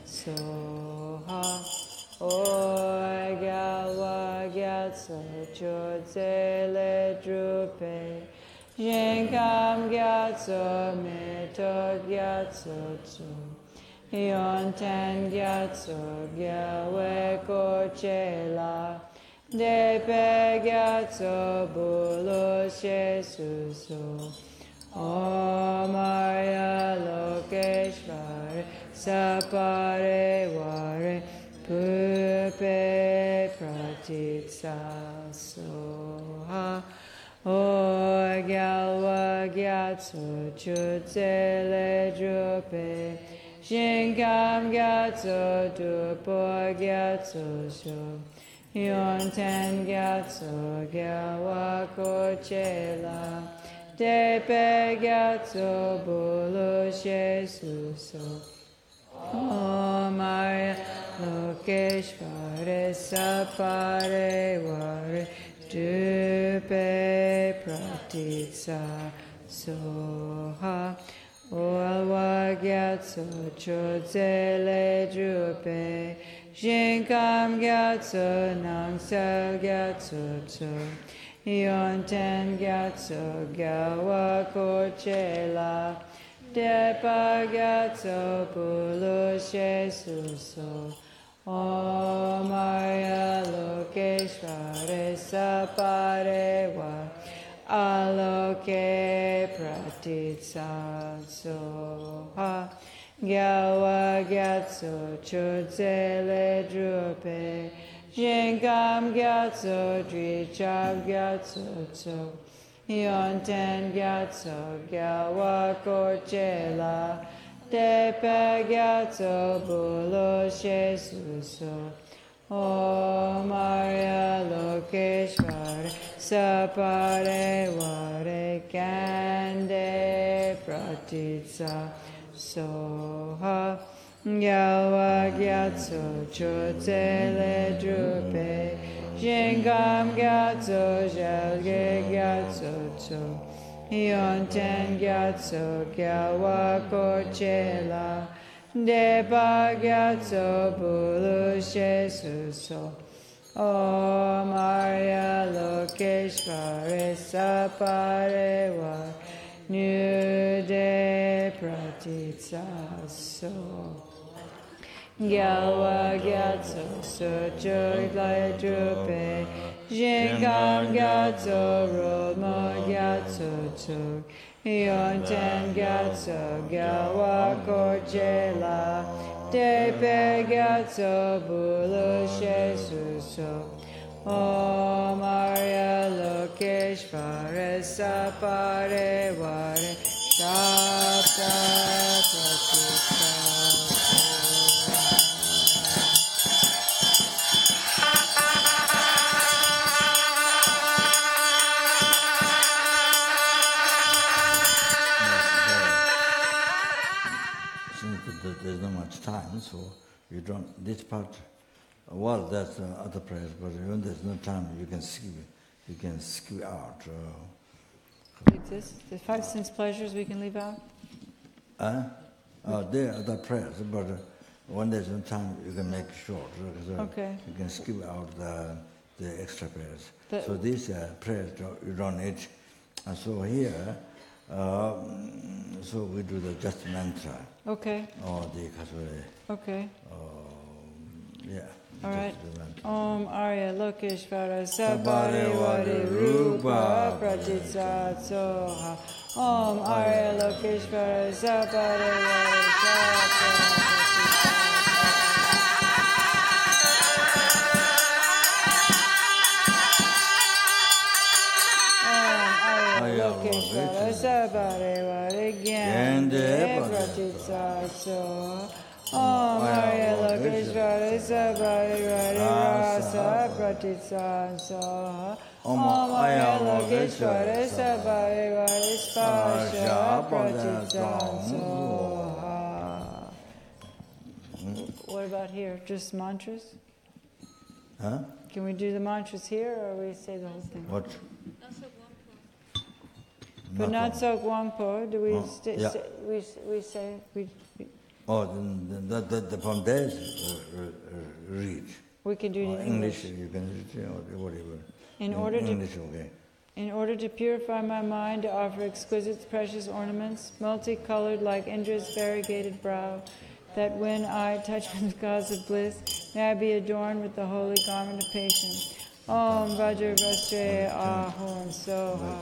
Soha O Gyalva Gyatso Chodze Le Drupe Jinkam Gyatso Mito Gyatso Tso Yontan Gyatso Gyalwe Kochela Depe Gyatso Bulu Shesuso Om Arya Lokeshvare Sapare Vare Pupe Pratitsa Soha O Gyalva Gyatso Chodze Le Drupe Jinkam Gyatso Dupo Gyatso Sho Yontan Gyatso Gyalva Kochela Depe Gyatso Bulu Shesuso Om Arya Lokeshvare Sapare Vare Drupe pratitsa soha. Oalwa gyatso chodzele drupe. Jinkam gyatso nangsel gyatso tso. Yonten gyatso gawa kochela. Depa gyatso bulu shesuso. Om Arya Lokeshvare Saparewa Aloke Pratitsa Soha Gyawa Gyatso Chodzele Drupe Jinkam Gyatso Drichab Gyatso Tso Yonten Gyatso Gyawa Kochela Tepe Gyatso Bulu Shesuso Om Arya Lokeshvare Sapare Vare Kande Pratitsa Soha Gyawa Gyatso Chodzele Drupe Jinkam Gyatso Jelge Gyatso Tso Yonten Gyatso Gyawa Kochela Depa Gyatso Bulu Shesuso Om Arya Lokeshvare Sapare Vare Nude Pratitsa So Gyawa Gyatso Socho Glaya Drupe Jinkam Gyatso Rodmo Gyatso Tsuk Yonten Gyatso Gyawa Kochela Tepe Gyatso Bulu Shesuso Om Arya Lokeshvare Sapare Vare Shapta Pratitsa There's not much time, so you don't. This part, well, that's other prayers, but when there's no time, you can skip it. You can skip out. Like this, the 5 sense pleasures we can leave out. There are other prayers, but when there's no time, you can make it short. Okay. You can skip out the extra prayers. So these prayers you don't need. And so here. So we do the just mantra. Okay. Or the kasure. Okay. Yeah. All right. Om Arya Lokeshvara Sabare Vare Rupa Pratitsa Soha. Om Arya Lokeshvara Sabare Vare Shapta Lokeshvara Sabare Vare Gyande Pratitsa Soha. Om Arya Lokeshvara Sabare Vare Rasa Pratitsa Soha. Om Arya Lokeshvara Sabare Vare Sparsha Pratitsa Soha. What about here? Just mantras? Huh? Can we do the mantras here, or we say the whole thing? What? For Natsok Wangpo, do we yeah. we say we from there read. We can do it in English. You can read or whatever. In order to purify my mind, to offer exquisite precious ornaments, multicolored like Indra's variegated brow, that when I touch the cause of bliss, may I be adorned with the holy garment of patience. Om Vajra Vastre Ahom Soha.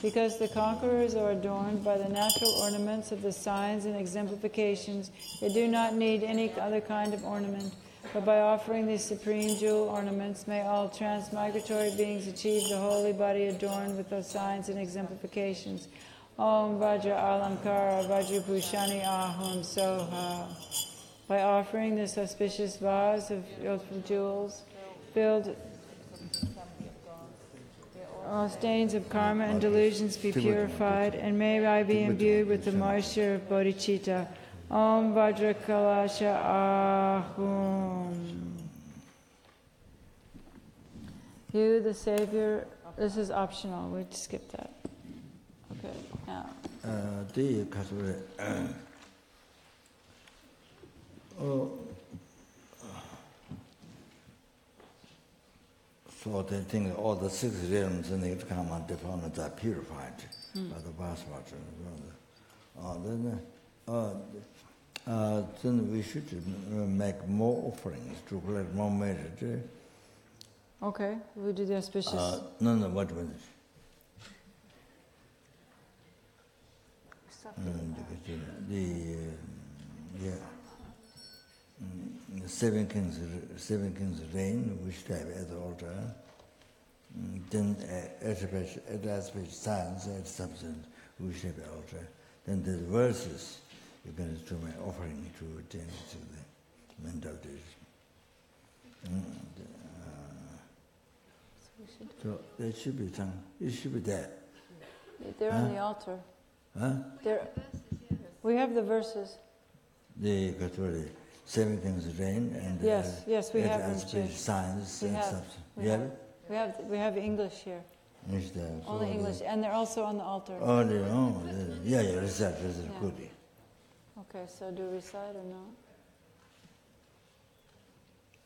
Because the conquerors are adorned by the natural ornaments of the signs and exemplifications, they do not need any other kind of ornament. But by offering these supreme jewel ornaments, may all transmigratory beings achieve the holy body adorned with those signs and exemplifications. Om Vajra Alamkara Vajra Bhushani Ahom Soha. By offering this auspicious vase of jewels filled, all stains of karma and delusions be purified, and may I be imbued with the moisture of bodhichitta. Om Vajra Kalasha Ahum. You, the Savior, this is optional, we skipped that. Okay, now. So they think all the 6 realms in the karma developments are purified by the vase water. Then we should make more offerings to collect more merit. Okay, we do the auspicious. No, what was it? The seven kings reign, we should have at the altar. Then at aspect science, at substance, we should have at the altar. Then the verses, you can instrument offering to attend to the mental days. So it should be done. It should be there. They're on the altar. Huh? We have the verses. The Catholic 7 kings reign and yes, we have them too. Science we and have. substance. We have English here. Only English, and they're also on the altar. Recite good. Okay, so do we recite or not?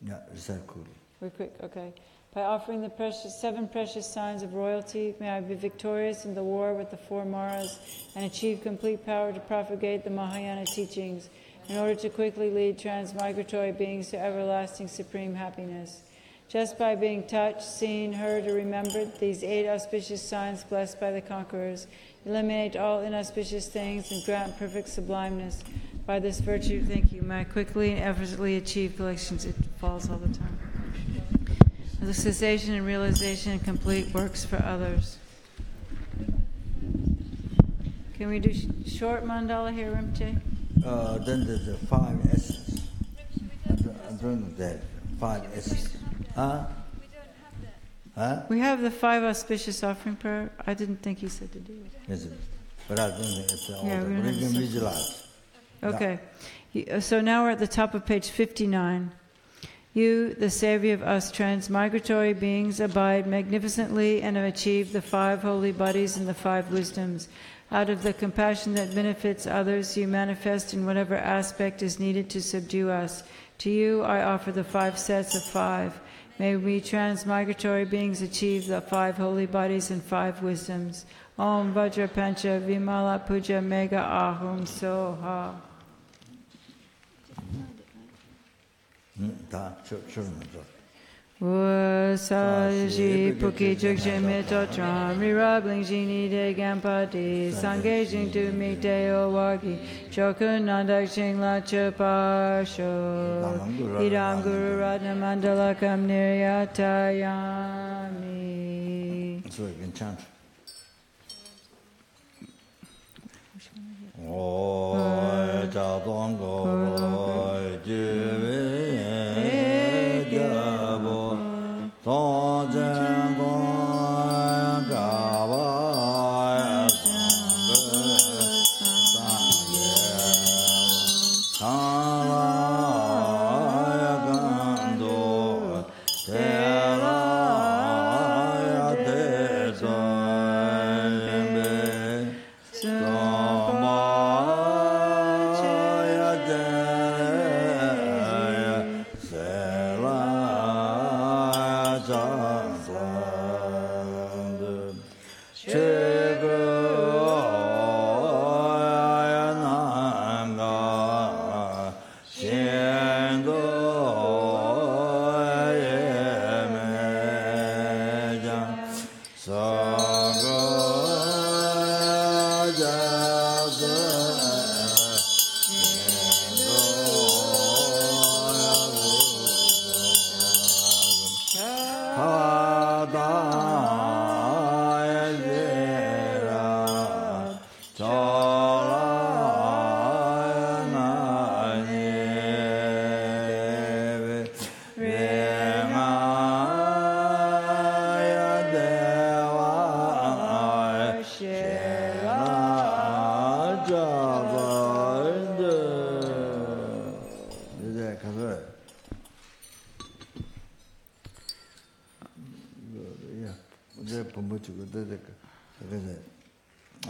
Yeah, recite good. We're quick, okay. By offering the 7 precious signs of royalty, may I be victorious in the war with the 4 Maras and achieve complete power to propagate the Mahayana teachings in order to quickly lead transmigratory beings to everlasting supreme happiness. Just by being touched, seen, heard, or remembered, these 8 auspicious signs blessed by the conquerors eliminate all inauspicious things and grant perfect sublimeness. By this virtue, thank you, may I quickly and effortlessly achieve collections. It falls all the time. The cessation and realization and complete works for others. Can we do short mandala here, Rinpoche? Then there's the 5 S's. I'm doing that 5 S's. We have the 5 auspicious offering prayer. I didn't think he said to do it. Yes, but I don't think it's all yeah, we can visualize. Okay. Yeah. So now we're at the top of page 59. You, the Savior of us transmigratory beings, abide magnificently and have achieved the 5 holy bodies and the 5 wisdoms. Out of the compassion that benefits others, you manifest in whatever aspect is needed to subdue us. To you, I offer the 5 sets of 5. May we transmigratory beings achieve the 5 holy bodies and 5 wisdoms. Om Vajra Pancha Vimala Puja Mega Ahum Soha. Saji Puki Jukje Mito Tram Rirabling Jini De Gampati Sange Jing Tu Mikde Owagi Chokun Nandak Jing La Chapasho Idam Guru Ratna Mandala Kam Niryatayami. So you can chant.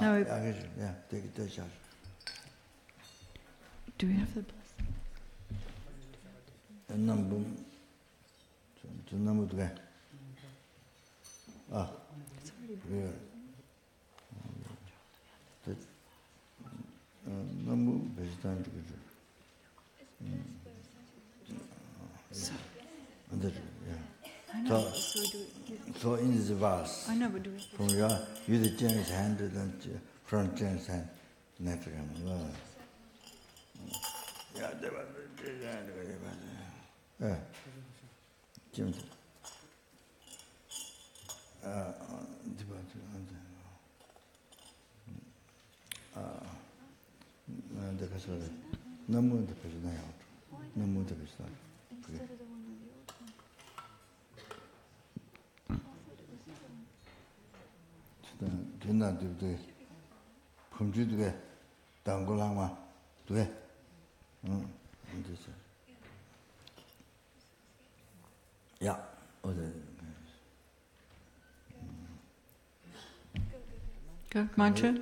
Now we, do we have the blessing? So in this vase, I know, but do we? from your use the Chinese hand and then front Chinese hand, next time. Yeah, yeah. Go, mantra?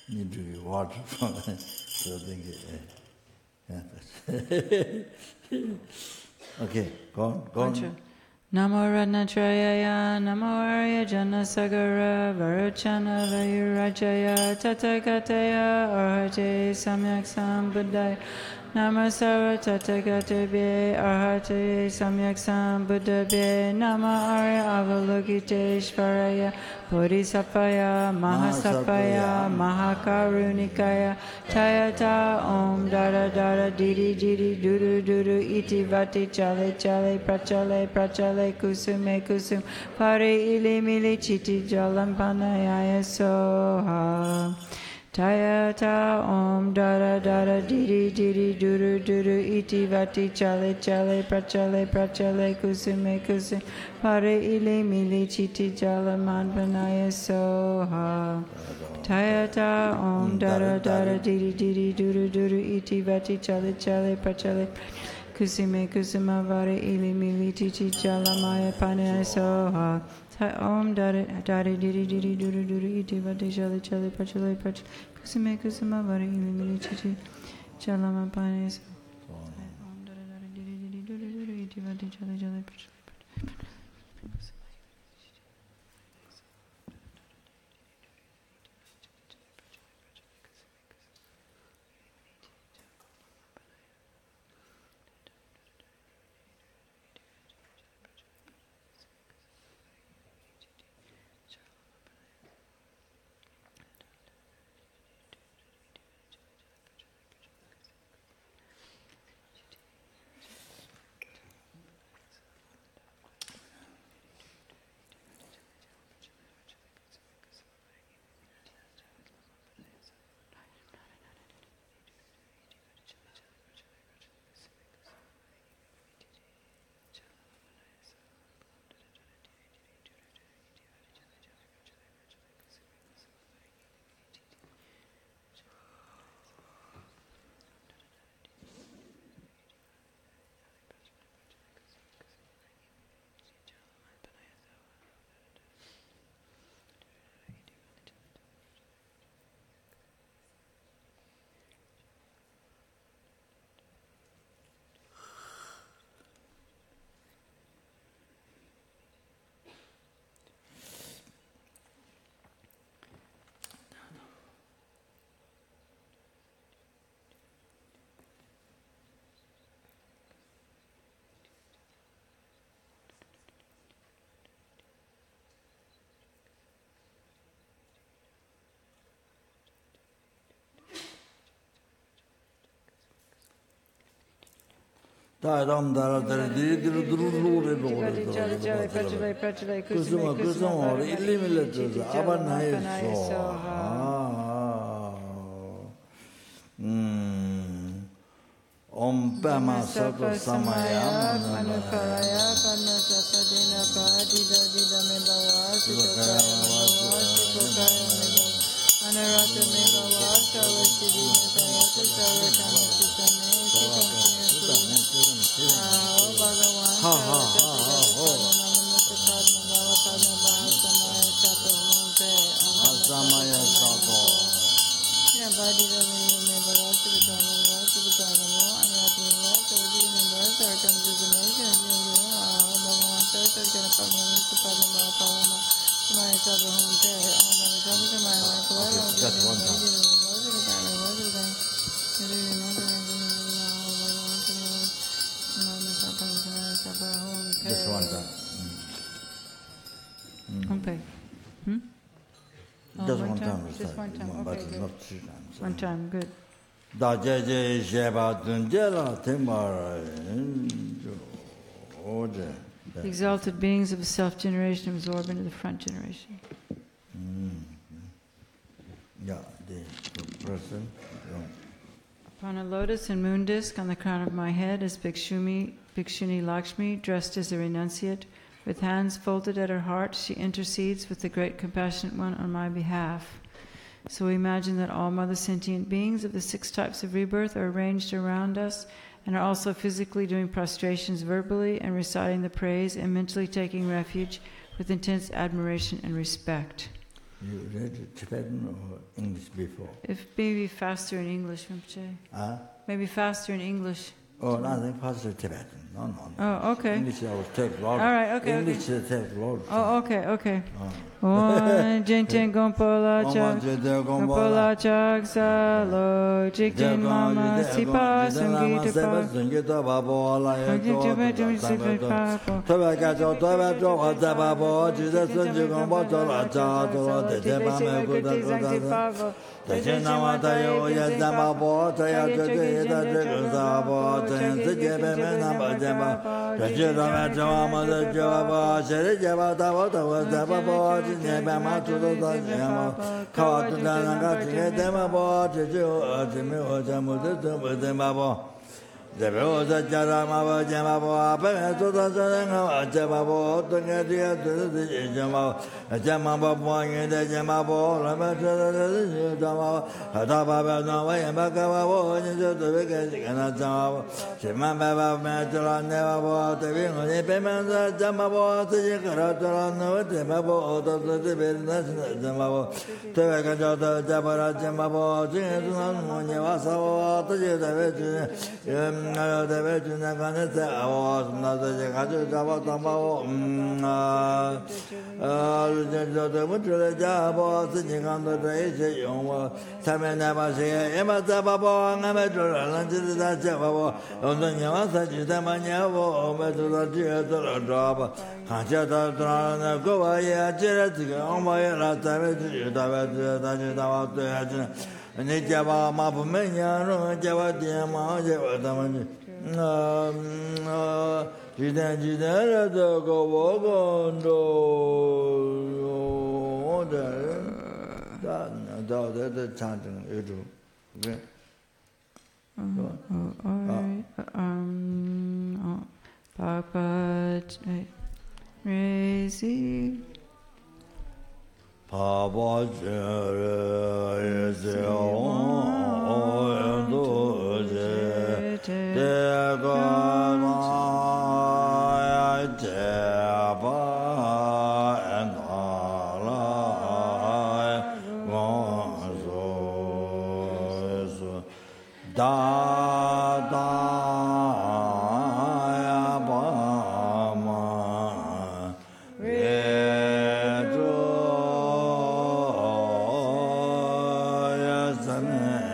Need to be water from it. So think okay, go on. Namo Ratnatrayaya, Namo Arya Jana Sagara, Varuchana Vayurajaya, Tathagataya, Arhate Samyak Sambuddhaya, Namo Sara Tathagataya, Arhate Samyak Sambuddhaya, Namo Arya Avalokiteshvaraya, Bodhisattvaya, Mahasattvaya, Mahakarunikaya, Tayata Om Dada Dada Didi Didi Duru Duru Iti Vati Chale Chale Prachale Prachale Kusume Kusum Pari Ili Mili Chiti Jalam Panayaya Soha Tayata Om Dada Dada Didi Didi Duru Duru Iti Vati Chale Chale Prachale Prachale Kusume Kusum Pari Ili Mili Chiti Jalam Panayaya Soha Tayata Om Dada Dada Didi Didi Duru Duru Iti Vati Chale Chale Prachale Kusime Kusuma Vari Ili Mili Titi Jalamaya Panaya Soha Om Dada Dada Didi Didi Duru Duru Iti Vati Chale Chale Prachale Prachale Kusime Kusuma Vari Ili Mili Titi Jalamaya Panaya Soha Om Dada Dada Didi Didi Duru Duru Iti Vati Chale Chale Prachale Dam dara dara diri diri duru duru kusuma kusuma ori illi millet abanai so Om Pema Sato Samaya Manukaraya Padma Sapadina Padida Dida Mebawa Sitokaya Mebawa Sitokaya Mebawa Anarata Mebawa Sawasidi Mekayata Sarakama Sitame Sikamsina Ao Bhagawan Saratapika Padmanamata Padma Bhava Padma Bhava Samaya Sato Honte Om Samaya Sato Badida Mebawa Sitokaya Mebawa Sitokaya Mebawa Anarata Mebawa Sawasidi Mebawa Sarakama Sitame Ao Bhagawan Saratapika Padmanamata Padma Bhava Padma Samaya Sato Honte Om Just one time. Just one time. Okay. Just one time. Just one time. But Okay, good. not 3 times. One time, good. Da je sheba tunjela temara. The exalted beings of the self-generation absorb into the front generation. Yeah, the person. Upon a lotus and moon disk on the crown of my head is Bhikshuni Lakshmi, dressed as a renunciate. With hands folded at her heart, she intercedes with the great compassionate one on my behalf. So we imagine that all mother sentient beings of the 6 types of rebirth are arranged around us and are also physically doing prostrations verbally and reciting the praise and mentally taking refuge with intense admiration and respect. You read Tibetan or English before? If maybe faster in English, Rinpoche. Maybe faster in English. Oh, nothing faster Tibetan. No. Oh, okay. English I will take a lot. All right, okay. English will take a lot. Oh, okay. Om Jinten Gompola Chak Salo Jikten Mama Sipa Sangita Pa Papa Chenrezig Papa Amen.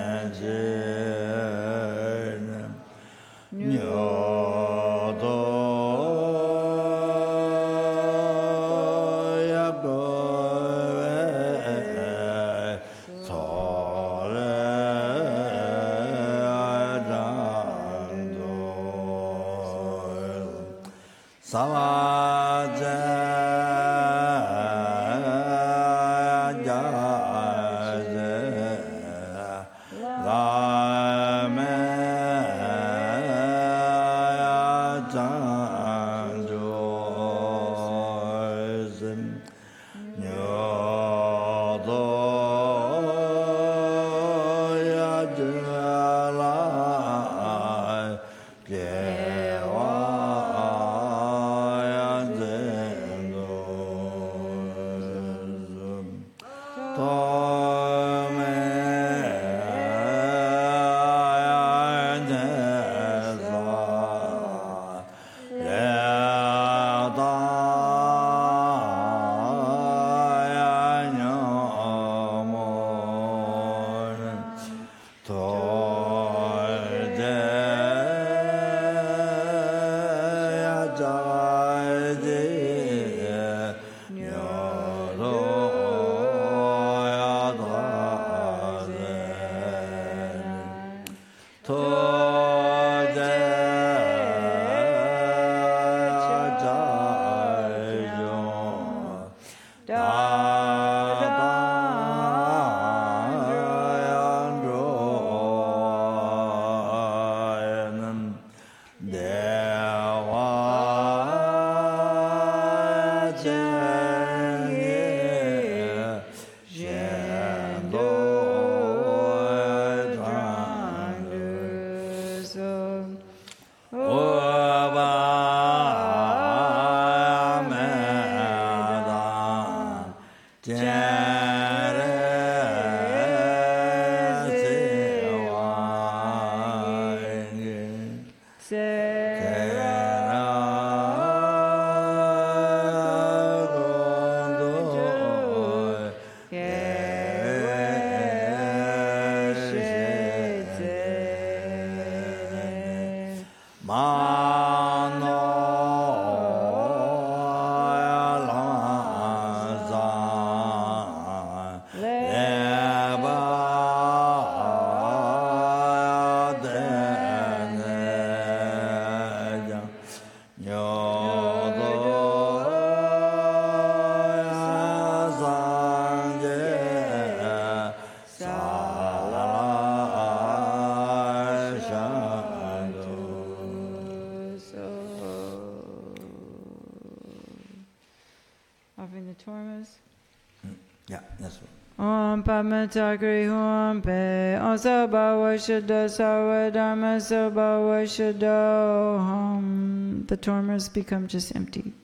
Yeah, that's right. Om Pamatagri Hum Pe Om Sabhawa Shuddha Sarva Dharma Sabhawa Shuddha Hum. The tormers become just empty.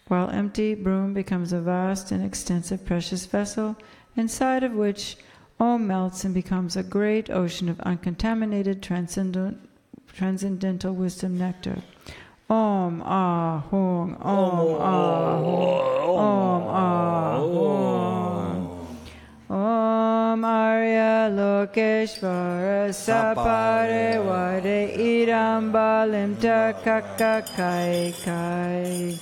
While empty, Broom becomes a vast and extensive precious vessel, inside of which Om melts and becomes a great ocean of uncontaminated transcendental wisdom nectar. Om Ah Hung, Om Ah Hung, Om Ah Hung. Om Arya Lokeshvara Sapare Vade Idam Balim Takaka Kai Kai.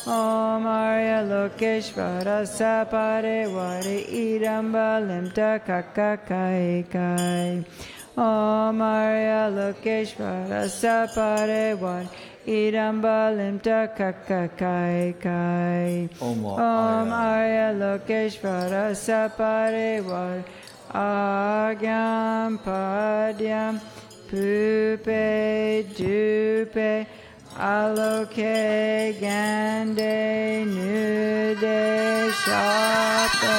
Om Arya Lokeshvara Sapare Vade Idam Balim Takaka Kai Kai. Om Arya Lokeshvara Sapare Vade Idam Balim Takaka Kai Kai. Om Arya Lokeshvara Sapare Vade Agyam Padyam Pupe Dupe Aloke Gande Nude Shapa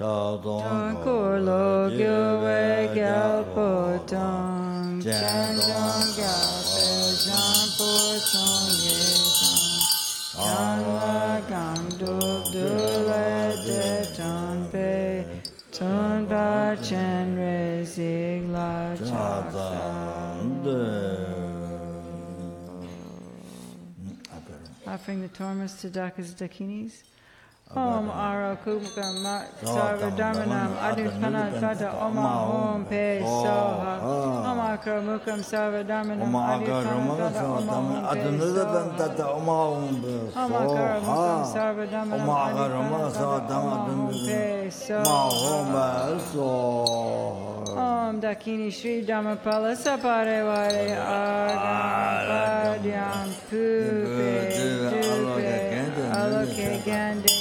Don Kurlo Gyue Gyalpo Tong Chan Dong Gyalpe Jampo Chong Ye Don La Gang Duk Dule De Ton Pe Ton Pa Chenrezig La Offering the torments to Dakas Dakinis. Om Ara Kumka Sarva Dharmanam Adipana Tata Oma Om Pe Soha Om Akara Mukam Sarva Dharmanam Adipana Tata Oma Om Pe Soha Om Akara Mukam Sarva Dharmanam Adipana Tata Oma Om Pe Soha Om Dakini Shri Dhammapala Sapare Vare Agam Padyam Pupe Dupe Aloke Gande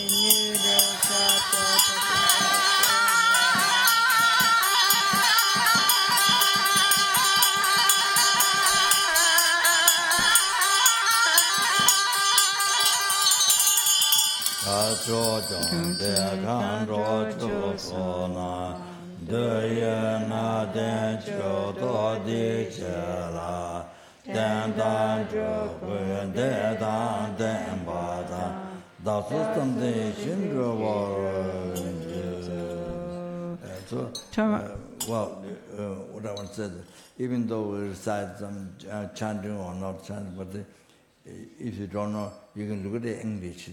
Well, what I want to say, even though we recite some chanting or not chanting, but if you don't know, you can look at the English.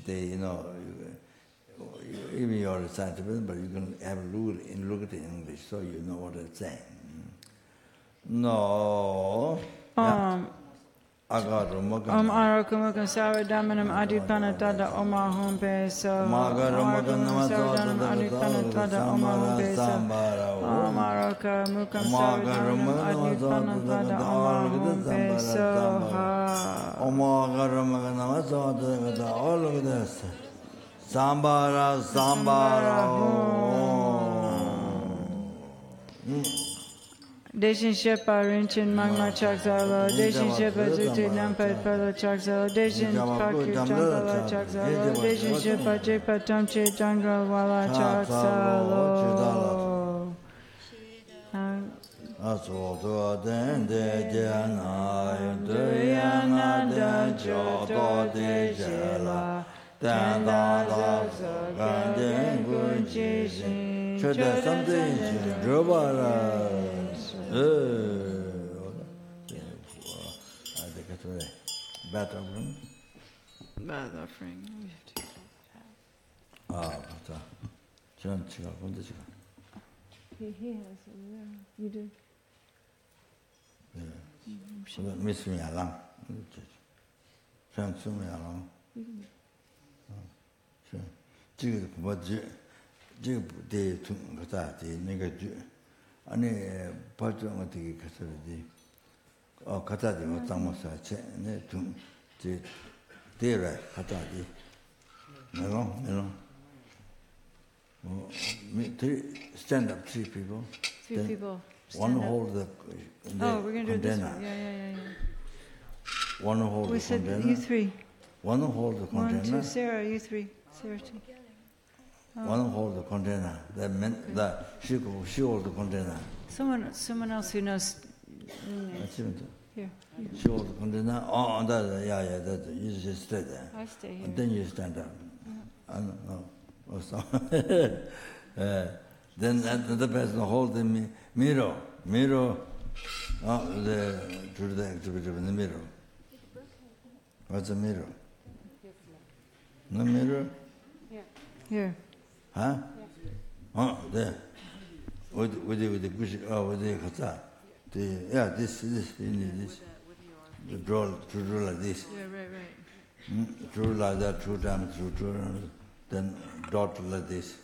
Even you're reciting, but you can have a look at the English, so you know what it's saying. No. Arakumukam Saradamanam Adipanadada Omahum Beso. Arakumukam Saradamanam Adipanadada Omahum Beso. Arakumukam Saradamanam Adipanadada Omahum Beso. All of this. Sambara, Sambara. Deshin Shepa Rinchin Magma Chakzalo, Deshin Shepa Zuti Nampad Pala Chakzalo, Deshin Pakir Jampala Chakzalo, Deshin Shepa Jepa Tamche Jangal Wala Chakzalo. Asoto Dende Jana, Duyana Jodo de Jela, Danda Gandin Gunjishin, Chada something, Drobara. Bad offering. Bad offering. 맞다. 전 지가 뭔데 지가. He has it there. You do. 네. 미스미 알랑. 전 숨이 알랑. 지금 뭐지? 지금 대 거다 대 내가 아니 발전 어떻게 가서지 갖다지 못한 것을 좀 이제 대라 갖다지 내가 stand up three people. One hold the we're going to do this container. one. Yeah. One hold we the said container. You three. One hold the container. 1, 2, Sarah, you three. Sarah two. One hold the container. She hold the container. Someone else who knows. Here. She hold the container. You just stay there. I stay here. And then you stand up. Then the person hold the mirror. To the activity in the mirror. What's a mirror? No mirror? Here. Huh? Yeah. There. With the cushion, with the kata. This, you need this. To draw like this. Yeah, right. Draw like that 2 times, then dot like this.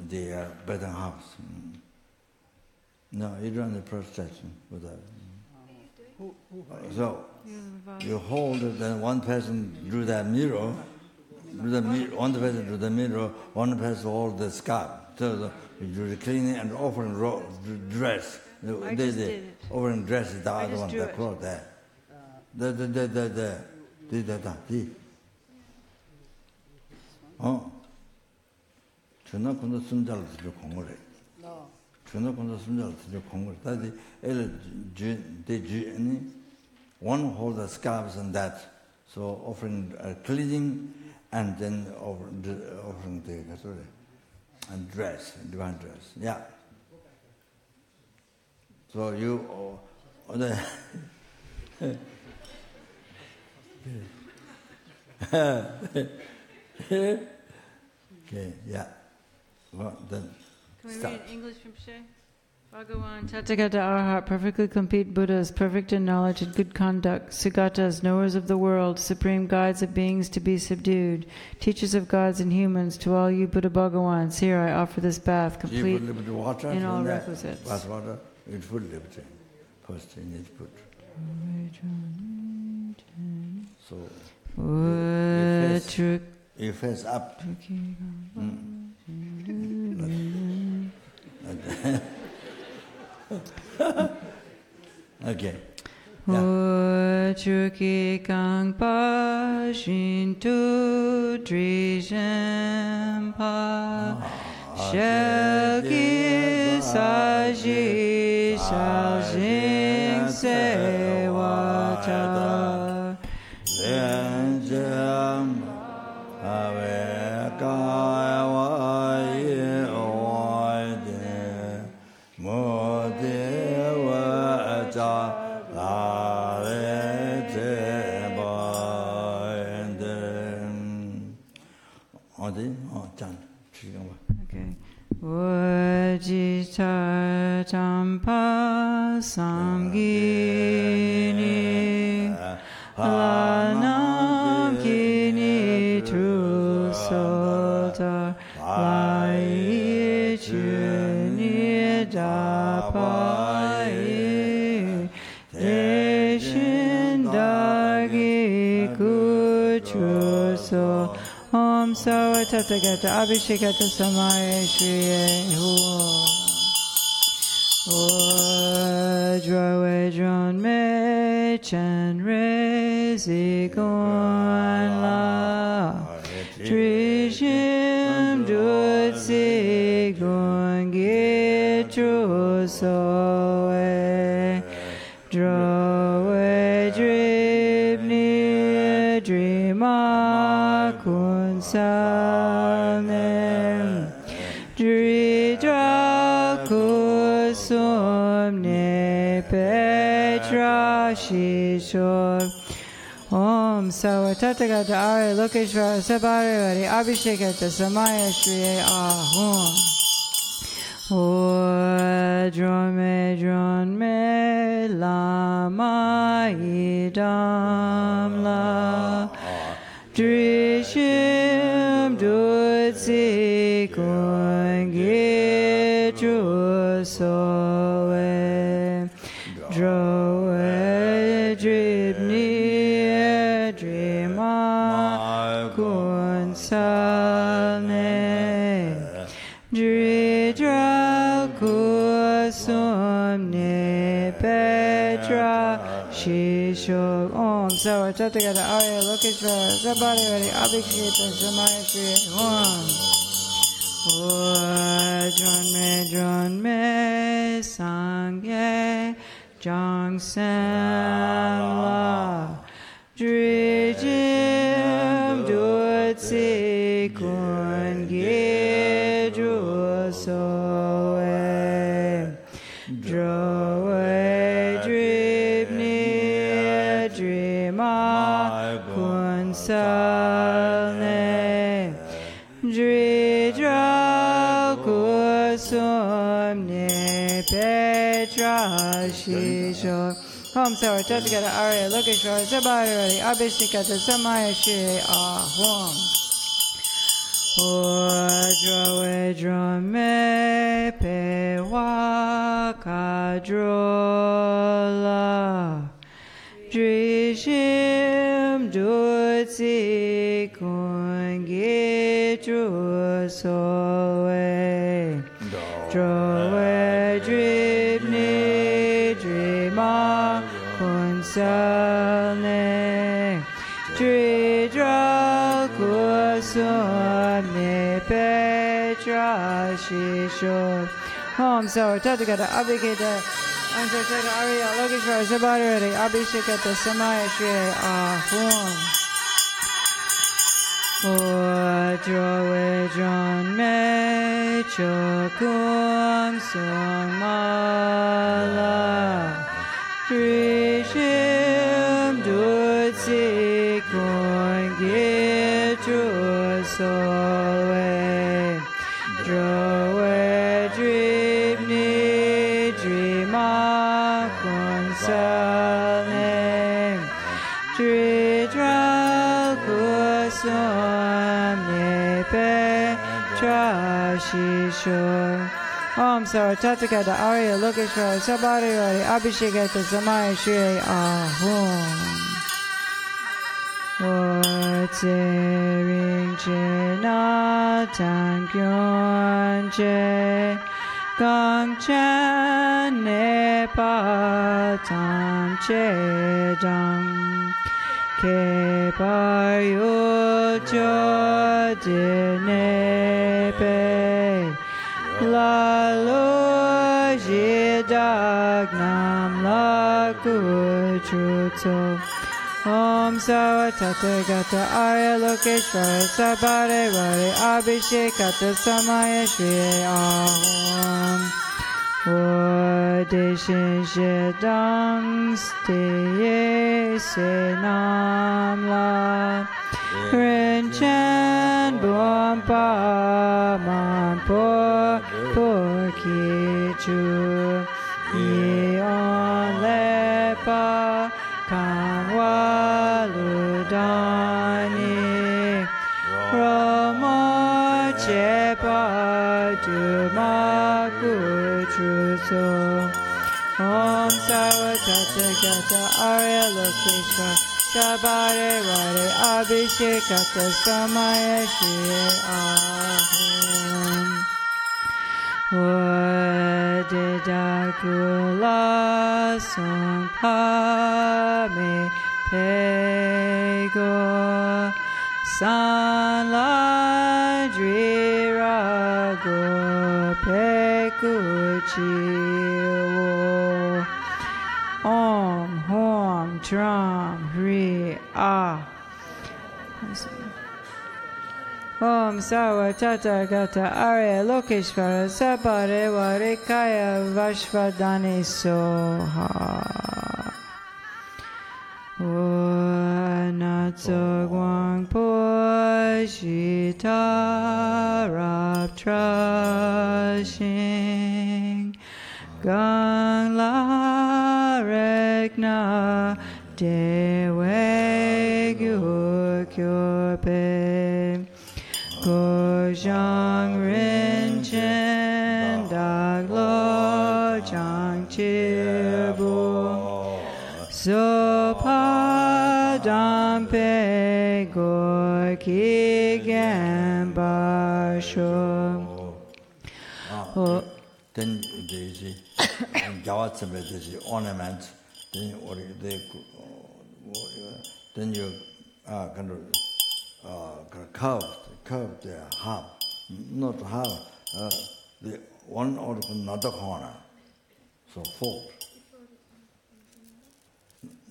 The better house. No, you don't have the prostration for that. So, you hold it, then one person drew that mirror, one person drew the mirror, one person hold the scarf. So you do the cleaning and offering dress. Offering dress is the other one, the cloth there. 전화 건너 순자를 들여 공부를 해. 전화 건너 순자를 들여 공부를 해. One hold the scarves and that. So offering cleaning and then offering the and dress, divine dress. Yeah. So you okay, yeah. Well, then Can we start. read in English from Shay? Bhagavan, Tathagata Arhat, perfectly complete Buddhas, perfect in knowledge and good conduct, Sugatas, knowers of the world, supreme guides of beings to be subdued, teachers of gods and humans, to all you Buddha Bhagavans, here I offer this bath, complete in all requisites. Bath water, it's full liberty. First you need to put. So, you face up. Okay. Yeah. chuki kang pa shin tu tri pa shel ki sa ji shao jing se wa ta len jam ave ka wa ye wa de mo de wa ta la le te ba en 어디 짠 지금 오케이 bodhichitta tampa samgini lanam kini trusota lai chuni dapai deshin dagi kuchuso Om Sawa Tathagata Abhishekata Samaya Shriye Vedron Me Chenrezig La Trishim Dutsi Gungi Trusoe Droe Dribni Drima Kunsalem Dridra Kusumne Petra Shishor Om Sawa Tathagata Ari Lokeshvara Sabhari Abhishekata Samaya Shriye Ahum Dron me lama idam la Drishim dutsi kungi trusoe Droe dribni drima kunsalne Dridra kusumne petra shishok Om Sawa Tathagata Arya Lokeshvara Sabhari Abhishekata Samaya Shriye Vedron me sangye Songtsen la Drijim dutsi kungi drusoe Droe dribni drima kunsalne Dridra kusumne petra shishor Om Sawa Tathagata Arya Lokeshvara Sabhari Abhishekata Samaya Shriye Ahum Vedron me pewa kadrola Drishim dutsi kungi trusoe Droe dribni drima kunsalne Dridra kusumne petra shishor Om Sawa Tathagata Abhishekata Arya Lokeshvara Sabhari Abhishekata Samaya Shriye Ahum Vedron me chokum sumala Trishim dutsi kungi trusoe Droe dribni drima kunsalne Dridra kusumne petra shishor Om Sawa Tathagata Arya Lokeshvara Sabhari Abhishekata Samaya Shriye Ahum Tsering Chena Tankyong Che Gang Chan Ne Pa Tam Che Dang ke par yu cho de ne pe la lo ji dag nam la ku chu tso Om Sawa Tathagata Arya Lokeshvara Sabhare Vare Abhishekata Samaya Shri Ahom Deshin Shedang Steye Senam La Rinchen Buampa Mampo Porkichu Eon Lepa Kanwaludani Ramo Chepa Dumaku Truso Om Sawa Tathagata Arya Lokeshvara Sabhare Vare Abhishekata Samaya Shri Ahom Odidakula Songpa Me Pego Sanla Drirago Pekuchiwo Om Hom Tram Hri Ah Om Sawa Tathagata Arya Lokeshvara Sabhare Vare Kaya Vashvadani Soha Natso Gwang Po Shita Rap Trashing Gang La Rekna Dewe Gyur Kyorpe Go Zhang Rin Chen Dag Lo Zhang Chibu So Pa Dam Pe Go Ki Gen Ba Sho Then the Jawatsame, the ornaments, then you kind of curve the half, not half, the one out of another corner, so fold.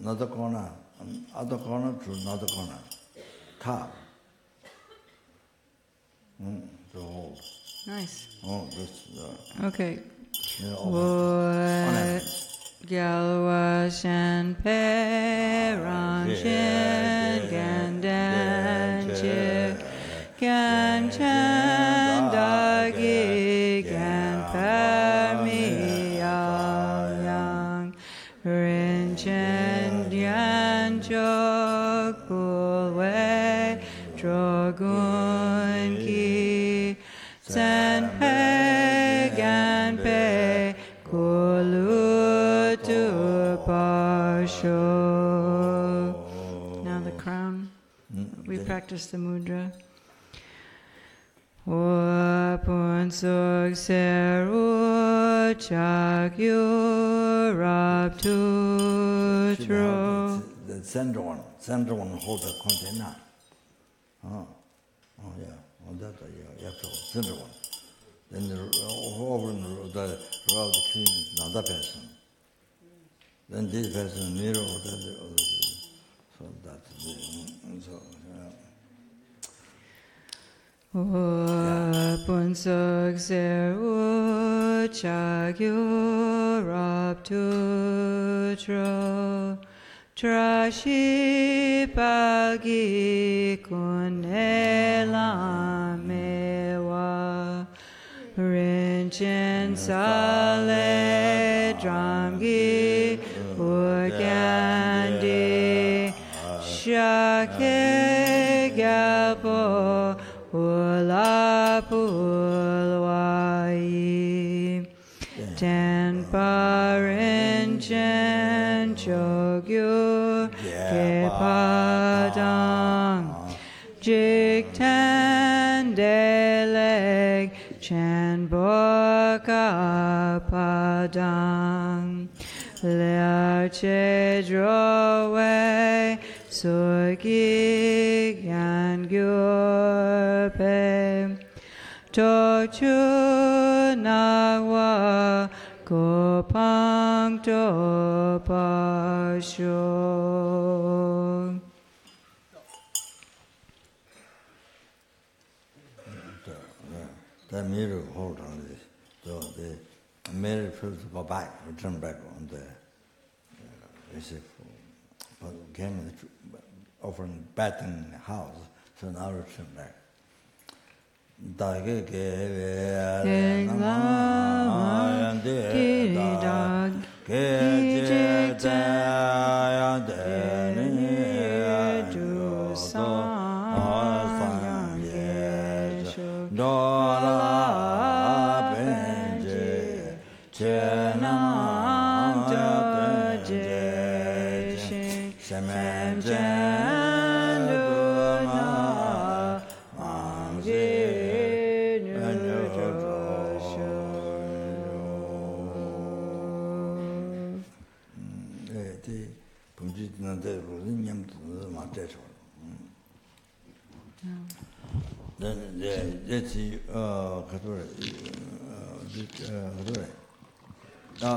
Another corner, other corner to another corner, carve. To hold. Nice. Oh, that's Okay. ornaments. Gyalwa Shen Pe Ran Shen Gan Dan Che Gan Chen Da Gi Gan Pa Mi Yang Rin Chen Dian Chok Pul Wei Drogun Ki Sen Pe Gan Pe Kulu Now the crown. We practice the mudra. Pun Sog Seru Chak Yurab Tutro. The center one holds the container. Oh yeah, that you have to center one. Then the over the clean another person. Then this person mirror that, so that's so. Pun Sog Seru Chak Yurab Tutro. Trashi Pagi Kunela Mewa Rinchen Sale Dramgi Urgandi Shake Galpo Ula Pulwai Ten Parinchen Chogyu Kepadang Jik Ten Deleg Chen Boka Padang Lear Che Drowe Sogi Yan Gyurpe Tochu Nawa Kopang Topasho. The mirror hold on this. So the mirror feels to go back, return back on the came offering bathing in the house, so now return back.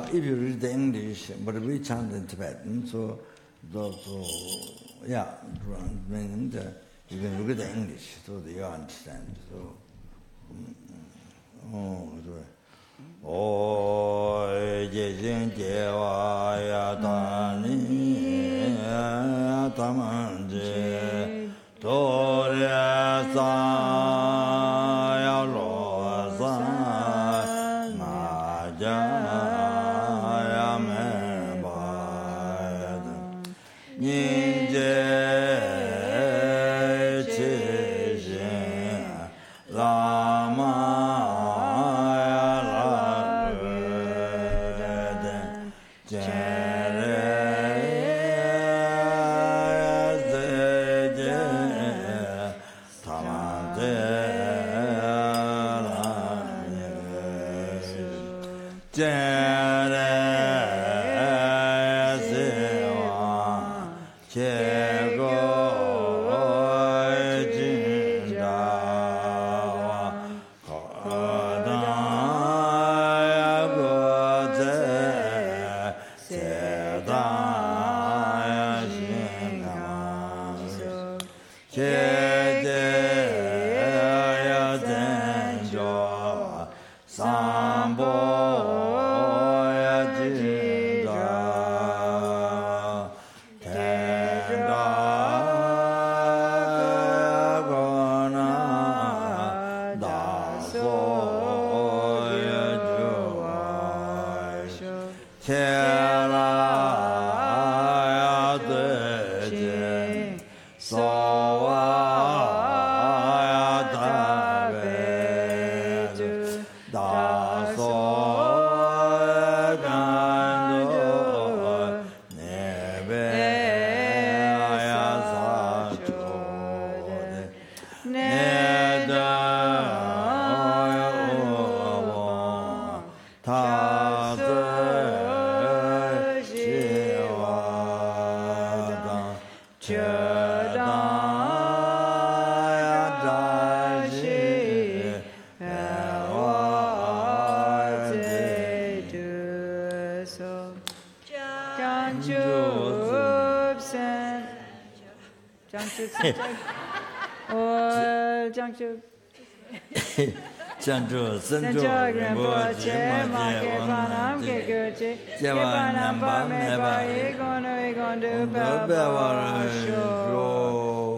If you read the English, but we chant in Tibetan, so yeah, meaning you can look at the English so that you understand. So,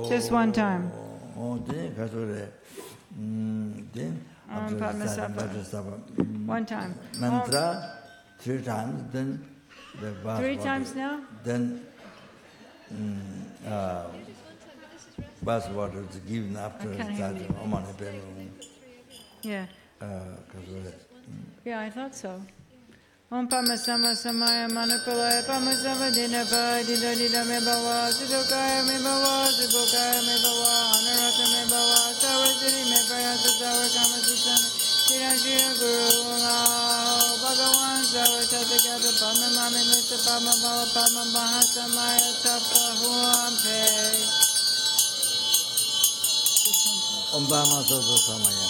Just one time. One time. Mantra 3 times, then the vase 3 water. times now? Then vase water is given after starting Omani Pelu. Yeah. Yeah, I thought so. Om Pama Sama Samaya Manipulaya Pama Sama Dinapa Dida Dida Me Bawa Sudokaya Me Bawa Subokaya Me Bawa Anarata Me Bawa Sawa Siri Me Paya Sawa Kama Susana Shira Shira Guru Ngao Bhagawan Sarvashatakata Padma Mami Mr. Padma Bhava Padma Bahasa Maya Tapa Huam Pe Ombama Soto Samayam.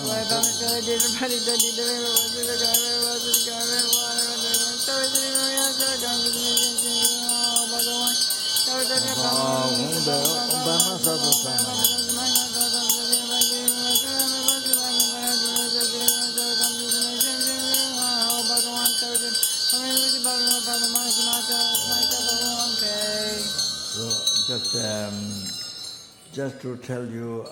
Why Bama Sala Dita Padi Dadi Dada Vasudha Gare Vasudha Gare Sarvasri Maya Sarvasri Bhagawan Sarvasri Ombama Soto Samayam. Just to tell you,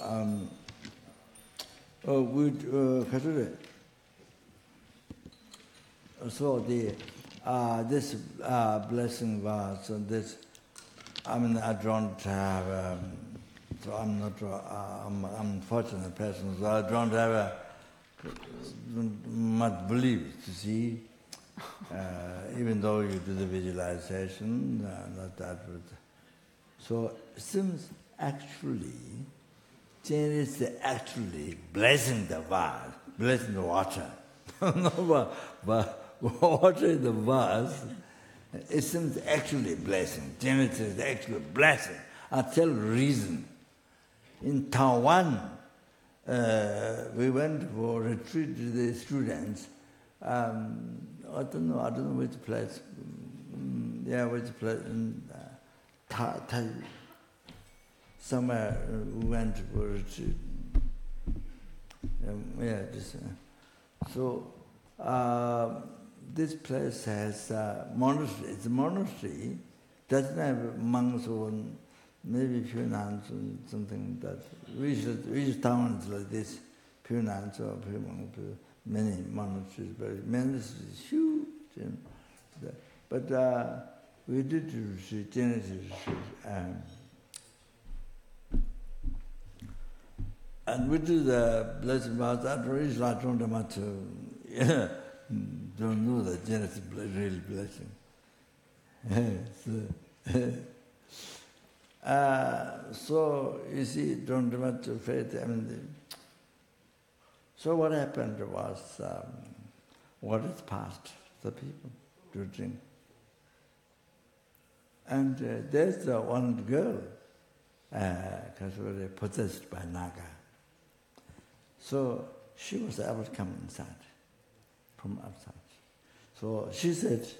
so this blessing vase, this I don't have. So I'm not. I'm unfortunate person. So I don't have much belief. You see, even though you do the visualization, not that. So it seems actually, Chenrezig actually blessing the vase, blessing the water. No, but water in the vase, it seems actually blessing. Chenrezig is actually blessing. I'll tell you the reason. In Taiwan, we went for retreat to the students. I don't know which place. Which place. Somewhere we went for retreat. So this place has monastery. It's a monastery. Doesn't have monks or maybe few nuns or something like that. Which towns like this, few nuns or few monks, many monasteries, but monasteries is huge. But we did retreat, Chenrezig retreat. And we do the blessed vase. After Israel, I don't have much don't know the Chenrezig really blessing. So you see, don't have much faith. So what happened was, what is passed the people to drink. And there's one girl, because we were possessed by Naga. So she was able to come inside, from outside. So she said, she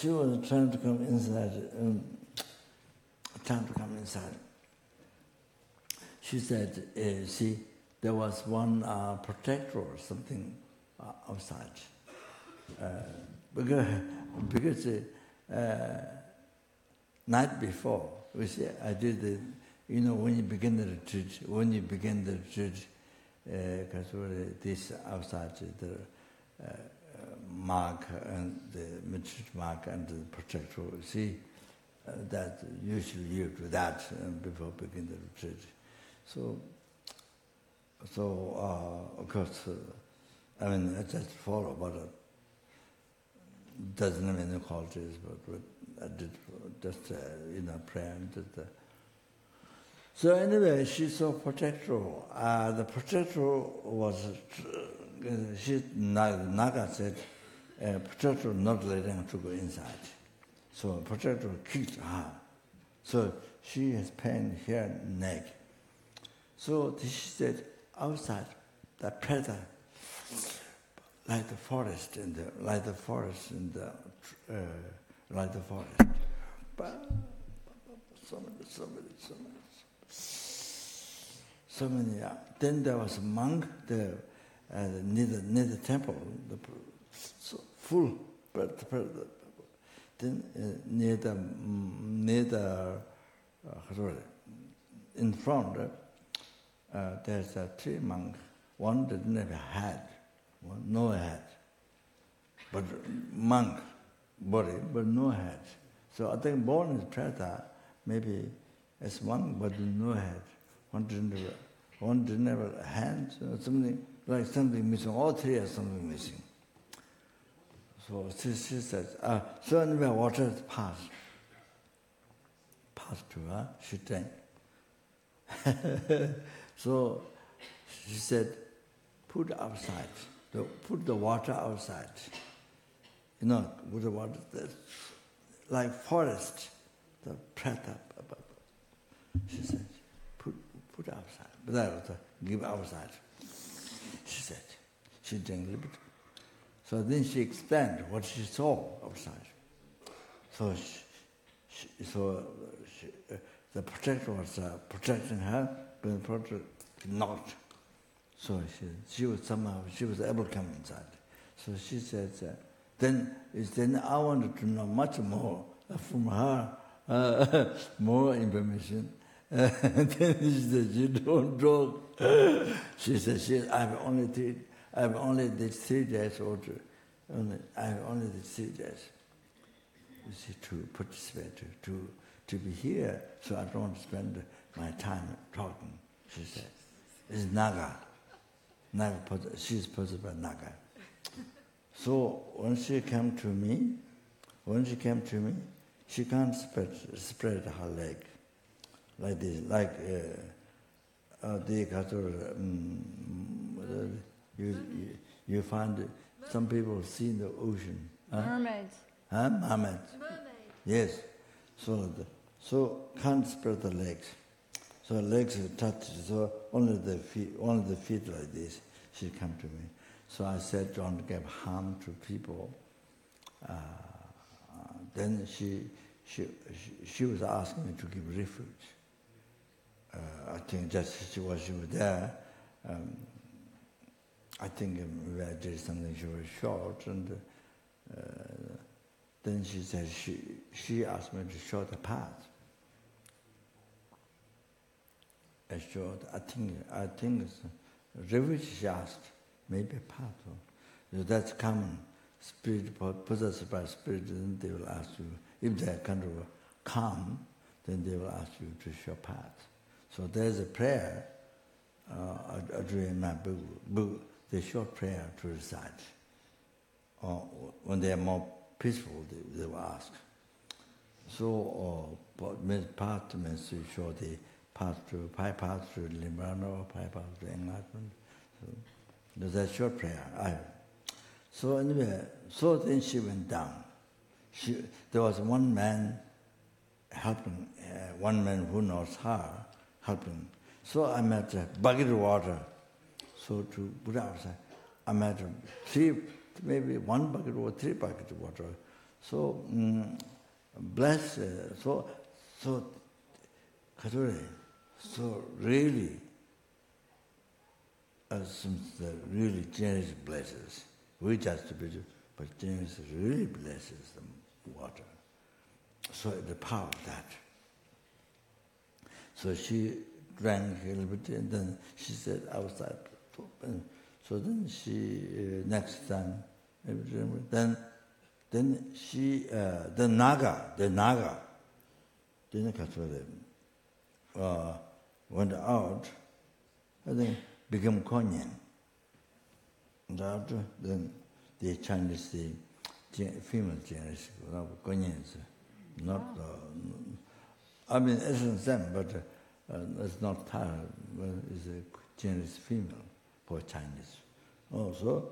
was trying to come inside. She said, see, there was one protector or something outside. Because night before, we say, I did the, when you begin the retreat, because this outside, the mark and the retreat mark and the protector, see, that usually you do that before begin the retreat. So of course, I just follow, but doesn't have any qualities, but I did just, prayer and did that. So anyway, she saw protector. The protector was, Naga said, protector not letting her to go inside. So protector kicked her. So she has pain here in neck. So she said, outside, the predator, like the forest But so many. Then there was a monk there near the temple, full. Then near the in front, there's a three monk. One didn't have a hat, one no hat, but monk body, but no hat. So I think born is Prata, maybe as monk, but no hat. One didn't have a hand, something like something missing. All three have something missing. So she says, so anyway, water passed. passed to her, she drank. So she said, put outside, put the water outside. With the water, like forest, the prata. She said, put outside, give outside. She said, she drank a little bit. So then she explained what she saw outside. So the protector was protecting her, but the protector not. So she was able to come inside. So she said, then I wanted to know much more from her, more information. Then she said, you don't joke. She said, I have only did 3 days older. I have only did 3 days. You see, to participate, to be here, so I don't spend my time talking. She said, it's Naga. She's possessed by Naga. So when she came to me, she can't spread her leg like this, like you find some people see in the ocean. Mermaids. Mermaids. Yes. So can't spread the legs. So legs are touched. So only the feet like this. She come to me. So I said, don't give harm to people. Then she was asking me to give refuge. I think just she was there. I think we did something. She was short, and then she said she asked me to show the path. I showed. I think it's refuge. She asked, maybe a path. That's common. Spirit possessed by spirit, then they will ask you. If they are kind of calm, then they will ask you to show path. So there's a prayer. I do in my book. The short prayer to recite. Or when they are more peaceful, they will ask. So, path means to show the path to Nibbana, or path to enlightenment. So, there's a short prayer. So anyway, so then she went down. There was one man helping, one man who knows her helping. So I met a bucket of water. So to put outside, I met maybe 1 bucket or 3 buckets of water. So bless. So really, since the really Chenrezig blesses, we just believe, but Chenrezig really blesses the water. So the power of that. So she drank a little bit, and then she said outside. So then she next time, then she the Naga went out, and then became Konyan. And after then the Chinese female Chinese Konyans, not I mean it's the same, but it's not Thai, it's a Chinese female for Chinese. So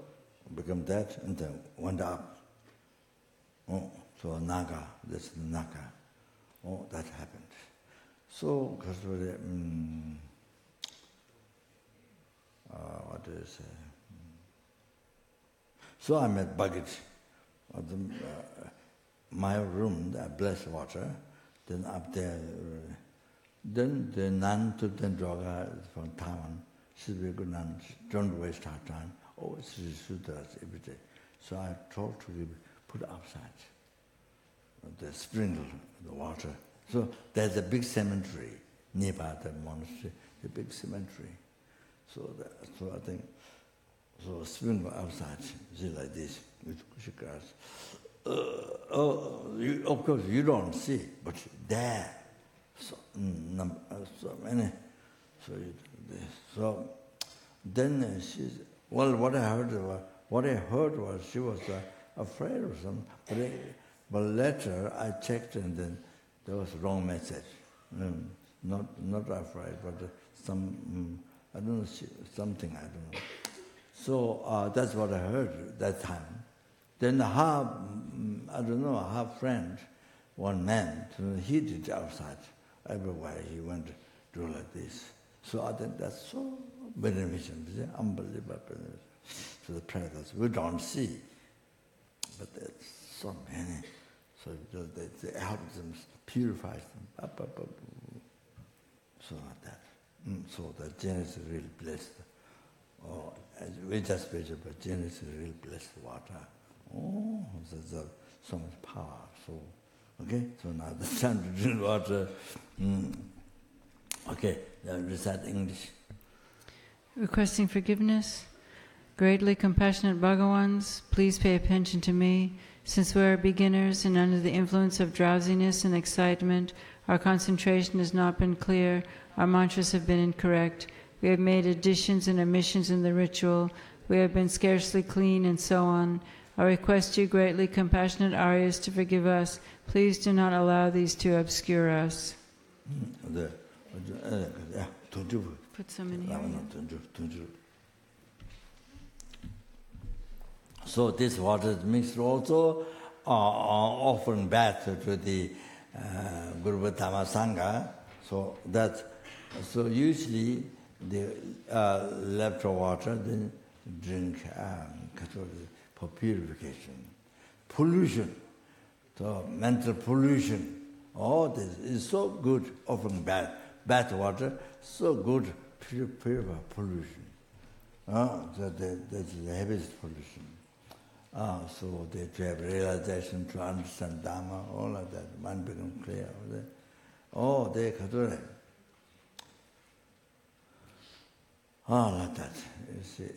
become that, and then went up. So Naga, that's the Naga. That happened. So, because what do you say? So I met bucket of my room, the blessed water. Then up there, then the nun took the droga from Taiwan. She's a very good nun. Don't waste our time. She shoot us every day. So I told to him, put outside the sprinkle the water. So there's a big cemetery nearby the monastery, the big cemetery. So I think, so sprinkle outside, see like this, with bushy grass. Of course you don't see, but there, so many. So then what I heard was she was afraid of something. But later I checked, and then there was wrong message. not afraid, but some, I don't know, something, I don't know. So that's what I heard that time. Then half, I don't know, half friend, one man, he did outside. Everywhere he went to do like this. So I think that's so beneficent, unbelievable beneficent. So the practice, we don't see, but there's so many. So they help them, purify them. So like that. So the Chenrezig is really blessed. Oh, we just special, but Chenrezig is really blessed water. Oh, there's so much power. So, okay, so now the time to drink water. Okay, recite English. Requesting forgiveness. Greatly compassionate Bhagawans, please pay attention to me. Since we are beginners and under the influence of drowsiness and excitement, our concentration has not been clear, our mantras have been incorrect, we have made additions and omissions in the ritual, we have been scarcely clean, and so on. I request you, greatly compassionate Aryas, to forgive us. Please do not allow these to obscure us. Put some in here. So this water is mixed also offering back to the Guru Dhamma Sangha. So usually the left water then drink for purification. Pollution, so mental pollution, all this is so good, offering bad water, so good purify pollution. That's the heaviest pollution. So they to have realization, to understand Dhamma, all of that, mind become clear. Oh, they kature. Like that. You see,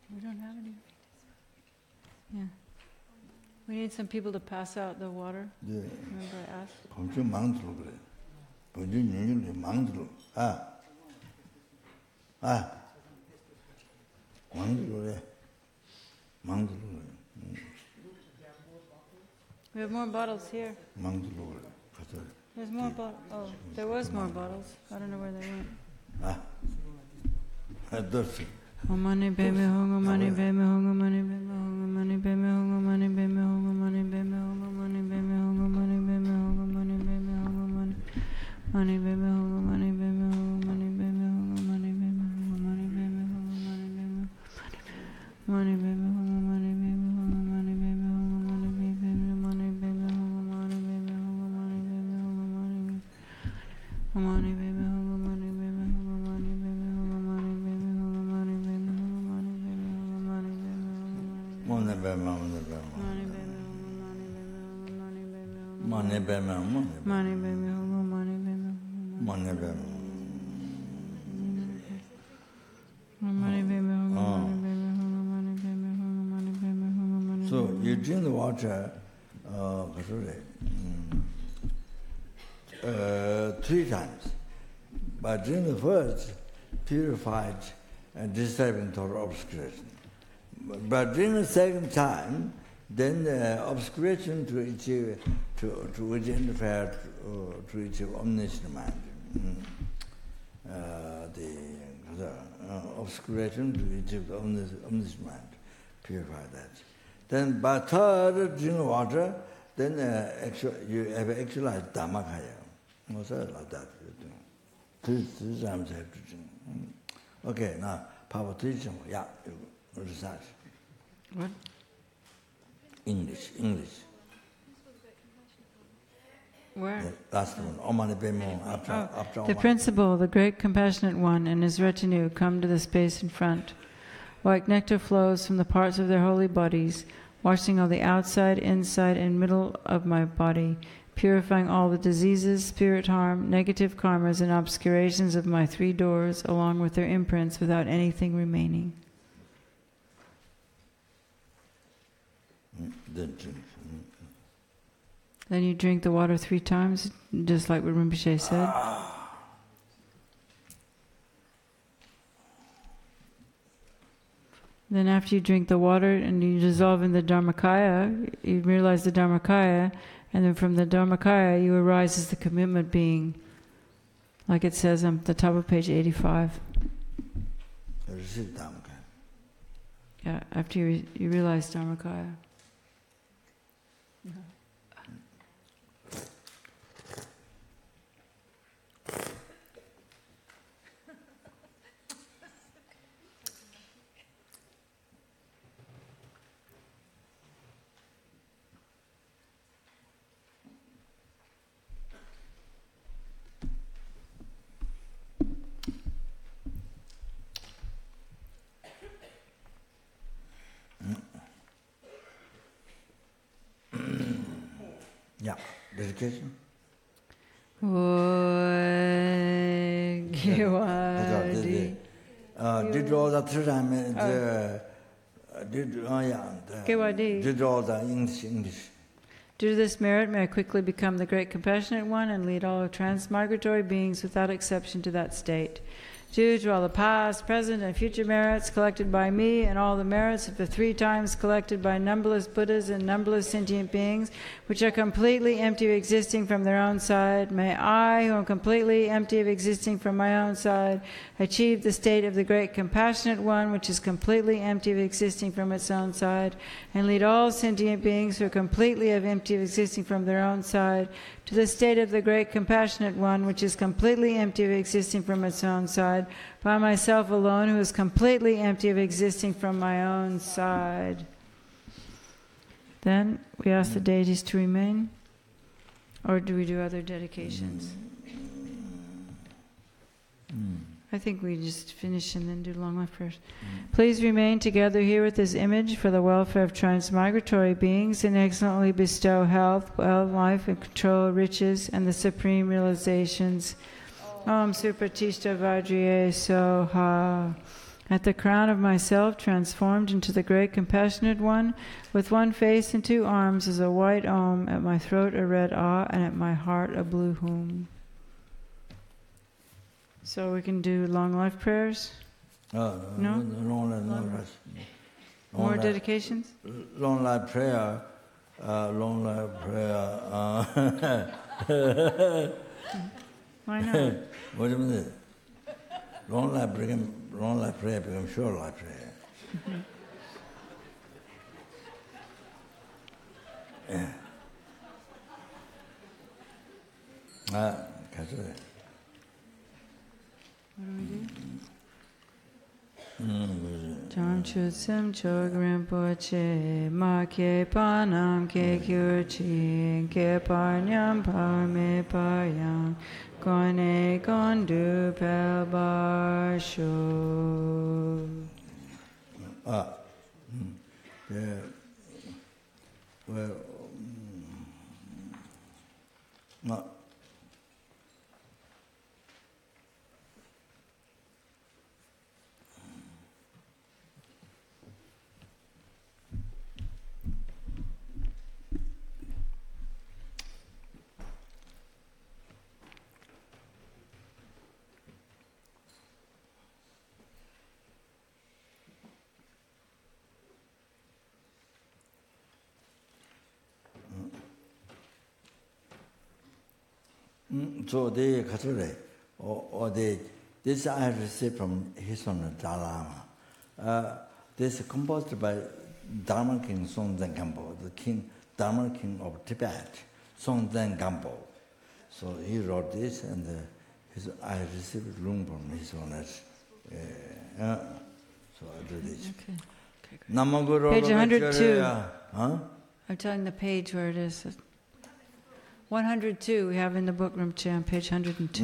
we don't have any. Yeah. We need some people to pass out the water. Yeah. Remember I asked? We have more bottles here. There's more bottles. Oh, there was more bottles. I don't know where they went. Mani beme hongo mani beme hongo mani beme hongo mani beme hongo mani beme hongo mani beme hongo mani beme hongo mani beme hongo mani beme hongo mani mani beme hongo mani beme hongo mani beme hongo mani beme hongo mani beme hongo mani beme mani beme hongo mani beme hongo mani beme hongo mani beme mani beme hongo mani beme hongo mani beme hongo mani beme hongo mani beme hongo mani beme hongo mani beme hongo mani beme hongo mani beme hongo mani beme So you drink the water 3 times. But during the first, purified and disturbing total obscuration. But during the second time, then the obscuration to which interfere to achieve omniscient mind. The obscuration to achieve the omniscient mind, purify that. Then by third drink of water, then you have actualized Dhammakaya. Also like that. 3 times have to drink. Okay, now power teaching, yeah, you recite. What? English. Where? The last one. Omani Bemo after The principal, the great compassionate one, and his retinue come to the space in front. Like nectar flows from the parts of their holy bodies, washing all the outside, inside, and middle of my body, purifying all the diseases, spirit harm, negative karmas, and obscurations of my 3 doors, along with their imprints, without anything remaining. Then you drink the water 3 times, just like what Rinpoche said. Then after you drink the water and you dissolve in the Dharmakaya, you realize the Dharmakaya, and then from the Dharmakaya you arise as the commitment being, like it says on the top of page 85. Yeah, after you realize Dharmakaya. Yeah, dedication. Did all the three times. Did all the English. Due to this merit, may I quickly become the great compassionate one and lead all transmigratory beings without exception to that state. Due to all the past, present, and future merits collected by me, and all the merits of the 3 times collected by numberless Buddhas and numberless sentient beings, which are completely empty of existing from their own side, may I, who am completely empty of existing from my own side, achieve the state of the great compassionate one, which is completely empty of existing from its own side, and lead all sentient beings who are completely empty of existing from their own side, to the state of the great compassionate one, which is completely empty of existing from its own side, by myself alone, who is completely empty of existing from my own side. Then we ask the deities to remain, or do we do other dedications? I think we just finish and then do long life prayers. Please remain together here with this image for the welfare of transmigratory beings, and excellently bestow health, wealth, life, and control, riches, and the supreme realizations. Om Supratishta Vajriye Soha. At the crown of myself, transformed into the great compassionate one, with one face and 2 arms is a white Om, at my throat a red Ah, and at my heart a blue Hum. So we can do long life prayers? No? More dedications? Long life prayer. Why not? What do you mean? Long life prayer becomes short life prayer. Yeah. What do we do? Cham Chutsam Chog Rinpoche Ma Ke Panam Ke Kyurchi Ke Parnyam Parme Paryam Kone Kondu Pel Bar Sho. Well, so they or this I received from his own Dalai Lama. This is composed by Dharma King Songtsen Gampo, the king, Dharma King of Tibet, Songtsen Gampo. So he wrote this, and I received room from his owners. So I do this. Okay. Page 102. Huh? I'm telling the page where it is. 102 we have in the book Rinpoche on page 102.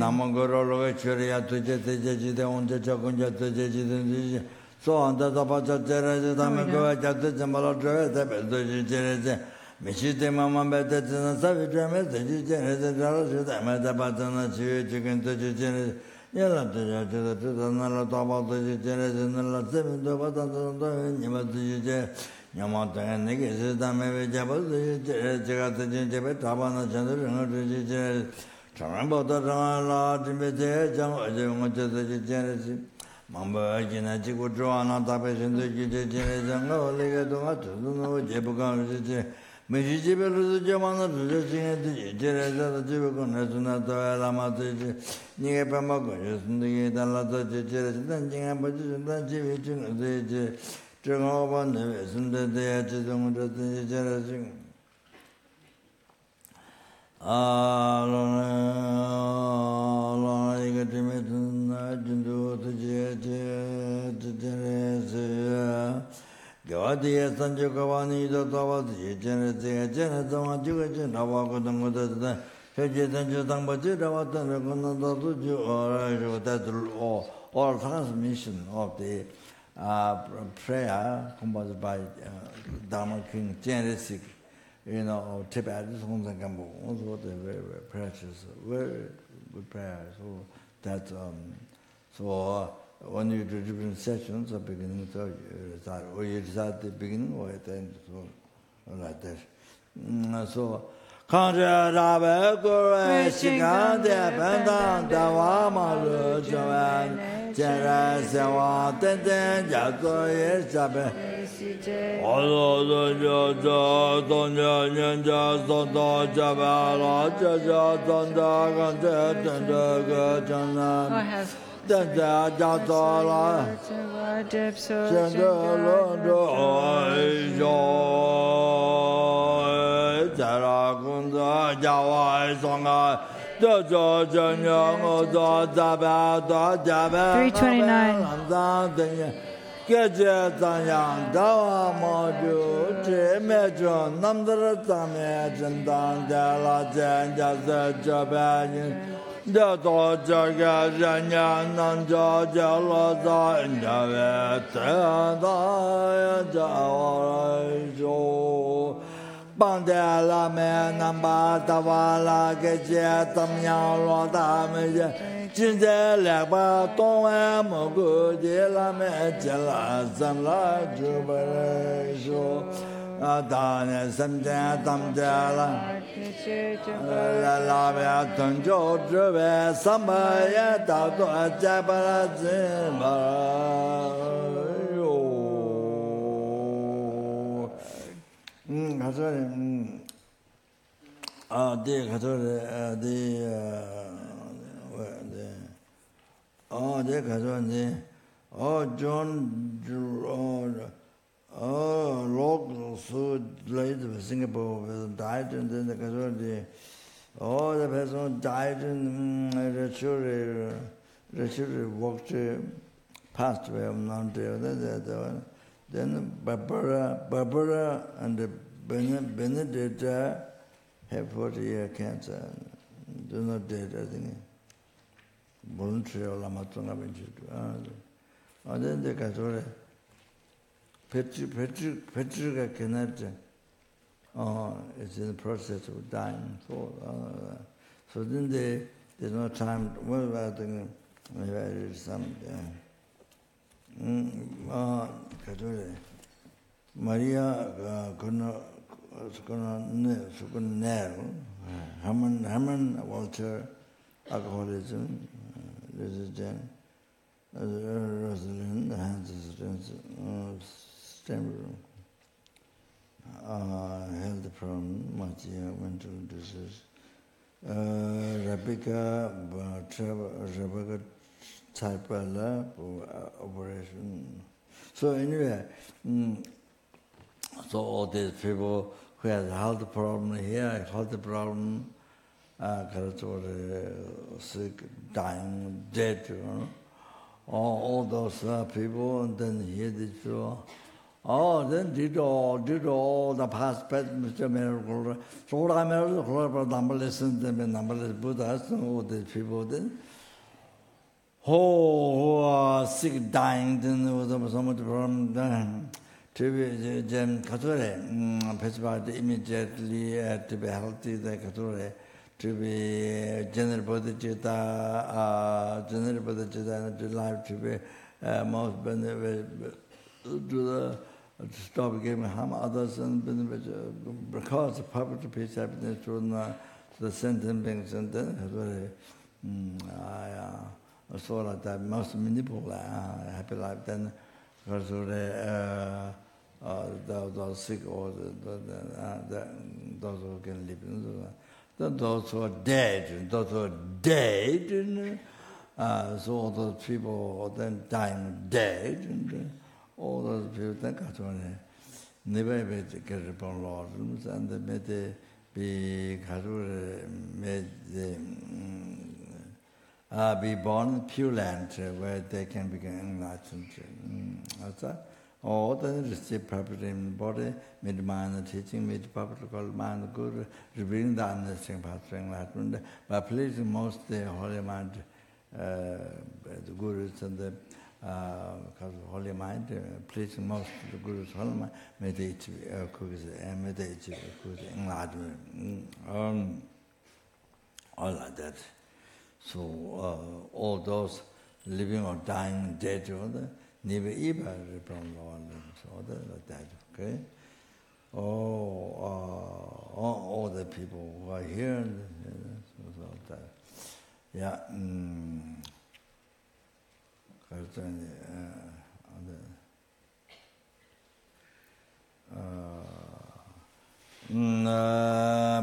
Mamba Gina Chico Joana Tapation to Generation, no Legato, no Jebukan, Mejibel Jamana, the Generation, the Jibukon, Nazuna, Lamate, Nigapamago, the Lata Generation, then Jimmy, the Jangovan, the Deity, the Generation. Or transmission of the prayer composed by Dharma King Chenrezig. Tibet is Songtsen Gampo. Also, they very, very precious, very good prayer. So that, when you do different sessions, at the beginning, or you start at the beginning or at the end, so like that. So, Kanja Rabe Gure Shikan De Pendan Dawa Malu Javan Jera Sewa Tenten Jato Yesabe. Although the Donja Ninja Sonda Jabala Jaja Sonda Ganta Gajana Danda Jatala Sendalondo Jaragunda Jawa Songa 329. Geje Tanyang Dawa Moju, Mejo, Namdra Tame, Jendan, Dela, Jen, Jazza, Japan, the Doja, Janyan, Nanja, Jalaza, and Javet, Jawa, Jo. Bandela me namba tavala geje tamya lo da me jinje le ba tong wa mo gu de la me jela zam la ju ba jo da ne sam ja tam ja la la be ton jo ju be sam ba ya da do ja ba la zin ba 가서는 네 가서는 네 가서는 존 local lady Singapore died and then the gasoline the person died and the children walked past away on Mount then Barbara and Benedetta have 40-year cancer. Do not dead, I think. Voluntary or Lamatunga Benjitu. And then they got all Petrica cannot. It's in the process of dying. So then there's no time. Well, I think maybe I read some. Maria Herman Walter, alcoholism, resistance, Rosalind, Hans Stemmer, health problem, Matia, mental disease, Rebecca Typella, operation. So anyway, so all these people who have health problem here, health problem, sick, dying, dead, all those people, and then here they feel, then did all the past Mr. Miracle, so I miracle, numberless and numberless Buddhas, and all these people then. Who are sick, dying, then there was so much problem. To be Jem Katore, Pespa immediately to be healthy, the Katore, to be general bodhichitta, to life to be most benefit to stop giving harm others and benefit because the public peace happiness to the sentence and then so like that most manipulate happy life. Then those sick or those who can live, those who are dead, so all those people then dying dead, and all those people then got on never get reborn lords, and they made be be born pure land where they can become enlightened. All the receive property in body, made mind teaching, made property called mind good, revealing the understanding path to enlightenment, by pleasing most the holy mind, the gurus and the holy mind, pleasing most the gurus holy mind, may they achieve and may they achieve enlightenment. All like that. So all those living or dying, dead, never even reborn so like that. Okay. All the people who are here, so that. Yeah.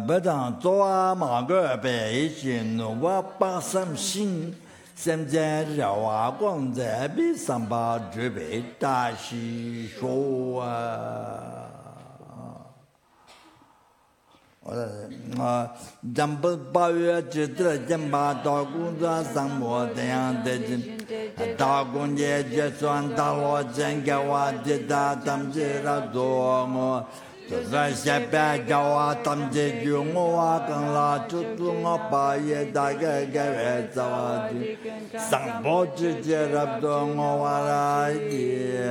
Bedang zoa ma ge bei xin wa ba sam xin sem zhe rao a guang zhe bi sam ba zhi bei da xi shuo zhang bu ba yue zhi de jian ba dao gong zhuan sang mo dian de jin dao gong jie jie zuan da luo jian ge wa di da dam ji ra zuo mo在下边叫我当这句我跟了就我把也大概给走的上报直接รับตัว我来也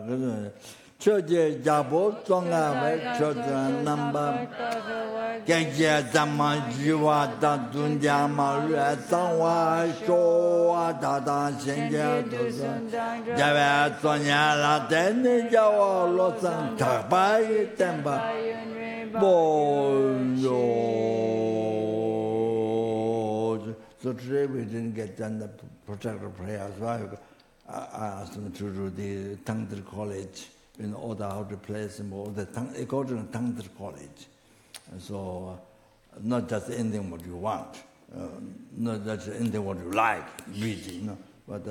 可是这些家婆装啊为这个number给些咱们句话的中间嘛越脏话说话大大现在都是这边昨年了真的叫我落上大白一点吧哦哟 So today we didn't get done the protector prayer, so I asked them to do the Tantra college in order how to place them all the according to Tantra college. And so not just anything what you want, not just anything what you like, really, but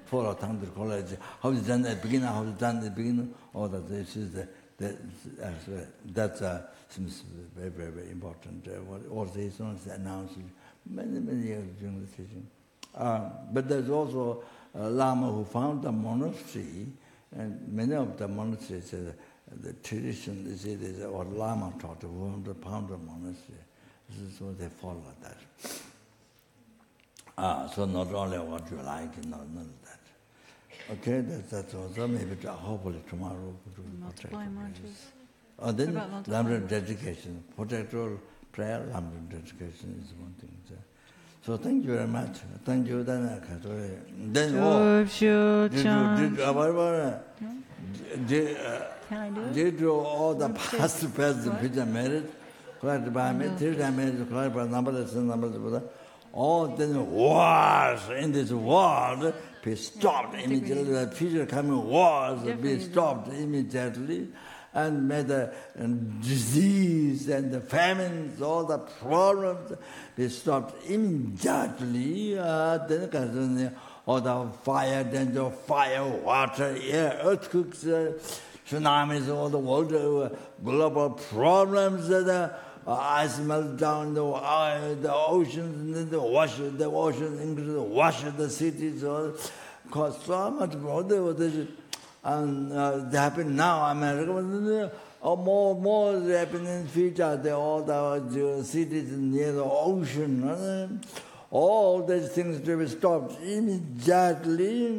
follow Tantra college. How is done at the beginning, how is done at the beginning, all that this is that seems very, very, very important. All these ones announced many years during the teaching. But there's also a Lama who found a monastery, and many of the monasteries, the tradition is or Lama taught, who found a monastery. This is what they follow that. So not only what you like, none of that. Okay, that's also maybe hopefully tomorrow we'll do protector prayers. Then Lamrim dedication, protector prayer, Lamrim dedication is one thing. So thank you very much. Thank you. Then did you all the past, present, future marriage, collected by me, 3 times marriage, collected by numberless, all then wars in this world be stopped immediately. The future coming wars be stopped immediately, and may the disease and the famines, all the problems be stopped immediately. Then all the fire, danger, fire, water, air, earthquakes, tsunamis, all the world global problems. Ice melt down the oceans, and the oceans increase, wash the cities, cause so much growth. And they happen now. America, more happen in the future. All the cities near the ocean. All these things to be stopped immediately.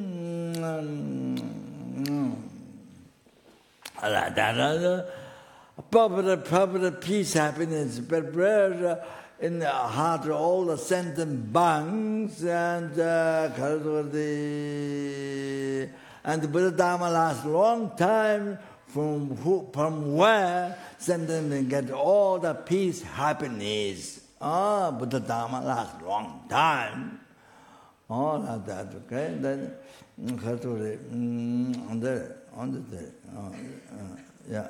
Proper peace, happiness, but prayer in the heart of all the sentient beings, and the Buddha Dharma lasts long time. From where sentient beings get all the peace, happiness. Buddha Dharma lasts long time. all like that, okay? Then, yeah.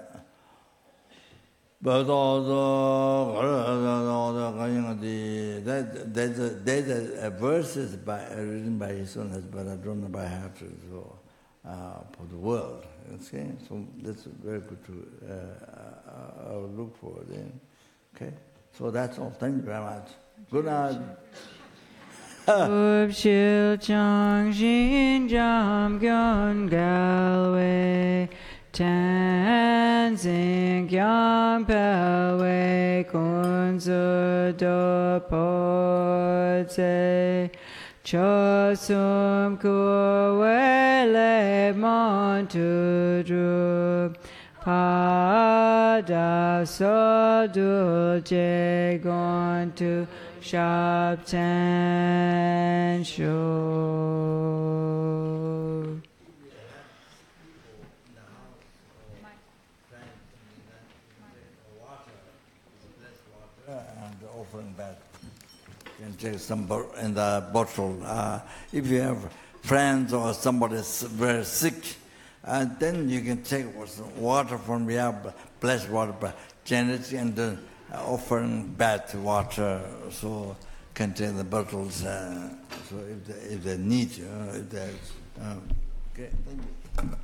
But there's a verses written by his own, but I don't know by heart for the world. Okay, so that's very good to look for. Then, okay. So that's all. Thank you very much. Good night. Shil Chang Shin Jam Gyon Galway Tanzing Yam Pelway Kunzu Do Potse Chosum Kuwele Montudru Pada Sodul Jegontu Shabtan Sho. And offering back. You can take some in the bottle. If you have friends or somebody is very sick, then you can take water from the blessed water, Chenrezig, and offering bath water, so contain the bottles. So if they need, if there's okay. Thank you.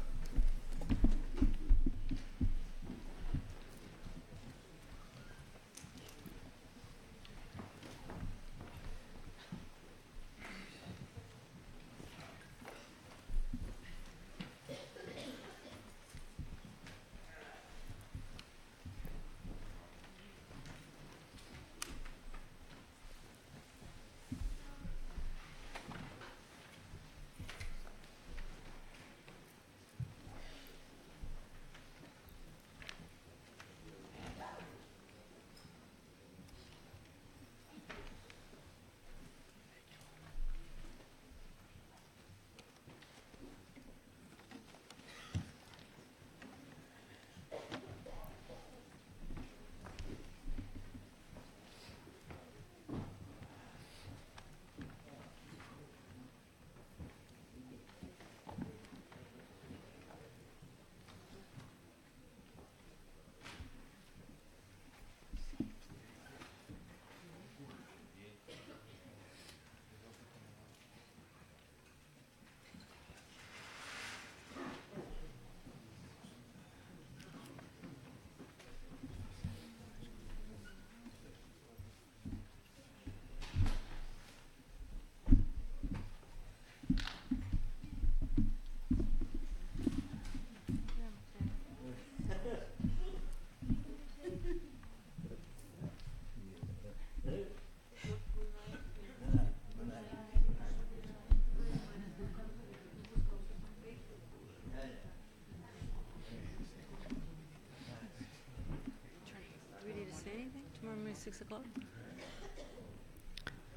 Tomorrow morning, 6 o'clock.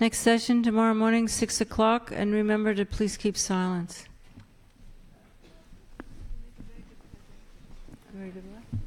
Next session tomorrow morning, 6 o'clock, and remember to please keep silence. Very good one.